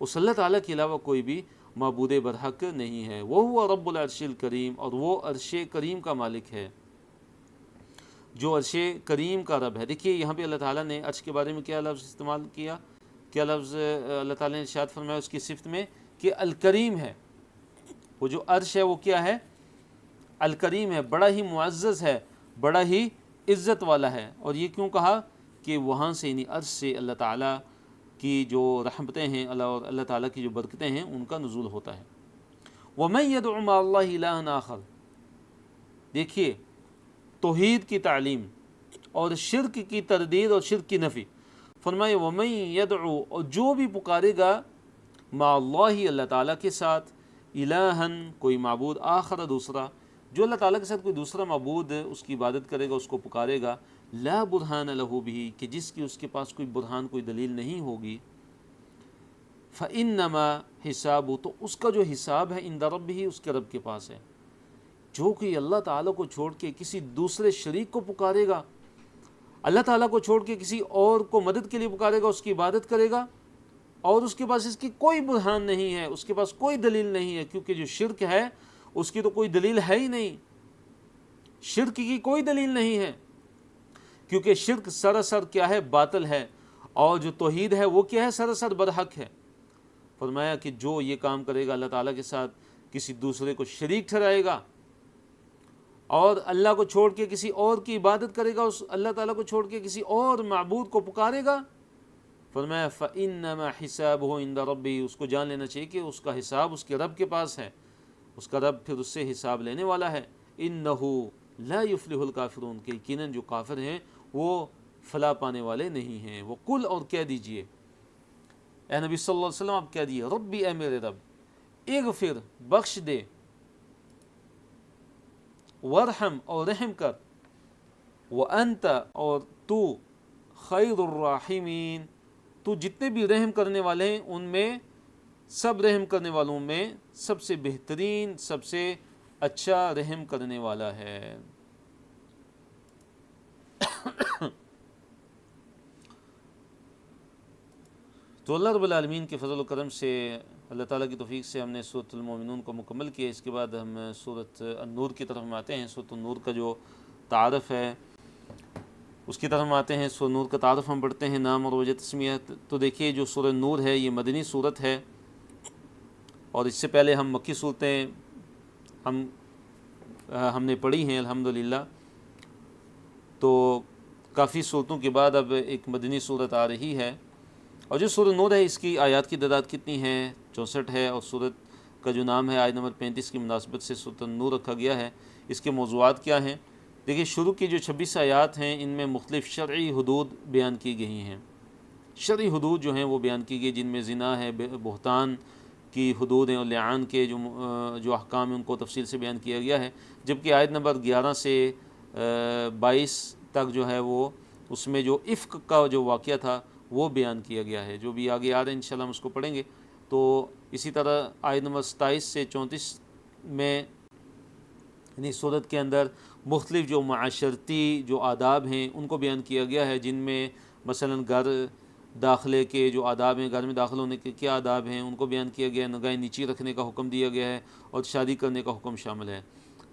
اس اللہ تعالیٰ کے علاوہ کوئی بھی معبود برحق نہیں ہے۔ وَهُوَ رَبُّ الْعَرْشِ الْكَرِيمِ، اور وہ عرش کریم کا مالک ہے، جو عرش کریم کا رب ہے۔ دیکھیے یہاں پہ اللہ تعالیٰ نے عرش کے بارے میں کیا لفظ استعمال کیا، کیا لفظ اللہ تعالیٰ نے ارشاد فرمایا اس کی صفت میں کہ الکریم ہے۔ وہ جو عرش ہے وہ کیا ہے؟ الکریم ہے، بڑا ہی معزز ہے، بڑا ہی عزت والا ہے۔ اور یہ کیوں کہا؟ کہ وہاں سے یعنی عرش سے اللہ تعالیٰ کی جو رحمتیں ہیں، اور اللہ تعالیٰ کی جو برکتیں ہیں، ان کا نزول ہوتا ہے۔ وَمَن يَدْعُ مَعَ اللَّهِ إِلَٰهًا آخَرَ، دیکھیے توحید کی تعلیم اور شرک کی تردید اور شرک کی نفی۔ فرمائے وَمَن يَدْعُ، اور جو بھی پکارے گا، مع اللہ، اللہ تعالیٰ کے ساتھ، الہن، کوئی معبود، آخر، دوسرا، جو اللہ تعالیٰ کے ساتھ کوئی دوسرا معبود اس کی عبادت کرے گا، اس کو پکارے گا، لا برہان لہ بھی، کہ جس کی اس کے پاس کوئی برہان، کوئی دلیل نہیں ہوگی، فَإِنَّمَا حسابُ، تو اس کا جو حساب ہے عند ربہ، اس کے رب کے پاس ہے۔ جو کہ اللہ تعالیٰ کو چھوڑ کے کسی دوسرے شریک کو پکارے گا، اللہ تعالیٰ کو چھوڑ کے کسی اور کو مدد کے لیے پکارے گا، اس کی عبادت کرے گا، اور اس کے پاس اس کی کوئی برہان نہیں ہے، اس کے پاس کوئی دلیل نہیں ہے، کیونکہ جو شرک ہے اس کی تو کوئی دلیل ہے ہی نہیں، شرک کی کوئی دلیل نہیں ہے، کیونکہ شرک سراسر کیا ہے؟ باطل ہے، اور جو توحید ہے وہ کیا ہے؟ سراسر برحق ہے۔ فرمایا کہ جو یہ کام کرے گا، اللہ تعالیٰ کے ساتھ کسی دوسرے کو شریک ٹھہرائے گا، اور اللہ کو چھوڑ کے کسی اور کی عبادت کرے گا، اس اللہ تعالیٰ کو چھوڑ کے کسی اور معبود کو پکارے گا، فرمایا فَإِنَّمَا حِسَابُهُ عِندَ رَبِّهِ، اس کو جان لینا چاہیے کہ اس کا حساب اس کے رب کے پاس ہے، اس کا رب پھر اس سے حساب لینے والا ہے۔ إِنَّهُ لَا يُفْلِحُ الْكَافِرُونَ، کہ یقیناً جو کافر ہیں وہ فلاح پانے والے نہیں ہیں۔ وہ قل، اور کہہ دیجئے اے نبی صلی اللہ علیہ وسلم، آپ کہہ دیجئے ربی، اے میرے رب، اغفر، بخش دے، ورحم، اور رحم کر، وَأَنْتَ، اور تو، خیر الراحمین، تو جتنے بھی رحم کرنے والے ہیں ان میں، سب رحم کرنے والوں میں سب سے بہترین، سب سے اچھا رحم کرنے والا ہے۔ تو اللہ رب العالمین کے فضل و کرم سے، اللہ تعالیٰ کی توفیق سے ہم نے سورۃ المومنون کو مکمل کیا۔ اس کے بعد ہم سورۃ النور کی طرف ہم آتے ہیں۔ سورۃ النور کا جو تعارف ہے اس کی طرف ہم آتے ہیں۔ سورۃ النور کا تعارف ہم پڑھتے ہیں، نام اور وجہ تسمیہ۔ تو دیکھیے جو سورۃ النور ہے یہ مدنی صورت ہے، اور اس سے پہلے ہم مکی صورتیں ہم نے پڑھی ہیں الحمدللہ۔ تو کافی صورتوں کے بعد اب ایک مدنی صورت آ رہی ہے، اور جو سورۃ نور ہے اس کی آیات کی تعداد کتنی ہے؟ 64 ہے، اور سورت کا جو نام ہے آیت نمبر 35 کی مناسبت سے سورۃ النور رکھا گیا ہے۔ اس کے موضوعات کیا ہیں؟ دیکھیے شروع کی جو 26 آیات ہیں ان میں مختلف شرعی حدود بیان کی گئی ہیں۔ شرعی حدود جو ہیں وہ بیان کی گئی، جن میں زنا ہے، بہتان کی حدود ہیں، اور لعان کے جو احکام ہیں ان کو تفصیل سے بیان کیا گیا ہے۔ جبکہ آیت نمبر 11 سے 22 تک جو ہے وہ اس میں جو افک کا جو واقعہ تھا وہ بیان کیا گیا ہے، جو بھی آگے آ رہے ہیں انشاءاللہ ہم اس کو پڑھیں گے۔ تو اسی طرح آیت نمبر 27 سے 34 میں یعنی صورت کے اندر مختلف جو معاشرتی جو آداب ہیں ان کو بیان کیا گیا ہے، جن میں مثلا گھر داخلے کے جو آداب ہیں، گھر میں داخل ہونے کے کیا آداب ہیں ان کو بیان کیا گیا ہے، نگاہیں نیچی رکھنے کا حکم دیا گیا ہے، اور شادی کرنے کا حکم شامل ہے۔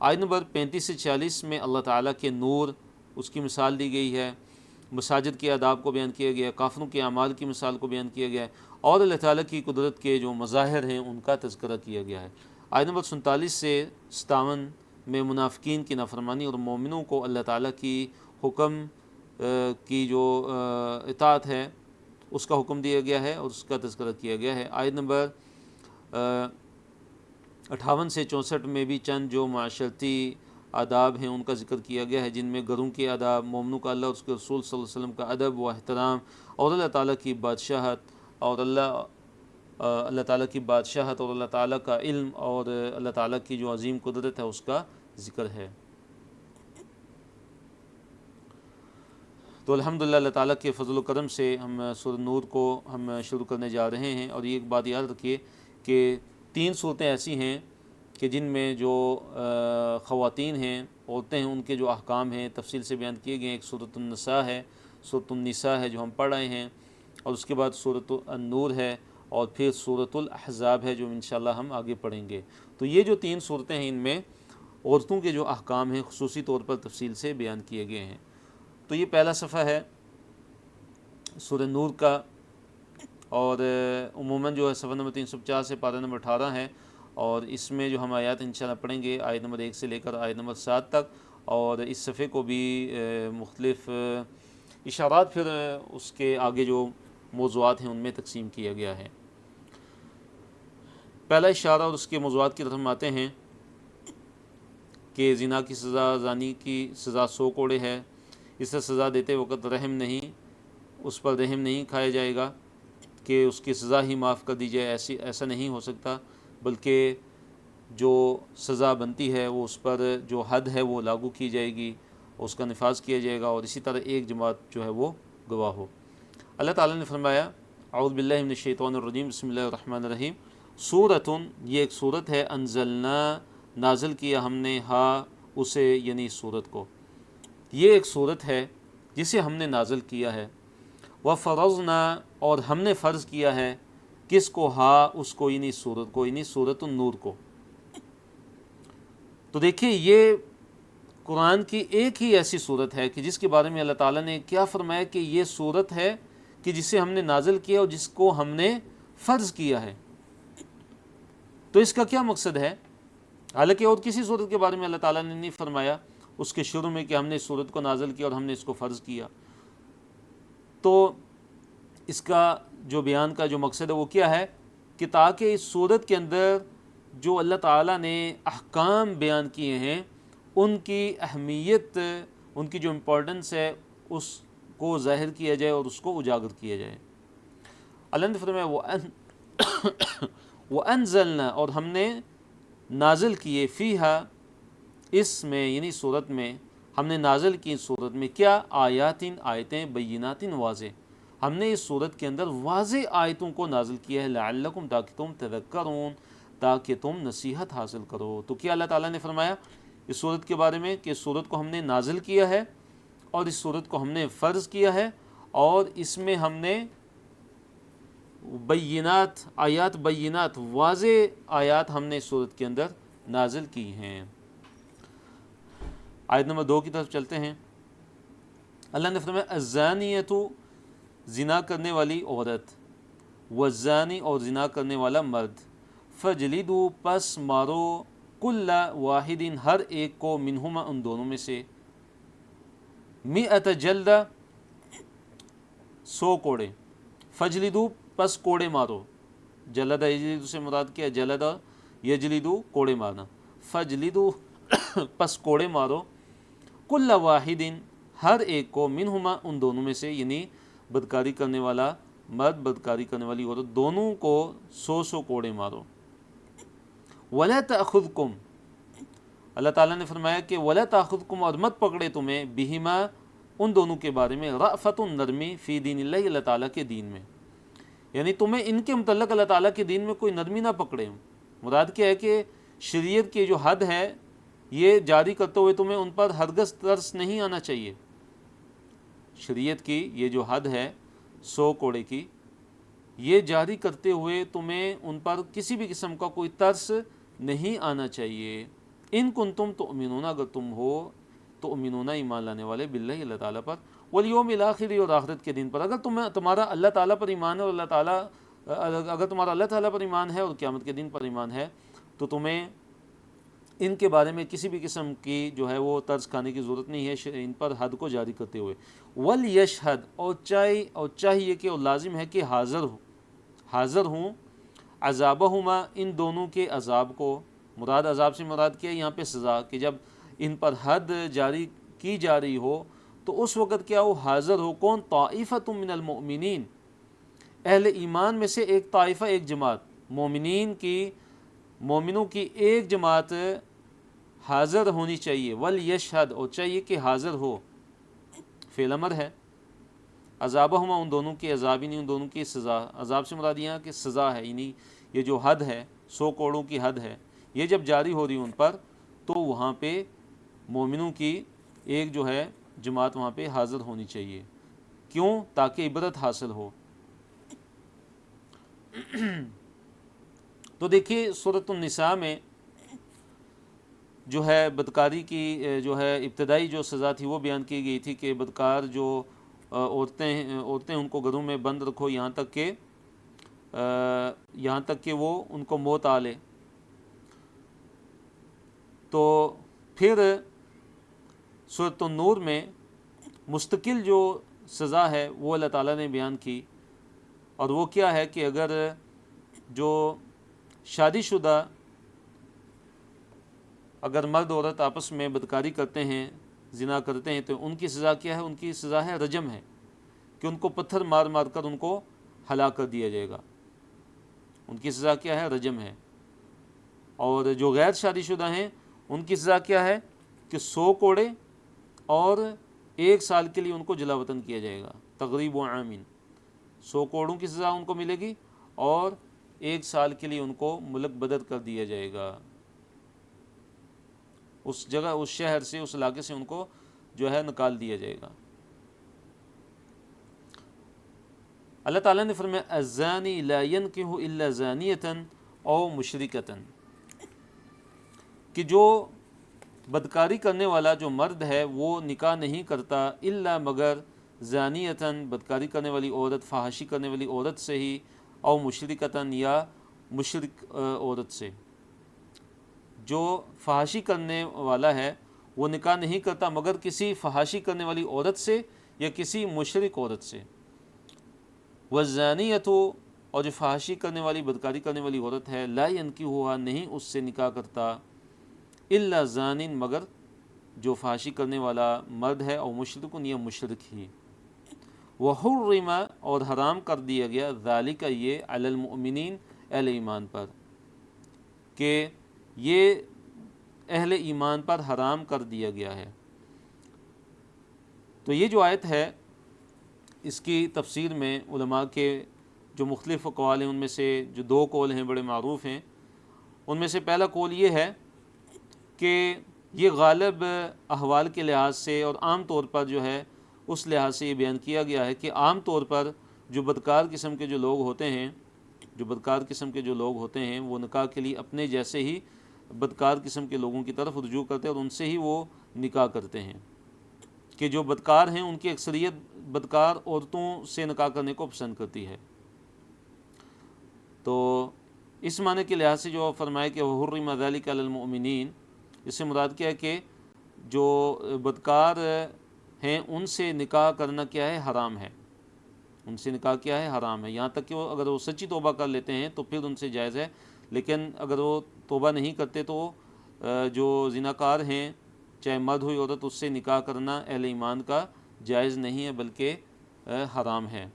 آیت نمبر 35 سے 46 میں اللہ تعالیٰ کے نور اس کی مثال دی گئی ہے، مساجد کے آداب کو بیان کیا گیا ہے، کافروں کے اعمال کی مثال کو بیان کیا گیا ہے، اور اللہ تعالیٰ کی قدرت کے جو مظاہر ہیں ان کا تذکرہ کیا گیا ہے۔ آیت نمبر 47 سے 57 میں منافقین کی نافرمانی اور مومنوں کو اللہ تعالیٰ کی حکم کی جو اطاعت ہے اس کا حکم دیا گیا ہے اور اس کا تذکرہ کیا گیا ہے۔ آیت نمبر 58 سے 64 میں بھی چند جو معاشرتی آداب ہیں ان کا ذکر کیا گیا ہے، جن میں گھروں کے آداب، مومنوں کا اللہ اور اس کے رسول صلی اللہ علیہ وسلم کا ادب و احترام، اور اللہ تعالیٰ کی بادشاہت، اور اللہ تعالیٰ کی بادشاہت اور اللہ تعالیٰ کا علم اور اللہ تعالیٰ کی جو عظیم قدرت ہے اس کا ذکر ہے۔ تو الحمدللہ اللہ تعالیٰ کے فضل و کرم سے ہم سورۃ نور کو ہم شروع کرنے جا رہے ہیں، اور یہ ایک بات یاد رکھیے کہ 3 صورتیں ایسی ہیں کہ جن میں جو خواتین ہیں، عورتیں ہیں، ان کے جو احکام ہیں تفصیل سے بیان کیے گئے ہیں۔ ایک سورۃ النساء ہے، سورۃ النساء ہے جو ہم پڑھ رہے ہیں، اور اس کے بعد سورۃ النور ہے، اور پھر سورۃ الاحزاب ہے جو انشاءاللہ ہم آگے پڑھیں گے۔ تو یہ جو 3 صورتیں ہیں ان میں عورتوں کے جو احکام ہیں خصوصی طور پر تفصیل سے بیان کیے گئے ہیں۔ تو یہ پہلا صفحہ ہے سورہ نور کا، اور عموماً جو ہے صفحہ نمبر 350 سے پارہ نمبر 18 ہے، اور اس میں جو ہم آیات انشاءاللہ پڑھیں گے آیت نمبر 1 سے لے کر آیت نمبر 7 تک، اور اس صفحے کو بھی مختلف اشارات پھر اس کے آگے جو موضوعات ہیں ان میں تقسیم کیا گیا ہے۔ پہلا اشارہ اور اس کے موضوعات کی طرف ہم آتے ہیں کہ زنا کی سزا، زانی کی سزا 100 کوڑے ہے۔ اسے سزا دیتے وقت رحم نہیں، اس پر رحم نہیں کھایا جائے گا کہ اس کی سزا ہی معاف کر دی جائے، ایسا نہیں ہو سکتا، بلکہ جو سزا بنتی ہے وہ اس پر جو حد ہے وہ لاگو کی جائے گی، اس کا نفاذ کیا جائے گا، اور اسی طرح ایک جماعت جو ہے وہ گواہ ہو۔ اللہ تعالیٰ نے فرمایا اعوذ باللہ من الشیطان الرجیم بسم اللہ الرحمن الرحیم، سورۃن، یہ ایک سورت ہے، انزلنا، نازل کیا ہم نے، ہا، اسے یعنی سورت کو، یہ ایک سورت ہے جسے ہم نے نازل کیا ہے، وفرضنا، اور ہم نے فرض کیا ہے، کس کو؟ ہا، اس کو، یعنی سورت کو، یعنی سورۃ النور کو۔ تو دیکھیں یہ قرآن کی ایک ہی ایسی صورت ہے کہ جس کے بارے میں اللہ تعالیٰ نے کیا فرمایا کہ یہ صورت ہے کہ جسے ہم نے نازل کیا اور جس کو ہم نے فرض کیا ہے۔ تو اس کا کیا مقصد ہے؟ حالانکہ اور کسی صورت کے بارے میں اللہ تعالیٰ نے نہیں فرمایا اس کے شروع میں کہ ہم نے اس صورت کو نازل کیا اور ہم نے اس کو فرض کیا۔ تو اس کا جو بیان کا جو مقصد ہے وہ کیا ہے کہ تاکہ اس صورت کے اندر جو اللہ تعالیٰ نے احکام بیان کیے ہیں ان کی اہمیت، ان کی جو امپورٹنس ہے اس کو ظاہر کیا جائے اور اس کو اجاگر کیا جائے۔ اللہ نے فرمایا وَأَنزَلْنَا، اور ہم نے نازل کیے، فیہا، اس میں یعنی صورت میں، ہم نے نازل کی صورت میں کیا؟ آیاتن، آیتیں، بیناتن، واضح، ہم نے اس صورت کے اندر واضح آیتوں کو نازل کیا ہے، لعلکم، تاکہ تم تذکرون، تاکہ تم نصیحت حاصل کرو۔ تو کیا اللہ تعالیٰ نے فرمایا اس صورت کے بارے میں کہ اس صورت کو ہم نے نازل کیا ہے اور اس صورت کو ہم نے فرض کیا ہے، اور اس میں ہم نے بینات، آیات بینات، واضح آیات ہم نے اس صورت کے اندر نازل کی ہیں۔ آیت نمبر 2 کی طرف چلتے ہیں۔ اللہ نے فرمایا الزانیۃ، زنا کرنے والی عورت، والزانی، اور زنا کرنے والا مرد، فجلدوا، پس مارو، کل واحد، ہر ایک کو، منہما، ان دونوں میں سے، 100 جلدہ، 100 کوڑے، فجلدوا، پس کوڑے مارو، جلدہ یجلدو سے مراد کیا؟ جلدہ یجلدو، کوڑے مارنا، فجلدوا، پس کوڑے مارو، کل واحد، ہر ایک کو، منہما، ان دونوں میں سے، یعنی بدکاری کرنے والا مرد، بدکاری کرنے والی عورت، دونوں کو 100 کوڑے مارو۔ وَلَا تَأْخُذْكُمْ، اللہ تعالیٰ نے فرمایا کہ وَلَا تَأْخُذْكُمْ، اور مت پکڑے تمہیں، بِهِمَا، ان دونوں کے بارے میں، رأفۃ، نرمی، فی دین اللہ، اللہ تعالیٰ کے دین میں، یعنی تمہیں ان کے متعلق اللہ تعالیٰ کے دین میں کوئی نرمی نہ پکڑے۔ مراد کیا ہے کہ شریعت کی جو حد ہے یہ جاری کرتے ہوئے تمہیں ان پر ہرگز ترس نہیں آنا چاہیے۔ شریعت کی یہ جو حد ہے 100 کوڑے کی، یہ جاری کرتے ہوئے تمہیں ان پر کسی بھی قسم کا کوئی ترس نہیں آنا چاہیے۔ ان کنتم تؤمنون، اگر تم ہو تؤمنون، ایمان لانے والے، باللہ، اللہ تعالیٰ پر، والیوم الآخر، اور آخرت کے دن پر، اگر تمہارا اللہ تعالیٰ پر ایمان ہے اور اگر تمہارا اللہ تعالیٰ پر ایمان ہے اور قیامت کے دن پر ایمان ہے، تو تمہیں ان کے بارے میں کسی بھی قسم کی جو ہے وہ ترس کھانے کی ضرورت نہیں ہے ان پر حد کو جاری کرتے ہوئے۔ وَلْيَشْهَدْ، اور چاہیے کہ، اور لازم ہے کہ حاضر ہوں، عذابہما، ان دونوں کے عذاب کو، مراد عذاب سے مراد کیا یہاں پہ سزا، کہ جب ان پر حد جاری کی جا رہی ہو تو اس وقت کیا وہ حاضر ہو کون؟ طائفۃ من المؤمنین، اہل ایمان میں سے ایک طائفہ، ایک جماعت، مومنوں کی ایک جماعت حاضر ہونی چاہیے، ولیشہد، اور چاہیے کہ حاضر ہو، فعل امر ہے، عذابہما، ان دونوں کی عذاب، نہیں ان دونوں کی سزا، عذاب سے مراد یہاں کہ سزا ہے، یعنی یہ جو حد ہے 100 کوڑوں کی حد ہے یہ جب جاری ہو رہی ان پر تو وہاں پہ مومنوں کی ایک جو ہے جماعت وہاں پہ حاضر ہونی چاہیے، کیوں؟ تاکہ عبرت حاصل ہو۔ تو دیکھیے سورۃ النساء میں جو ہے بدکاری کی جو ہے ابتدائی جو سزا تھی وہ بیان کی گئی تھی کہ بدکار جو عورتیں ان کو گھروں میں بند رکھو یہاں تک کہ وہ ان کو موت آ لے۔ تو پھر سورۃ النور میں مستقل جو سزا ہے وہ اللہ تعالیٰ نے بیان کی، اور وہ کیا ہے کہ اگر جو شادی شدہ اگر مرد عورت آپس میں بدکاری کرتے ہیں، زنا کرتے ہیں، تو ان کی سزا کیا ہے؟ ان کی سزا ہے رجم ہے، کہ ان کو پتھر مار مار کر ان کو ہلاک کر دیا جائے گا، ان کی سزا کیا ہے؟ رجم ہے۔ اور جو غیر شادی شدہ ہیں ان کی سزا کیا ہے؟ کہ 100 کوڑے اور 1 سال کے لیے ان کو جلا وطن کیا جائے گا، تغریب و عامین، 100 کوڑوں کی سزا ان کو ملے گی اور 1 سال کے لیے ان کو ملک بدر کر دیا جائے گا، اس جگہ، اس شہر سے، اس علاقے سے ان کو جو ہے نکال دیا جائے گا۔ اللہ تعالیٰ نے فرمایا الزانی لا ينکح الا زانیۃ او مشرکۃ، کہ جو بدکاری کرنے والا جو مرد ہے وہ نکاح نہیں کرتا الا مگر زانیۃ، بدکاری کرنے والی عورت، فحاشی کرنے والی عورت سے ہی، او مشرکۃ، یا مشرک عورت سے۔ جو فحاشی کرنے والا ہے وہ نکاح نہیں کرتا مگر کسی فحاشی کرنے والی عورت سے یا کسی مشرک عورت سے۔ والزانیۃ، اور جو فحاشی کرنے والی، بدکاری کرنے والی عورت ہے، لا ینکحها، نہیں اس سے نکاح کرتا، الا زان، مگر جو فحاشی کرنے والا مرد ہے، اور مشرک، یا مشرک ہی۔ وحرم، اور حرام کر دیا گیا، ذالک، یہ، علی المؤمنین، اہل ایمان پر، کہ یہ اہل ایمان پر حرام کر دیا گیا ہے۔ تو یہ جو آیت ہے اس کی تفسیر میں علماء کے جو مختلف اقوال ہیں ان میں سے جو 2 قول ہیں بڑے معروف ہیں، ان میں سے پہلا قول یہ ہے کہ یہ غالب احوال کے لحاظ سے اور عام طور پر جو ہے اس لحاظ سے یہ بیان کیا گیا ہے کہ عام طور پر جو بدکار قسم کے جو لوگ ہوتے ہیں وہ نکاح کے لیے اپنے جیسے ہی بدکار قسم کے لوگوں کی طرف رجوع کرتے ہیں اور ان سے ہی وہ نکاح کرتے ہیں، کہ جو بدکار ہیں ان کی اکثریت بدکار عورتوں سے نکاح کرنے کو پسند کرتی ہے۔ تو اس معنی کے لحاظ سے جو فرمایا کہ وحرم ذلک علی المؤمنین، اس سے مراد کیا ہے کہ جو بدکار ہیں ان سے نکاح کرنا کیا ہے؟ حرام ہے، ان سے نکاح کیا ہے؟ حرام ہے، یہاں تک کہ اگر وہ سچی توبہ کر لیتے ہیں تو پھر ان سے جائز ہے، لیکن اگر وہ توبہ نہیں کرتے تو جو زناکار ہیں چاہے مرد ہوئی عورت، اس سے نکاح کرنا اہل ایمان کا جائز نہیں ہے بلکہ حرام ہے۔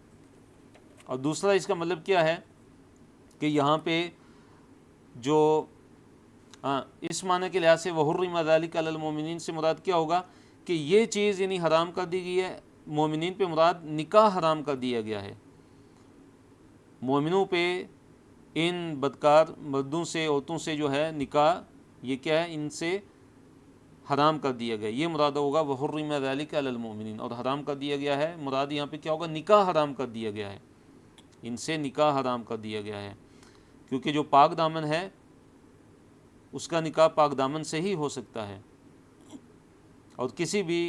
اور دوسرا اس کا مطلب کیا ہے کہ یہاں پہ جو اس معنی کے لحاظ سے وحرم ذلک علی المؤمنین سے مراد کیا ہوگا کہ یہ چیز یعنی حرام کر دی گئی ہے، مومنین پہ مراد نکاح حرام کر دیا گیا ہے، مومنوں پہ ان بدکار مردوں سے، عورتوں سے جو ہے نکاح یہ کیا ہے؟ ان سے حرام کر دیا گیا، یہ مراد ہوگا وحرم ذلک علی المؤمنین، اور حرام کر دیا گیا ہے مراد یہاں پہ کیا ہوگا؟ نکاح حرام کر دیا گیا ہے، ان سے نکاح حرام کر دیا گیا ہے، کیونکہ جو پاک دامن ہے اس کا نکاح پاک دامن سے ہی ہو سکتا ہے، اور کسی بھی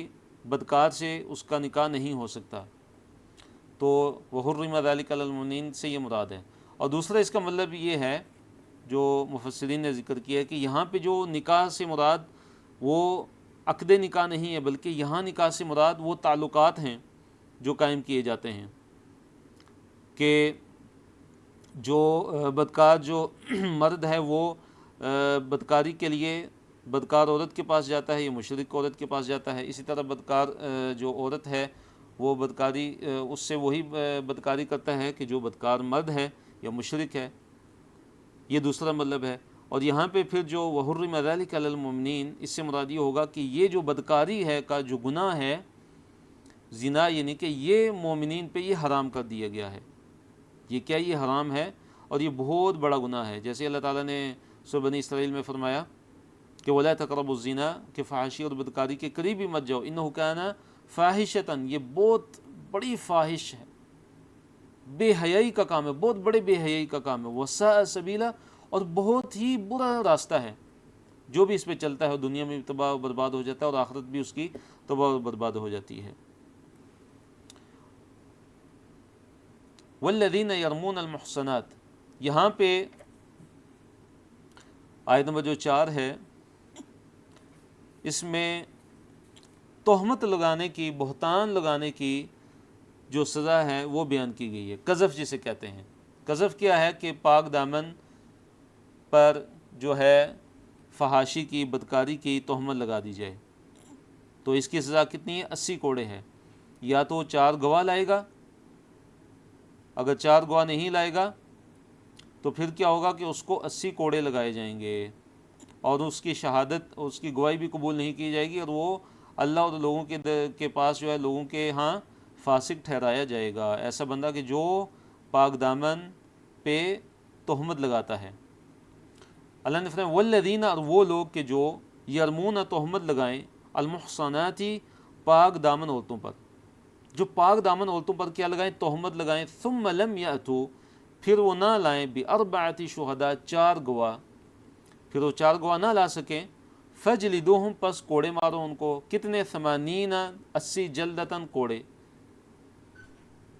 بدکار سے اس کا نکاح نہیں ہو سکتا۔ تو وحرم ذلک علی المؤمنین سے یہ مراد ہے۔ اور دوسرا اس کا مطلب یہ ہے جو مفسرین نے ذکر کیا ہے کہ یہاں پہ جو نکاح سے مراد وہ عقد نکاح نہیں ہے، بلکہ یہاں نکاح سے مراد وہ تعلقات ہیں جو قائم کیے جاتے ہیں، کہ جو بدکار جو مرد ہے وہ بدکاری کے لیے بدکار عورت کے پاس جاتا ہے یا مشرک عورت کے پاس جاتا ہے. اسی طرح بدکار جو عورت ہے وہ بدکاری اس سے وہی بدکاری کرتا ہے کہ جو بدکار مرد ہے یا مشرک ہے. یہ دوسرا مطلب ہے. اور یہاں پہ پھر جو وَحُرِّمَ ذَلِكَ عَلَى الْمُؤْمِنِينَ، اس سے مراد یہ ہوگا کہ یہ جو بدکاری ہے کا جو گناہ ہے زنا، یعنی کہ یہ مومنین پہ یہ حرام کر دیا گیا ہے. یہ کیا؟ یہ حرام ہے اور یہ بہت بڑا گناہ ہے. جیسے اللہ تعالیٰ نے سورہ بنی اسرائیل میں فرمایا کہ وَلَا تَقْرَبُوا الزِّنَا، کہ فحاشی اور بدکاری کے قریب ہی مت جاؤ، اِنَّهُ كَانَ فَاحِشَةً، یہ بہت بڑی فاحش ہے، بے حیائی کا کام ہے، بہت بڑے بے حیائی کا کام ہے. وَسَاءَ سَبِيلًا، اور بہت ہی برا راستہ ہے. جو بھی اس پہ چلتا ہے دنیا میں بھی تباہ و برباد ہو جاتا ہے اور آخرت بھی اس کی تباہ و برباد ہو جاتی ہے. وَالَّذِينَ يَرْمُونَ الْمُحْصَنَاتِ، یہاں پہ آیت نمبر جو 4 ہے اس میں تہمت لگانے کی، بہتان لگانے کی جو سزا ہے وہ بیان کی گئی ہے. قذف جسے کہتے ہیں. قذف کیا ہے؟ کہ پاک دامن پر جو ہے فحاشی کی، بدکاری کی تہمت لگا دی جائے. تو اس کی سزا کتنی ہے؟ 80 کوڑے ہے. یا تو 4 گواہ لائے گا، اگر 4 گواہ نہیں لائے گا تو پھر کیا ہوگا کہ اس کو 80 کوڑے لگائے جائیں گے اور اس کی شہادت، اس کی گواہی بھی قبول نہیں کی جائے گی اور وہ اللہ اور لوگوں کے پاس جو ہے لوگوں کے ہاں فاسق ٹھہرایا جائے گا. ایسا بندہ کہ جو پاک دامن پہ تہمت لگاتا ہے. اللہ نے فرمایا والذین، اور وہ لوگ کہ جو یرمون، تہمت لگائیں، المحصنات، پاک دامن عورتوں پر. جو پاک دامن عورتوں پر کیا لگائیں؟ تہمت لگائیں. ثم لم یأتوا، پھر وہ نہ لائیں، باربعۃ شہداء، 4 گواہ، پھر وہ 4 گواہ نہ لا سکیں. فجلدوہم، پس کوڑے مارو ان کو. کتنے؟ 80 جلدتاً کوڑے.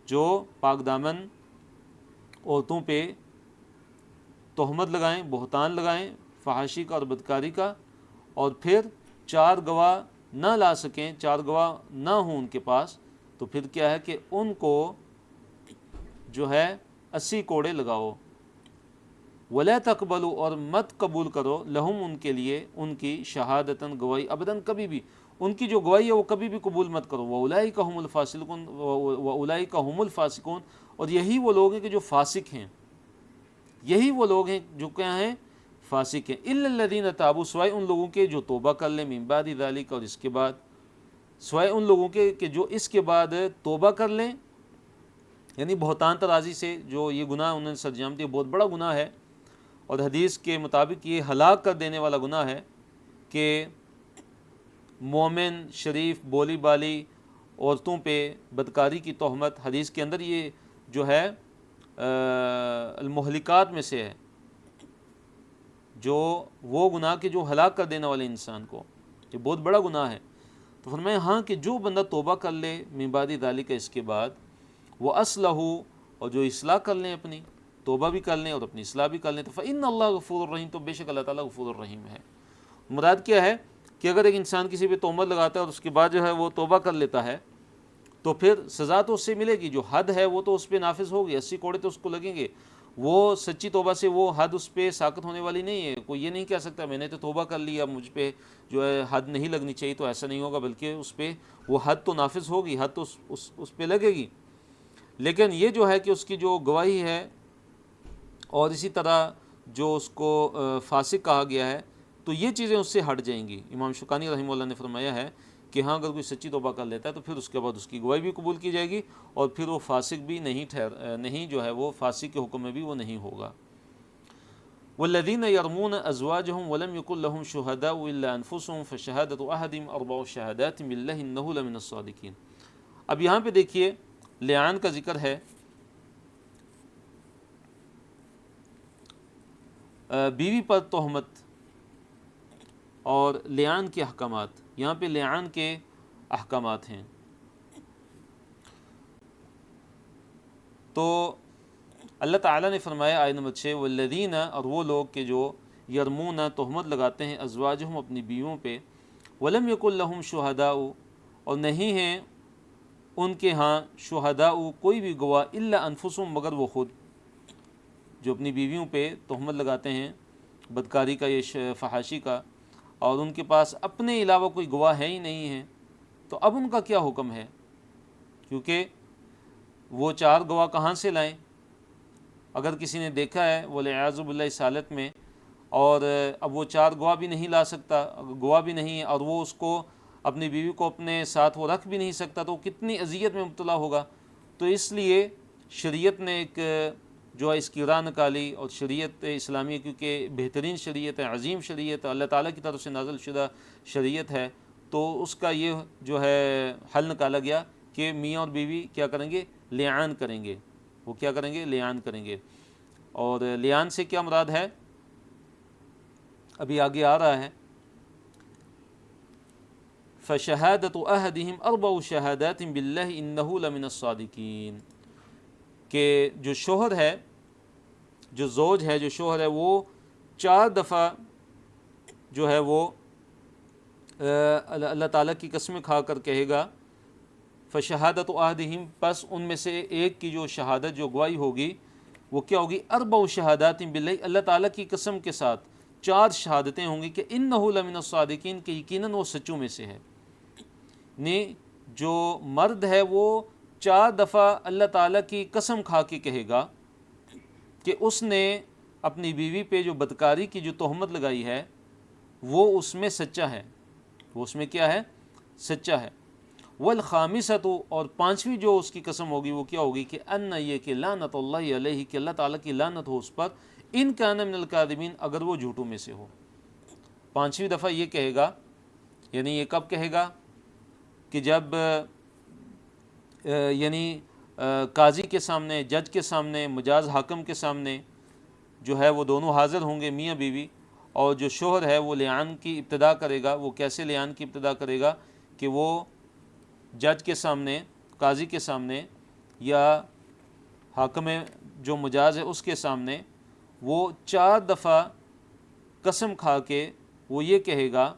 جو پاک دامن عورتوں پہ تہمت لگائیں، بہتان لگائیں فحاشی کا اور بدکاری کا، اور پھر 4 گواہ نہ لا سکیں، 4 گواہ نہ ہوں ان کے پاس، تو پھر کیا ہے کہ ان کو جو ہے 80 کوڑے لگاؤ. وَلَا تَقْبَلُوا، اور مت قبول کرو، لہم، ان کے لیے، ان کی شہادتاً، گواہی، ابداً، کبھی بھی ان کی جو گواہی ہے وہ کبھی بھی قبول مت کرو. وَأُولَٰئِکَ هُمُ الْفَاسِقُونَ، وَأُولَٰئِکَ هُمُ الْفَاسِقُونَ، اور یہی وہ لوگ ہیں کہ جو فاسق ہیں. یہی وہ لوگ ہیں جو کیا ہیں؟ فاسق ہیں. إِلَّا الَّذِينَ تَابُوا، سوائے ان لوگوں کے جو توبہ کر لیں، مِن بَعْدِ ذَلِكَ، اور اس کے بعد، سوائے ان لوگوں کے کہ جو اس کے بعد توبہ کر لیں، یعنی بہتان ترازی سے جو یہ گناہ انہوں نے سرجام دیا، بہت بڑا گناہ ہے اور حدیث کے مطابق یہ ہلاک کر دینے والا گناہ ہے کہ مومن شریف بولی بالی عورتوں پہ بدکاری کی تہمت. حدیث کے اندر یہ جو ہے المہلکات میں سے ہے، جو وہ گناہ کے جو ہلاک کر دینے والے انسان کو، یہ بہت بڑا گناہ ہے. تو فرمایا ہاں کہ جو بندہ توبہ کر لے من بعد ذالک، اس کے بعد، وہ اصلح، اور جو اصلاح کر لیں، اپنی توبہ بھی کر لیں اور اپنی اصلاح بھی کر لیں، تو فإن اللہ غفور الرحیم، تو بے شک اللہ تعالیٰ غفور الرحیم ہے. مراد کیا ہے کہ اگر ایک انسان کسی پہ تہمت لگاتا ہے اور اس کے بعد جو ہے وہ توبہ کر لیتا ہے تو پھر سزا تو اس سے ملے گی، جو حد ہے وہ تو اس پہ نافذ ہوگی، 80 کوڑے تو اس کو لگیں گے. وہ سچی توبہ سے وہ حد اس پہ ساقط ہونے والی نہیں ہے. کوئی یہ نہیں کہہ سکتا میں نے تو توبہ کر لی، اب مجھ پہ جو ہے حد نہیں لگنی چاہیے، تو ایسا نہیں ہوگا، بلکہ اس پہ وہ حد تو نافذ ہوگی، حد تو اس پہ لگے گی. لیکن یہ جو ہے کہ اس کی جو گواہی ہے اور اسی طرح جو اس کو فاسق کہا گیا ہے، تو یہ چیزیں اس سے ہٹ جائیں گی. امام شوکانی رحمہ اللہ نے فرمایا ہے کہ ہاں اگر کوئی سچی توبہ کر لیتا ہے تو پھر اس کے بعد اس کی گواہی بھی قبول کی جائے گی اور پھر وہ فاسق بھی نہیں جو ہے وہ فاسق کے حکم میں بھی وہ نہیں ہوگا. والذین یرمون ازواجہم ولم یکن لہم شہداء الا انفسہم فشہادۃ احدہم 4 شہادات باللہ انہ لمن الصادقین. اب یہاں پہ دیکھیے لعان کا ذکر ہے. بیوی پر تہمت اور لعان کے احکامات. یہاں پہ لعان کے احکامات ہیں. تو اللہ تعالیٰ نے فرمایا آیت نمبر 6 والذین، اور وہ لوگ کہ جو یرمون، تہمت لگاتے ہیں، ازواجہم، اپنی بیویوں پہ، ولم یکن لہم شہداء، اور نہیں ہیں ان کے ہاں شہداء کوئی بھی گواہ، الا انفسہم، مگر وہ خود. جو اپنی بیویوں پہ تہمت لگاتے ہیں بدکاری کا یا فحاشی کا، اور ان کے پاس اپنے علاوہ کوئی گواہ ہے ہی نہیں ہے، تو اب ان کا کیا حکم ہے؟ کیونکہ وہ 4 گواہ کہاں سے لائیں؟ اگر کسی نے دیکھا ہے والعیاذ باللہ اس حالت میں، اور اب وہ 4 گواہ بھی نہیں لا سکتا، گواہ بھی نہیں ہے، اور وہ اس کو اپنی بیوی کو اپنے ساتھ وہ رکھ بھی نہیں سکتا، تو وہ کتنی اذیت میں مبتلا ہوگا۔ تو اس لیے شریعت نے ایک جو ہے اس کی راہ نکالی، اور شریعت اسلامیہ کیونکہ بہترین شریعت ہے، عظیم شریعت ہے، اللہ تعالیٰ کی طرف سے نازل شدہ شریعت ہے، تو اس کا یہ جو ہے حل نکالا گیا کہ میاں اور بیوی کیا کریں گے؟ لعان کریں گے۔ وہ کیا کریں گے؟ لعان کریں گے۔ اور لعان سے کیا مراد ہے ابھی آگے آ رہا ہے، فشہادت احدہم 4 شہادات باللہ انہ لمن الصادقین، کہ جو شوہر ہے، جو زوج ہے، جو شوہر ہے، وہ 4 دفعہ جو ہے وہ اللہ تعالیٰ کی قسمیں کھا کر کہے گا، فشہادت احدہم، پس ان میں سے ایک کی جو شہادت، جو گواہی ہوگی، وہ کیا ہوگی؟ 4 شہادات باللہ، اللہ تعالیٰ کی قسم کے ساتھ 4 شہادتیں ہوں گی کہ انہ لمن الصادقین، کہ یقیناً وہ سچوں میں سے ہے۔ جو مرد ہے وہ 4 دفعہ اللہ تعالیٰ کی قسم کھا کے کہے گا کہ اس نے اپنی بیوی پہ جو بدکاری کی جو تہمت لگائی ہے وہ اس میں سچا ہے، وہ اس میں کیا ہے؟ سچا ہے۔ والخامسۃ، اور 5ویں جو اس کی قسم ہوگی وہ کیا ہوگی؟ کہ ان، یہ کہ لعنت اللہ علیہ، کہ اللہ تعالیٰ کی لعنت ہو اس پر، ان کان من الکاذبین، اگر وہ جھوٹوں میں سے ہو۔ 5ویں دفعہ یہ کہے گا، یعنی یہ کب کہے گا؟ کہ جب یعنی قاضی کے سامنے، جج کے سامنے، مجاز حاکم کے سامنے جو ہے وہ دونوں حاضر ہوں گے، میاں بیوی، اور جو شوہر ہے وہ لعان کی ابتدا کرے گا۔ وہ کیسے لعان کی ابتدا کرے گا؟ کہ وہ جج کے سامنے، قاضی کے سامنے، یا حاکم جو مجاز ہے اس کے سامنے، وہ 4 دفعہ قسم کھا کے وہ یہ کہے گا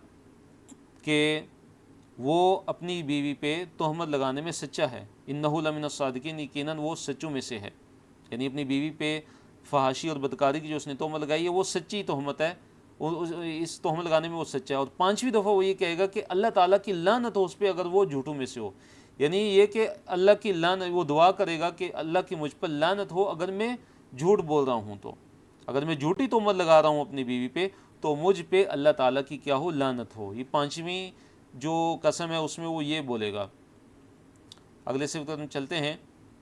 کہ وہ اپنی بیوی پہ تہمت لگانے میں سچا ہے، انہ لمن الصادقین، یقیناً وہ سچوں میں سے ہے، یعنی اپنی بیوی پہ فحاشی اور بدکاری کی جو اس نے تہمت لگائی ہے وہ سچی تہمت ہے، اس تہمت لگانے میں وہ سچا ہے۔ اور 5ویں دفعہ وہ یہ کہے گا کہ اللہ تعالیٰ کی لعنت ہو اس پہ اگر وہ جھوٹوں میں سے ہو، یعنی یہ کہ اللہ کی لعنت، وہ دعا کرے گا کہ اللہ کی مجھ پر لعنت ہو اگر میں جھوٹ بول رہا ہوں، تو اگر میں جھوٹی تہمت لگا رہا ہوں اپنی بیوی پہ تو مجھ پہ اللہ تعالیٰ کی کیا ہو؟ لعنت ہو۔ یہ 5ویں جو قسم ہے اس میں وہ یہ بولے گا۔ اگلے سے ہم چلتے ہیں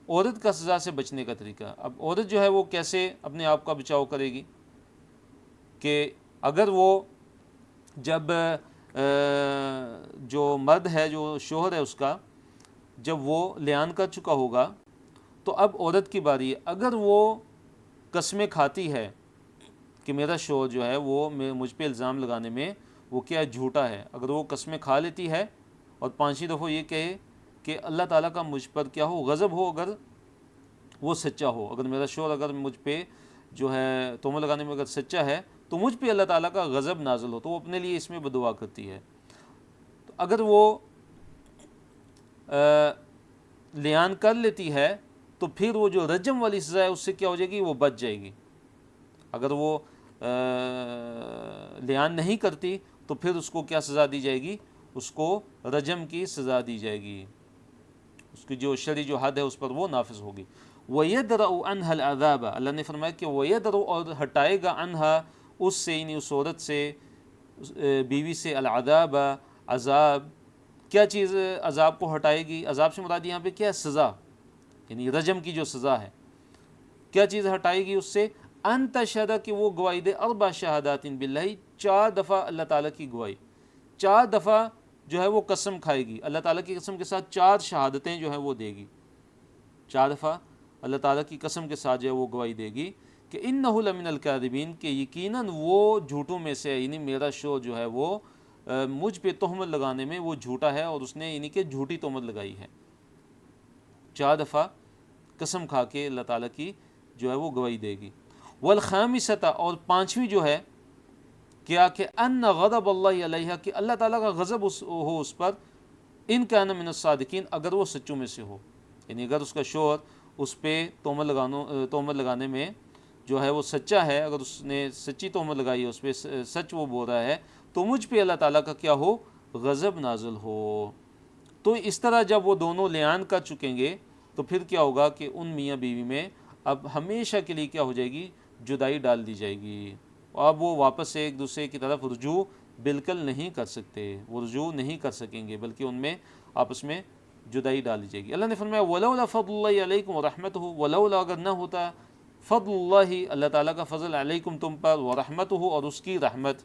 عورت کا سزا سے بچنے کا طریقہ۔ اب عورت جو ہے وہ کیسے اپنے آپ کا بچاؤ کرے گی؟ کہ اگر وہ جب جو مرد ہے، جو شوہر ہے اس کا، جب وہ لعان کر چکا ہوگا تو اب عورت کی باری ہے۔ اگر وہ قسمیں کھاتی ہے کہ میرا شوہر جو ہے وہ مجھ پہ الزام لگانے میں وہ کیا جھوٹا ہے، اگر وہ قسمیں کھا لیتی ہے اور 5ویں دفعہ یہ کہے کہ اللہ تعالیٰ کا مجھ پر کیا ہو؟ غضب ہو، اگر وہ سچا ہو، اگر میرا شوہر اگر مجھ پہ جو ہے تہمت لگانے میں اگر سچا ہے تو مجھ پہ اللہ تعالیٰ کا غضب نازل ہو، تو وہ اپنے لیے اس میں بدعا کرتی ہے۔ تو اگر وہ لعان کر لیتی ہے تو پھر وہ جو رجم والی سزا ہے اس سے کیا ہو جائے گی؟ وہ بچ جائے گی۔ اگر وہ لعان نہیں کرتی تو پھر اس کو کیا سزا دی جائے گی؟ اس کو رجم کی سزا دی جائے گی، اس کی جو شرعی جو حد ہے اس پر وہ نافذ ہوگی۔ وَيَدْرَأُ عَنْهَا الْعَذَابَ، اللہ نے فرمایا کہ وَيَدْرَأُ، اور ہٹائے گا، عَنْهَا اس سے، یعنی اس عورت سے، بیوی سے، العذاب عذاب، کیا چیز عذاب کو ہٹائے گی؟ عذاب سے مراد یہاں پہ کیا ہے؟ سزا، یعنی رجم کی جو سزا ہے۔ کیا چیز ہٹائے گی اس سے؟ ان تشہد، کہ وہ گواہی دے، 4 شہادات باللہ، 4 دفعہ اللہ تعالیٰ کی گواہی، 4 دفعہ جو ہے وہ قسم کھائے گی، اللہ تعالیٰ کی قسم کے ساتھ 4 شہادتیں جو ہیں وہ دے گی، 4 دفعہ اللہ تعالیٰ کی قسم کے ساتھ جو ہے وہ گواہی دے گی کہ انہ لمن الکاذبین، کہ یقیناً وہ جھوٹوں میں سے ہے، یعنی میرا شوہر جو ہے وہ مجھ پہ تہمت لگانے میں وہ جھوٹا ہے، اور اس نے یعنی کہ جھوٹی تہمت لگائی ہے۔ 4 دفعہ قسم کھا کے اللہ تعالیٰ کی جو ہے وہ گواہی دے گی۔ والخامسۃ، اور 5ویں جو ہے کیا؟ کہ ان غضب اللہ علیہ، کہ اللہ تعالیٰ کا غضب ہو اس پر، ان کان من الصادقین، اگر وہ سچوں میں سے ہو، یعنی اگر اس کا شوہر اس پہ تہمت لگانے میں جو ہے وہ سچا ہے، اگر اس نے سچی تہمت لگائی ہے، اس پہ سچ وہ بول رہا ہے، تو مجھ پہ اللہ تعالیٰ کا کیا ہو، غضب نازل ہو۔ تو اس طرح جب وہ دونوں لیان کر چکیں گے تو پھر کیا ہوگا کہ ان میاں بیوی میں اب ہمیشہ کے لیے کیا ہو جائے گی، جدائی ڈال دی جائے گی۔ اب وہ واپس سے ایک دوسرے کی طرف رجوع بالکل نہیں کر سکتے، وہ رجوع نہیں کر سکیں گے، بلکہ ان میں آپس میں جدائی ڈالی جائے گی۔ اللہ نے فرمایا وَلَوْلَا فَضْلُ اللَّهِ عَلَيْكُمْ وَرَحْمَتُهُ، وَلَوْلَا اگر نہ ہوتا فضل اللہ، اللہ تعالیٰ کا فضل، علیکم تم پر، ورحمتہ اور اس کی رحمت،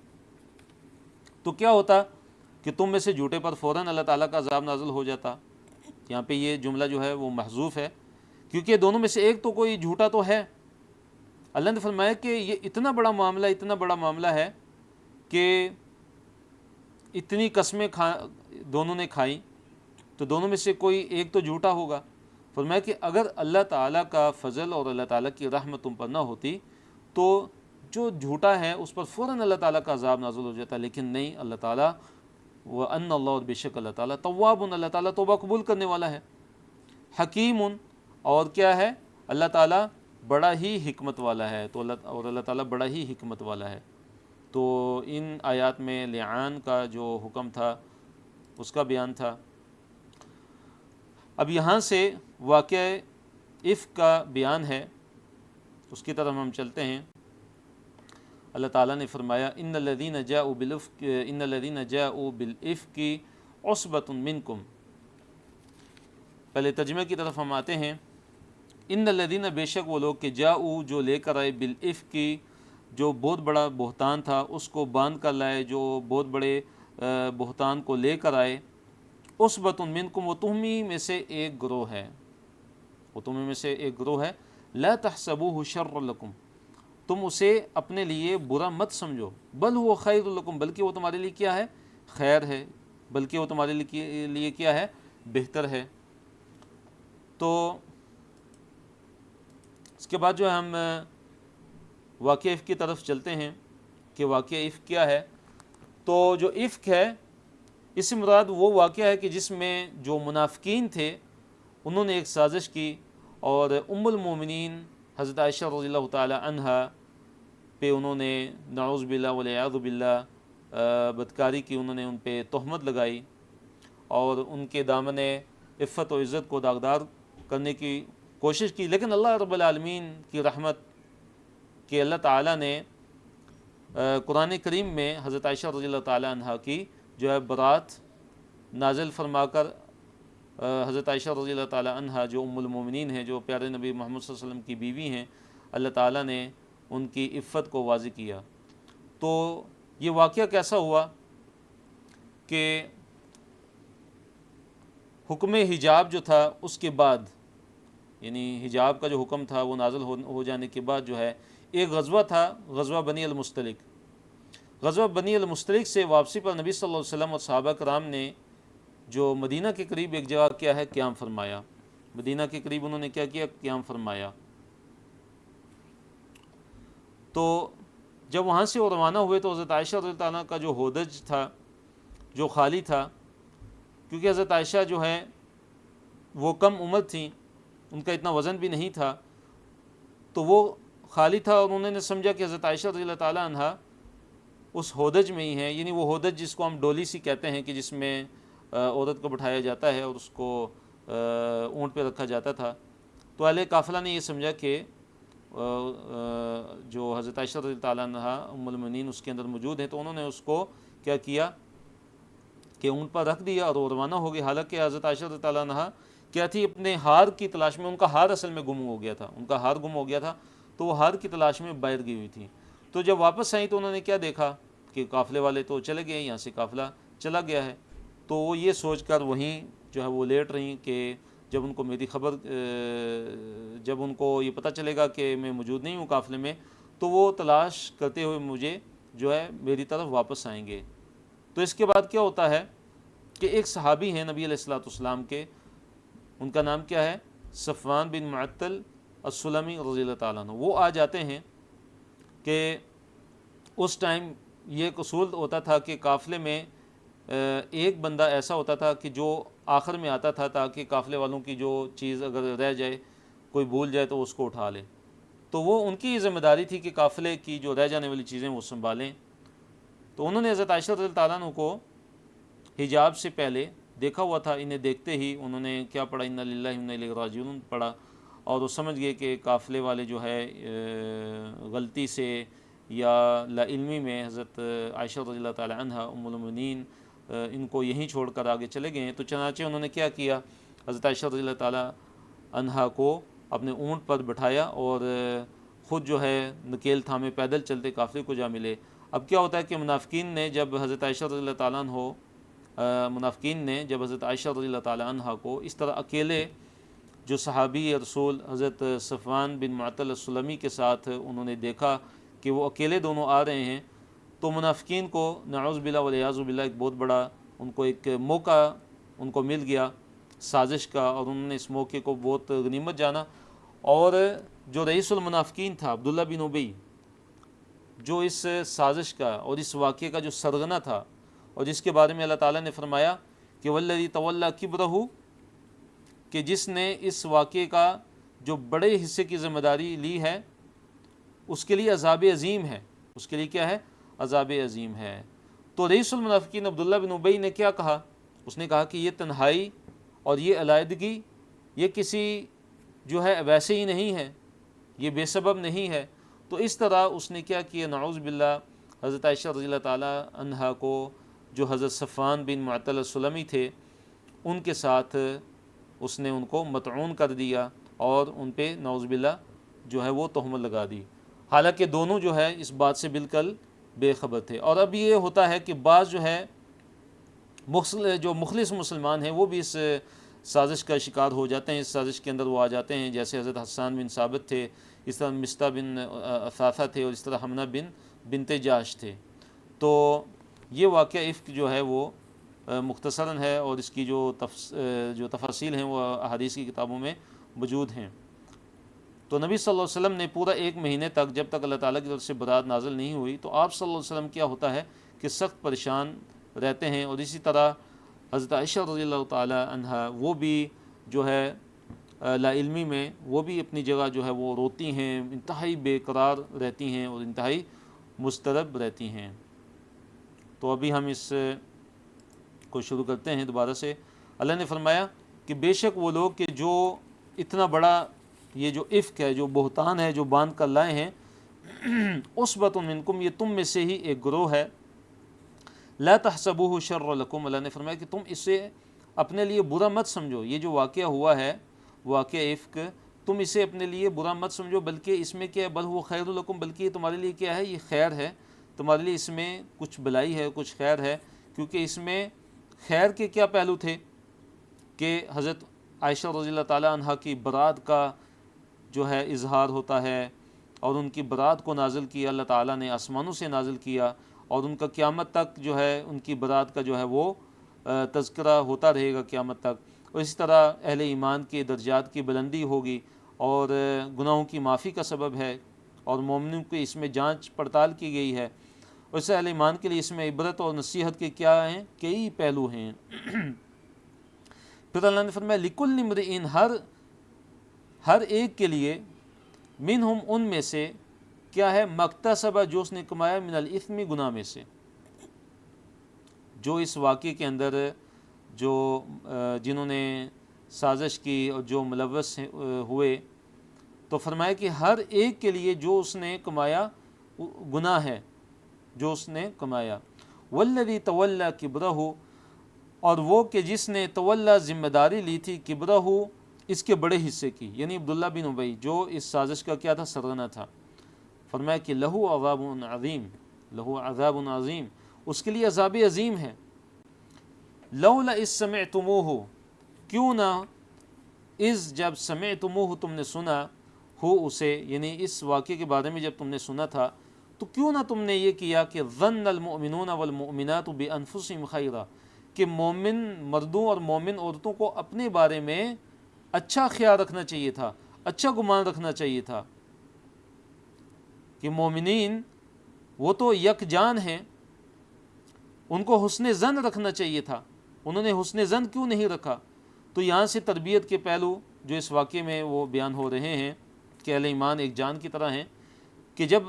تو کیا ہوتا کہ تم میں سے جھوٹے پر فوراً اللہ تعالیٰ کا عذاب نازل ہو جاتا۔ یہاں پہ یہ جملہ جو ہے وہ محذوف ہے، کیونکہ دونوں میں سے ایک تو کوئی جھوٹا تو ہے۔ اللہ نے فرمایا کہ یہ اتنا بڑا معاملہ ہے کہ اتنی قسمیں دونوں نے کھائیں، تو دونوں میں سے کوئی ایک تو جھوٹا ہوگا۔ فرمایا کہ اگر اللہ تعالیٰ کا فضل اور اللہ تعالیٰ کی رحمت تم پر نہ ہوتی تو جو جھوٹا ہے اس پر فوراً اللہ تعالیٰ کا عذاب نازل ہو جاتا، لیکن نہیں، اللہ تعالیٰ وَأَنَّ اللَّهُ، اور بے شک اللہ تعالیٰ تواب، اللہ تعالیٰ توبہ قبول کرنے والا ہے، حکیم، اور کیا ہے، اللہ تعالیٰ بڑا ہی حکمت والا ہے، تو اللہ تعالیٰ بڑا ہی حکمت والا ہے۔ تو ان آیات میں لعان کا جو حکم تھا اس کا بیان تھا۔ اب یہاں سے واقعہ افک کا بیان ہے، اس کی طرف ہم چلتے ہیں۔ اللہ تعالیٰ نے فرمایا ان الذین جاؤوا بالافک عصبۃ منکم۔ پہلے ترجمے کی طرف ہم آتے ہیں۔ ان الذین، بے شک وہ لوگ، کہ جاؤ جو لے کر آئے، بالافک جو بہت بڑا بہتان تھا اس کو باندھ کر لائے، جو بہت بڑے بہتان کو لے کر آئے، عصبۃ منکم، وہ تمہیں میں سے ایک گروہ ہے، وہ تمہیں میں سے ایک گروہ ہے، لا تحسبوہ شرا لکم، تم اسے اپنے لیے برا مت سمجھو، بل هو خیر لکم، بلکہ وہ تمہارے لیے کیا ہے، خیر ہے، بلکہ وہ تمہارے لیے کیا ہے، بہتر ہے۔ تو اس کے بعد جو ہے ہم واقعہ افک کی طرف چلتے ہیں کہ واقعہ افک کیا ہے۔ تو جو افک ہے اس سے مراد وہ واقعہ ہے کہ جس میں جو منافقین تھے انہوں نے ایک سازش کی اور ام المومنین حضرت عائشہ رضی اللہ تعالی عنہا پہ انہوں نے نعوذ باللہ والعیاذ باللہ بدکاری کی، انہوں نے ان پہ تہمت لگائی اور ان کے دامن عفت و عزت کو داغدار کرنے کی کوشش کی، لیکن اللہ رب العالمین کی رحمت کہ اللہ تعالیٰ نے قرآن کریم میں حضرت عائشہ رضی اللہ تعالی عنہا کی جو ہے برات نازل فرما کر حضرت عائشہ رضی اللہ تعالی عنہا جو ام المومنین ہیں، جو پیارے نبی محمد صلی اللہ علیہ وسلم کی بیوی ہیں، اللہ تعالیٰ نے ان کی عفت کو واضح کیا۔ تو یہ واقعہ کیسا ہوا کہ حکم حجاب جو تھا اس کے بعد، یعنی حجاب کا جو حکم تھا وہ نازل ہو جانے کے بعد جو ہے ایک غزوہ تھا، غزوہ بنی المصطلق۔ غزوہ بنی المصطلق سے واپسی پر نبی صلی اللہ علیہ وسلم اور صحابہ کرام نے جو مدینہ کے قریب ایک جگہ کیا ہے، قیام فرمایا۔ مدینہ کے قریب انہوں نے کیا کیا، قیام فرمایا۔ تو جب وہاں سے وہ روانہ ہوئے تو حضرت عائشہ رضی اللہ عنہ کا جو ہودج تھا، جو خالی تھا، کیونکہ حضرت عائشہ جو ہے وہ کم عمر تھیں، ان کا اتنا وزن بھی نہیں تھا، تو وہ خالی تھا اور انہوں نے سمجھا کہ حضرت عائشہ رضی اللہ تعالی عنہ اس ہودج میں ہی ہیں، یعنی وہ ہودج جس کو ہم ڈولی سی کہتے ہیں کہ جس میں عورت کو بٹھایا جاتا ہے اور اس کو اونٹ پہ رکھا جاتا تھا۔ تو اہل قافلہ نے یہ سمجھا کہ جو حضرت عائشہ رضی اللہ تعالیٰ عنہ ام المؤمنین اس کے اندر موجود ہیں، تو انہوں نے اس کو کیا کیا کہ اونٹ پر رکھ دیا اور وہ روانہ ہو گئے۔ حالانکہ حضرت عائشہ رضی اللہ تعالیٰ عنہ کیا تھی، اپنے ہار کی تلاش میں، ان کا ہار اصل میں گم ہو گیا تھا، ان کا ہار گم ہو گیا تھا، تو وہ ہار کی تلاش میں باہر گئی ہوئی تھی۔ تو جب واپس آئیں تو انہوں نے کیا دیکھا کہ قافلے والے تو چلے گئے، یہاں سے قافلہ چلا گیا ہے۔ تو وہ یہ سوچ کر وہیں جو ہے وہ لیٹ رہیں کہ جب ان کو میری خبر، جب ان کو یہ پتہ چلے گا کہ میں موجود نہیں ہوں قافلے میں، تو وہ تلاش کرتے ہوئے مجھے جو ہے میری طرف واپس آئیں گے۔ تو اس کے بعد کیا ہوتا ہے کہ ایک صحابی ہیں نبی علیہ الصلوۃ والسلام کے، ان کا نام کیا ہے، صفوان بن معطل السلمی رضی اللہ تعالیٰ عنہ، وہ آ جاتے ہیں کہ اس ٹائم یہ ایک اصول ہوتا تھا کہ قافلے میں ایک بندہ ایسا ہوتا تھا کہ جو آخر میں آتا تھا تاکہ قافلے والوں کی جو چیز اگر رہ جائے، کوئی بھول جائے تو اس کو اٹھا لے۔ تو وہ ان کی ذمہ داری تھی کہ قافلے کی جو رہ جانے والی چیزیں وہ سنبھالیں۔ تو انہوں نے حضرت عائشہ رضی اللہ تعالیٰ عنہ کو حجاب سے پہلے دیکھا ہوا تھا، انہیں دیکھتے ہی انہوں نے کیا پڑھا، انا للہ و انا الیہ راجعون پڑھا، اور وہ سمجھ گئے کہ قافلے والے جو ہے غلطی سے یا لا علمی میں حضرت عائشہ رضی اللہ تعالیٰ عنہ ام المؤمنین ان کو یہیں چھوڑ کر آگے چلے گئے ہیں۔ تو چنانچہ انہوں نے کیا کیا، حضرت عائشہ رضی اللہ تعالیٰ عنہ کو اپنے اونٹ پر بٹھایا اور خود جو ہے نکیل تھامے پیدل چلتے قافلے کو جا ملے۔ اب کیا ہوتا ہے کہ منافقین نے جب حضرت عائشہ رضی اللہ تعالیٰ عنہ جب حضرت عائشہ رضی اللہ تعالیٰ عنہ کو اس طرح اکیلے جو صحابی رسول حضرت صفوان بن معطل السلمی کے ساتھ انہوں نے دیکھا کہ وہ اکیلے دونوں آ رہے ہیں، تو منافقین کو نعوذ باللہ والعیاذ باللہ ایک بہت بڑا ان کو ایک موقع ان کو مل گیا سازش کا، اور انہوں نے اس موقع کو بہت غنیمت جانا، اور جو رئیس المنافقین تھا عبداللہ بن ابی، جو اس سازش کا اور اس واقعے کا جو سرغنہ تھا، اور جس کے بارے میں اللہ تعالیٰ نے فرمایا کہ والذی تولی کبرہ، کہ جس نے اس واقعے کا جو بڑے حصے کی ذمہ داری لی ہے اس کے لیے عذاب عظیم ہے، اس کے لیے کیا ہے، عذاب عظیم ہے۔ تو رئیس المنافقین عبداللہ بن ابی نے کیا کہا، اس نے کہا کہ یہ تنہائی اور یہ علیحدگی یہ کسی جو ہے ویسے ہی نہیں ہے، یہ بے سبب نہیں ہے۔ تو اس طرح اس نے کیا کیا، نعوذ باللہ حضرت عائشہ رضی اللہ تعالیٰ عنہا کو جو حضرت صفوان بن معطل السلمی تھے ان کے ساتھ اس نے ان کو مطعون کر دیا اور ان پہ نعوذ باللہ جو ہے وہ تہمت لگا دی، حالانکہ دونوں جو ہے اس بات سے بالکل بے خبر تھے۔ اور اب یہ ہوتا ہے کہ بعض جو ہے جو مخلص مسلمان ہیں وہ بھی اس سازش کا شکار ہو جاتے ہیں، اس سازش کے اندر وہ آ جاتے ہیں، جیسے حضرت حسان بن ثابت تھے، اس طرح مصطح بن اثاثہ تھے، اور اس طرح حمنہ بنت جاش تھے۔ تو یہ واقعہ افک جو ہے وہ مختصراً ہے، اور اس کی جو تفاصیل ہیں وہ احادیث کی کتابوں میں موجود ہیں۔ تو نبی صلی اللہ علیہ وسلم نے پورا 1 مہینے تک، جب تک اللہ تعالیٰ کی طرف سے برات نازل نہیں ہوئی، تو آپ صلی اللہ علیہ وسلم کیا ہوتا ہے کہ سخت پریشان رہتے ہیں، اور اسی طرح حضرت عائشہ رضی اللہ تعالیٰ عنہ وہ بھی جو ہے لا علمی میں وہ بھی اپنی جگہ جو ہے وہ روتی ہیں، انتہائی بے قرار رہتی ہیں اور انتہائی مضطرب رہتی ہیں۔ تو ابھی ہم اس کو شروع کرتے ہیں دوبارہ سے۔ اللہ نے فرمایا کہ بے شک وہ لوگ کہ جو اتنا بڑا یہ جو افک ہے، جو بہتان ہے، جو باندھ کر لائے ہیں، عصبۃ منکم، یہ تم میں سے ہی ایک گروہ ہے، لا تحسبوہ شر لکم، اللہ نے فرمایا کہ تم اسے اپنے لیے برا مت سمجھو، یہ جو واقعہ ہوا ہے واقعہ افک، تم اسے اپنے لیے برا مت سمجھو، بلکہ اس میں کیا ہے، بل هو خیر لکم، بلکہ یہ تمہارے لیے کیا ہے، یہ خیر ہے، تمہارے لیے اس میں کچھ بلائی ہے، کچھ خیر ہے، کیونکہ اس میں خیر کے کیا پہلو تھے کہ حضرت عائشہ رضی اللہ تعالیٰ عنہ کی برات کا جو ہے اظہار ہوتا ہے، اور ان کی برات کو نازل کیا اللہ تعالیٰ نے، آسمانوں سے نازل کیا، اور ان کا قیامت تک جو ہے ان کی برات کا جو ہے وہ تذکرہ ہوتا رہے گا قیامت تک، اور اسی طرح اہل ایمان کے درجات کی بلندی ہوگی، اور گناہوں کی معافی کا سبب ہے، اور مومنوں کی اس میں جانچ پڑتال کی گئی ہے، اور اس اہل ایمان کے لیے اس میں عبرت اور نصیحت کے کیا ہیں، کئی پہلو ہیں۔ پھر اللہ نے فرمایا لِكُلِّ امْرِئٍ، ہر ایک کے لیے، منہم ان میں سے کیا ہے، مکتسبہ جو اس نے کمایا، من الاثم گناہ میں سے، جو اس واقعے کے اندر جو جنہوں نے سازش کی اور جو ملوث ہوئے، تو فرمایا کہ ہر ایک کے لیے جو اس نے کمایا گناہ ہے، جو اس نے کمایا۔ والذی تولی کبرہ، اور وہ کہ جس نے تولی ذمہ داری لی تھی، کبرہ اس کے بڑے حصے کی، یعنی عبداللہ بن ابی جو اس سازش کا کیا تھا، سرغنہ تھا، فرمایا کہ لہو عذاب عظیم، لہو عذاب عظیم، اس کے لیے عذاب عظیم ہے۔ لولا اذ سمعتموہ، کیوں نہ اذ جب سمعتموہ تم نے سنا، ہو اسے، یعنی اس واقعے کے بارے میں جب تم نے سنا تھا، تو کیوں نہ تم نے یہ کیا کہ ظن المؤمنون والمؤمنات بانفسہم خیرا، کہ مومن مردوں اور مومن عورتوں کو اپنے بارے میں اچھا خیال رکھنا چاہیے تھا، اچھا گمان رکھنا چاہیے تھا، کہ مومنین وہ تو یک جان ہیں، ان کو حسن ظن رکھنا چاہیے تھا، انہوں نے حسن ظن کیوں نہیں رکھا؟ تو یہاں سے تربیت کے پہلو جو اس واقعے میں وہ بیان ہو رہے ہیں کہ اہل ایمان ایک جان کی طرح ہیں، کہ جب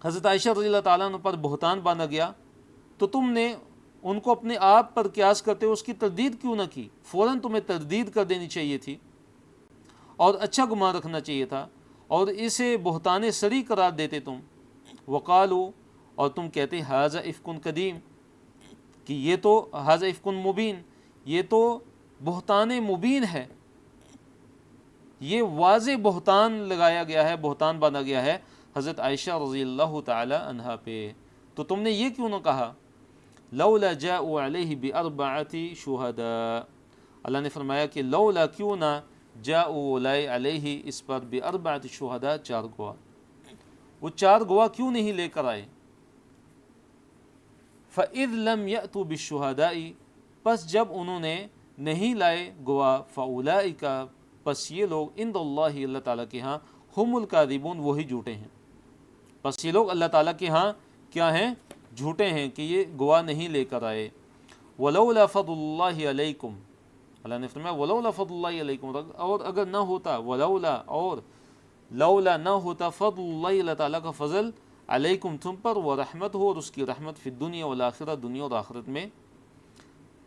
حضرت عائشہ رضی اللہ تعالیٰ عنہ پر بہتان باندھا گیا تو تم نے ان کو اپنے آپ پر قیاس کرتے ہوئے اس کی تردید کیوں نہ کی؟ فوراً تمہیں تردید کر دینی چاہیے تھی اور اچھا گمان رکھنا چاہیے تھا، اور اسے بہتان سری قرار دیتے تم۔ وقالو، اور تم کہتے ھذا افک قدیم، کہ یہ تو ھذا افک مبین، یہ تو بہتان مبین ہے، یہ واضح بہتان لگایا گیا ہے، بہتان باندھا گیا ہے حضرت عائشہ رضی اللہ تعالی عنہا پہ۔ تو تم نے یہ کیوں نہ کہا لولا جاءوا علیہ باربعۃ شہداء، اللہ نے فرمایا کہ لولا، کیوں نہ، جاءوا لائے علیہ اس پر باربعۃ شہداء، 4 گواہ، وہ 4 گواہ کیوں نہیں لے کر آئے؟ فَإِذْ لَمْ يَأْتُوا بِالشُّهَدَاءِ، پس جب انہوں نے نہیں لائے گواہ، فَأُولَئِكَ، پس یہ لوگ، عند اللہ، اللہ تعالیٰ کے ہاں، ہم الکاذبون، وہی جھوٹے ہیں۔ پس یہ لوگ اللہ تعالیٰ کے ہاں کیا ہیں؟ جھوٹے ہیں کہ یہ گواہ نہیں لے کر آئے۔ وَلَوْلَا فَضْلُ اللَّهِ عَلَيْكُمْ، اللہ نے فرمایا وَلَوْلَا فَضْلُ اللَّهِ عَلَيْكُمْ، اور اگر نہ ہوتا، ولولا، اور لولا نہ ہوتا، فضل اللہ، اللہ تعالیٰ کا فضل، علیکم، تم پر، ورحمت ہو، اور اس کی رحمت، فی الدنیا والآخرہ، دنیا اور آخرت میں،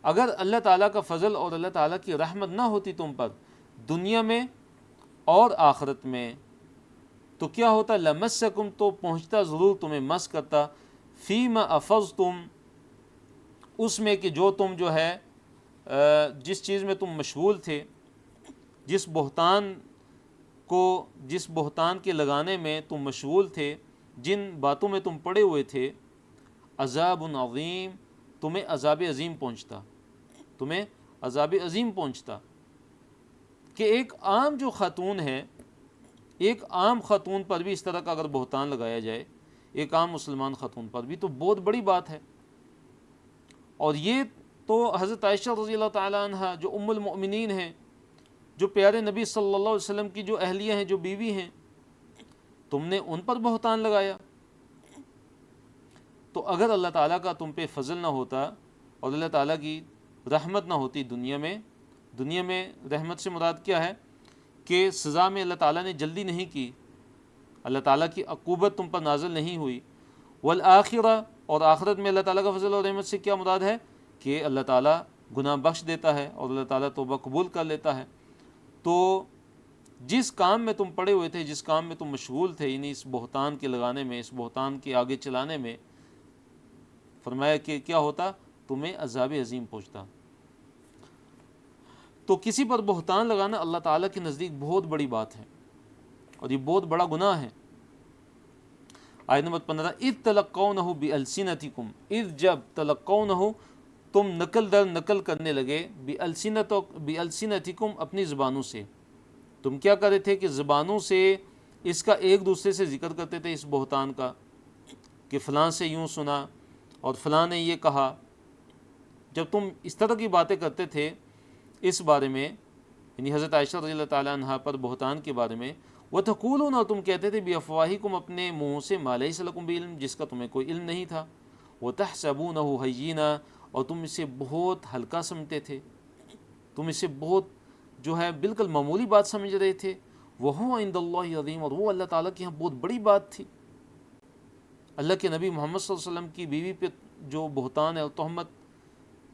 اگر اللہ تعالیٰ کا فضل اور اللہ تعالیٰ کی رحمت نہ ہوتی تم پر دنیا میں اور آخرت میں، تو کیا ہوتا؟ لمسکم، تو پہنچتا ضرور تمہیں، مس کرتا، فیما افضتم، اس میں کہ جو تم جو ہے جس چیز میں تم مشغول تھے، جس بہتان کے لگانے میں تم مشغول تھے، جن باتوں میں تم پڑے ہوئے تھے، عذاب عظیم، تمہیں عذاب عظیم پہنچتا، تمہیں عذاب عظیم پہنچتا۔ کہ ایک عام جو خاتون ہے، ایک عام خاتون پر بھی اس طرح کا اگر بہتان لگایا جائے، ایک عام مسلمان خاتون پر بھی، تو بہت بڑی بات ہے۔ اور یہ تو حضرت عائشہ رضی اللہ تعالی عنہ جو ام المؤمنین ہیں، جو پیارے نبی صلی اللہ علیہ وسلم کی جو اہلیہ ہیں، جو بیوی ہیں، تم نے ان پر بہتان لگایا۔ تو اگر اللہ تعالیٰ کا تم پہ فضل نہ ہوتا اور اللہ تعالیٰ کی رحمت نہ ہوتی دنیا میں رحمت سے مراد کیا ہے؟ کہ سزا میں اللہ تعالیٰ نے جلدی نہیں کی، اللہ تعالیٰ کی عقوبت تم پر نازل نہیں ہوئی، والآخرہ، اور آخرت میں اللہ تعالیٰ کا فضل اور رحمت سے کیا مراد ہے؟ کہ اللہ تعالیٰ گناہ بخش دیتا ہے اور اللہ تعالیٰ توبہ قبول کر لیتا ہے۔ تو جس کام میں تم پڑے ہوئے تھے، جس کام میں تم مشغول تھے، یعنی اس بہتان کے لگانے میں، اس بہتان کے آگے چلانے میں، فرمایا کہ کیا ہوتا؟ تمہیں عذاب عظیم پہنچتا۔ تو کسی پر بہتان لگانا اللہ تعالیٰ کے نزدیک بہت بڑی بات ہے، اور یہ بہت بڑا گناہ ہے۔ آیت نمبر 15، اذ تلقونہ بألسنتکم، اذ جب، تلقونہ، تم نقل در نقل کرنے لگے، بألسنتکم، اپنی زبانوں سے۔ تم کیا کر رہے تھے؟ کہ زبانوں سے اس کا ایک دوسرے سے ذکر کرتے تھے، اس بہتان کا، کہ فلاں سے یوں سنا اور فلاں نے یہ کہا۔ جب تم اس طرح کی باتیں کرتے تھے اس بارے میں، یعنی حضرت عائشہ رضی اللہ تعالیٰ عنہ پر بہتان کے بارے میں، وَتَقُولُونَ، اور تم کہتے تھے، بِأَفْوَاهِكُمْ، اپنے منہوں سے، مَا لَيْسَ لَكُمْ بِعِلْمٍ، جس کا تمہیں کوئی علم نہیں تھا، وَتَحْسَبُونَهُ هَيِّنًا، اور تم اسے بہت ہلکا سمجھتے تھے، تم اسے بہت جو ہے بالکل معمولی بات سمجھ رہے تھے، وَهُوَ عِندَ اللَّهِ عَظِيمٌ، اور وہ اللہ تعالیٰ کے یہاں بہت بڑی بات تھی۔ اللہ کے نبی محمد صلی اللہ علیہ وسلم کی بیوی پہ جو بہتان ہے اور تہمت،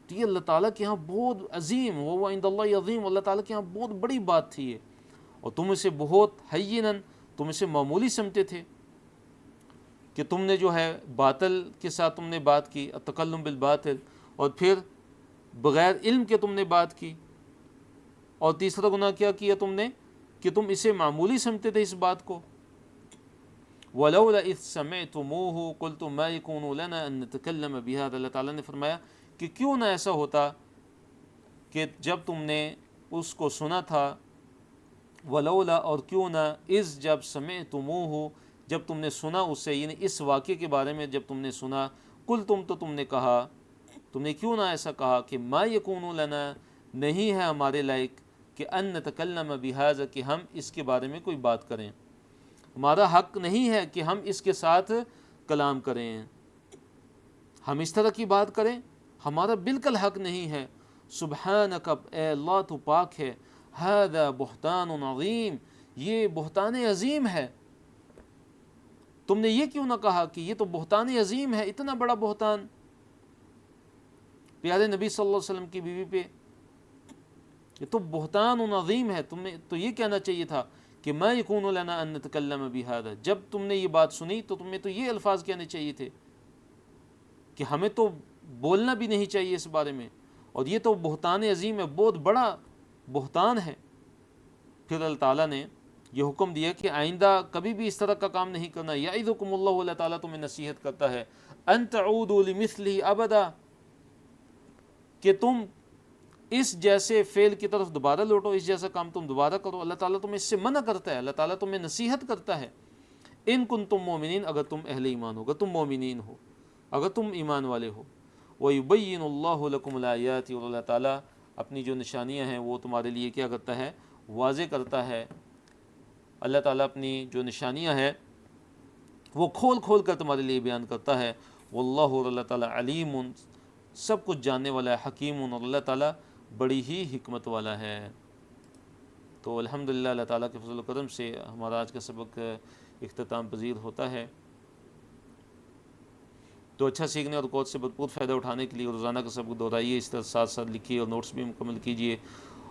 تو یہ اللہ تعالیٰ کے یہاں بہت عظیم، وَهُوَ عِندَ اللَّهِ عَظِيمٌ، اللہ تعالیٰ کے یہاں بہت بڑی بات تھی یہ، اور تم اسے بہت ہینن، تم اسے معمولی سمجھتے تھے، کہ تم نے جو ہے باطل کے ساتھ تم نے بات کی، التکلم بالباطل، اور پھر بغیر علم کے تم نے بات کی، اور تیسرا گناہ کیا کیا تم نے؟ کہ تم اسے معمولی سمجھتے تھے اس بات کو۔ وَلَوْلَا إِذْ سَمِعْتُمُوهُ قُلْتُمْ مَا يَكُونُ لَنَا أَن نَّتَكَلَّمَ بِهَذَا، اللہ تعالیٰ نے فرمایا کہ کیوں نہ ایسا ہوتا کہ جب تم نے اس کو سنا تھا، ولولا، اور کیوں نہ، اذ، جب، سمعتموہ، جب تم نے سنا اس سے، یعنی اس واقعے کے بارے میں جب تم نے سنا، قلتم، تو تم نے کہا، تم نے کیوں نہ ایسا کہا کہ ما یکون لنا، نہیں ہے ہمارے لائق، کہ ان نتکلم بہذا، کہ ہم اس کے بارے میں کوئی بات کریں، ہمارا حق نہیں ہے کہ ہم اس کے ساتھ کلام کریں، ہم اس طرح کی بات کریں، ہمارا بالکل حق نہیں ہے۔ سبحانک، اے اللہ تو پاک ہے، ھذا بہتان عظیم، یہ بہتان عظیم ہے۔ تم نے یہ کیوں نہ کہا کہ یہ تو بہتان عظیم ہے، اتنا بڑا بہتان، پیارے نبی صلی اللہ علیہ وسلم کی بیوی پہ، یہ تو بہتان عظیم ہے. تمہیں تو یہ کہنا چاہیے تھا کہ ما یکون لنا ان نتکلم بہذا. جب تم نے یہ بات سنی تو تمہیں تو یہ الفاظ کہنے چاہیے تھے کہ ہمیں تو بولنا بھی نہیں چاہیے اس بارے میں، اور یہ تو بہتان عظیم ہے، بہت بڑا بہتان ہے. پھر اللہ تعالیٰ نے یہ حکم دیا کہ آئندہ کبھی بھی اس طرح کا کام نہیں کرنا. یعظکم اللہ، اللہ تعالیٰ تمہیں نصیحت کرتا ہے، ان تعودوا لمثلہ ابدا، کہ تم اس جیسے فعل کی طرف دوبارہ لوٹو، اس جیسا کام تم دوبارہ کرو. اللہ تعالیٰ تمہیں اس سے منع کرتا ہے، اللہ تعالیٰ تمہیں نصیحت کرتا ہے. ان کنتم مومنین، اگر تم اہل ایمان ہو، اگر تم مومنین ہو، اگر تم ایمان والے ہو. وَيُبَيِّنُ اللَّهُ لَكُمُ الْآيَاتِ، اور اللہ تعالیٰ اپنی جو نشانیاں ہیں وہ تمہارے لیے کیا کرتا ہے؟ واضح کرتا ہے. اللہ تعالیٰ اپنی جو نشانیاں ہیں وہ کھول کھول کر تمہارے لیے بیان کرتا ہے. واللہ، اور اللہ تعالیٰ علیم، سب کچھ جاننے والا ہے، حکیم، اور اللہ تعالیٰ بڑی ہی حکمت والا ہے. تو الحمدللہ اللہ تعالیٰ کے فضل و کرم سے ہمارا آج کا سبق اختتام پذیر ہوتا ہے. تو اچھا سیکھنے اور کوچ سے بھرپور فائدہ اٹھانے کے لیے روزانہ کا سبق دہرائیے، اس طرح ساتھ ساتھ لکھیے اور نوٹس بھی مکمل کیجیے،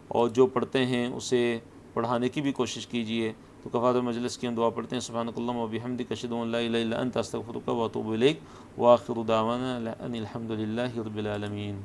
اور جو پڑھتے ہیں اسے پڑھانے کی بھی کوشش کیجیے. تو کفارۃ مجلس کی ہم دعا پڑھتے ہیں. سبحانک اللہم و بحمدک، اشہد ان لا الہ الا انت، استغفرک و اتوب الیک، وآخر دعوانا ان الحمد للہ رب العالمین.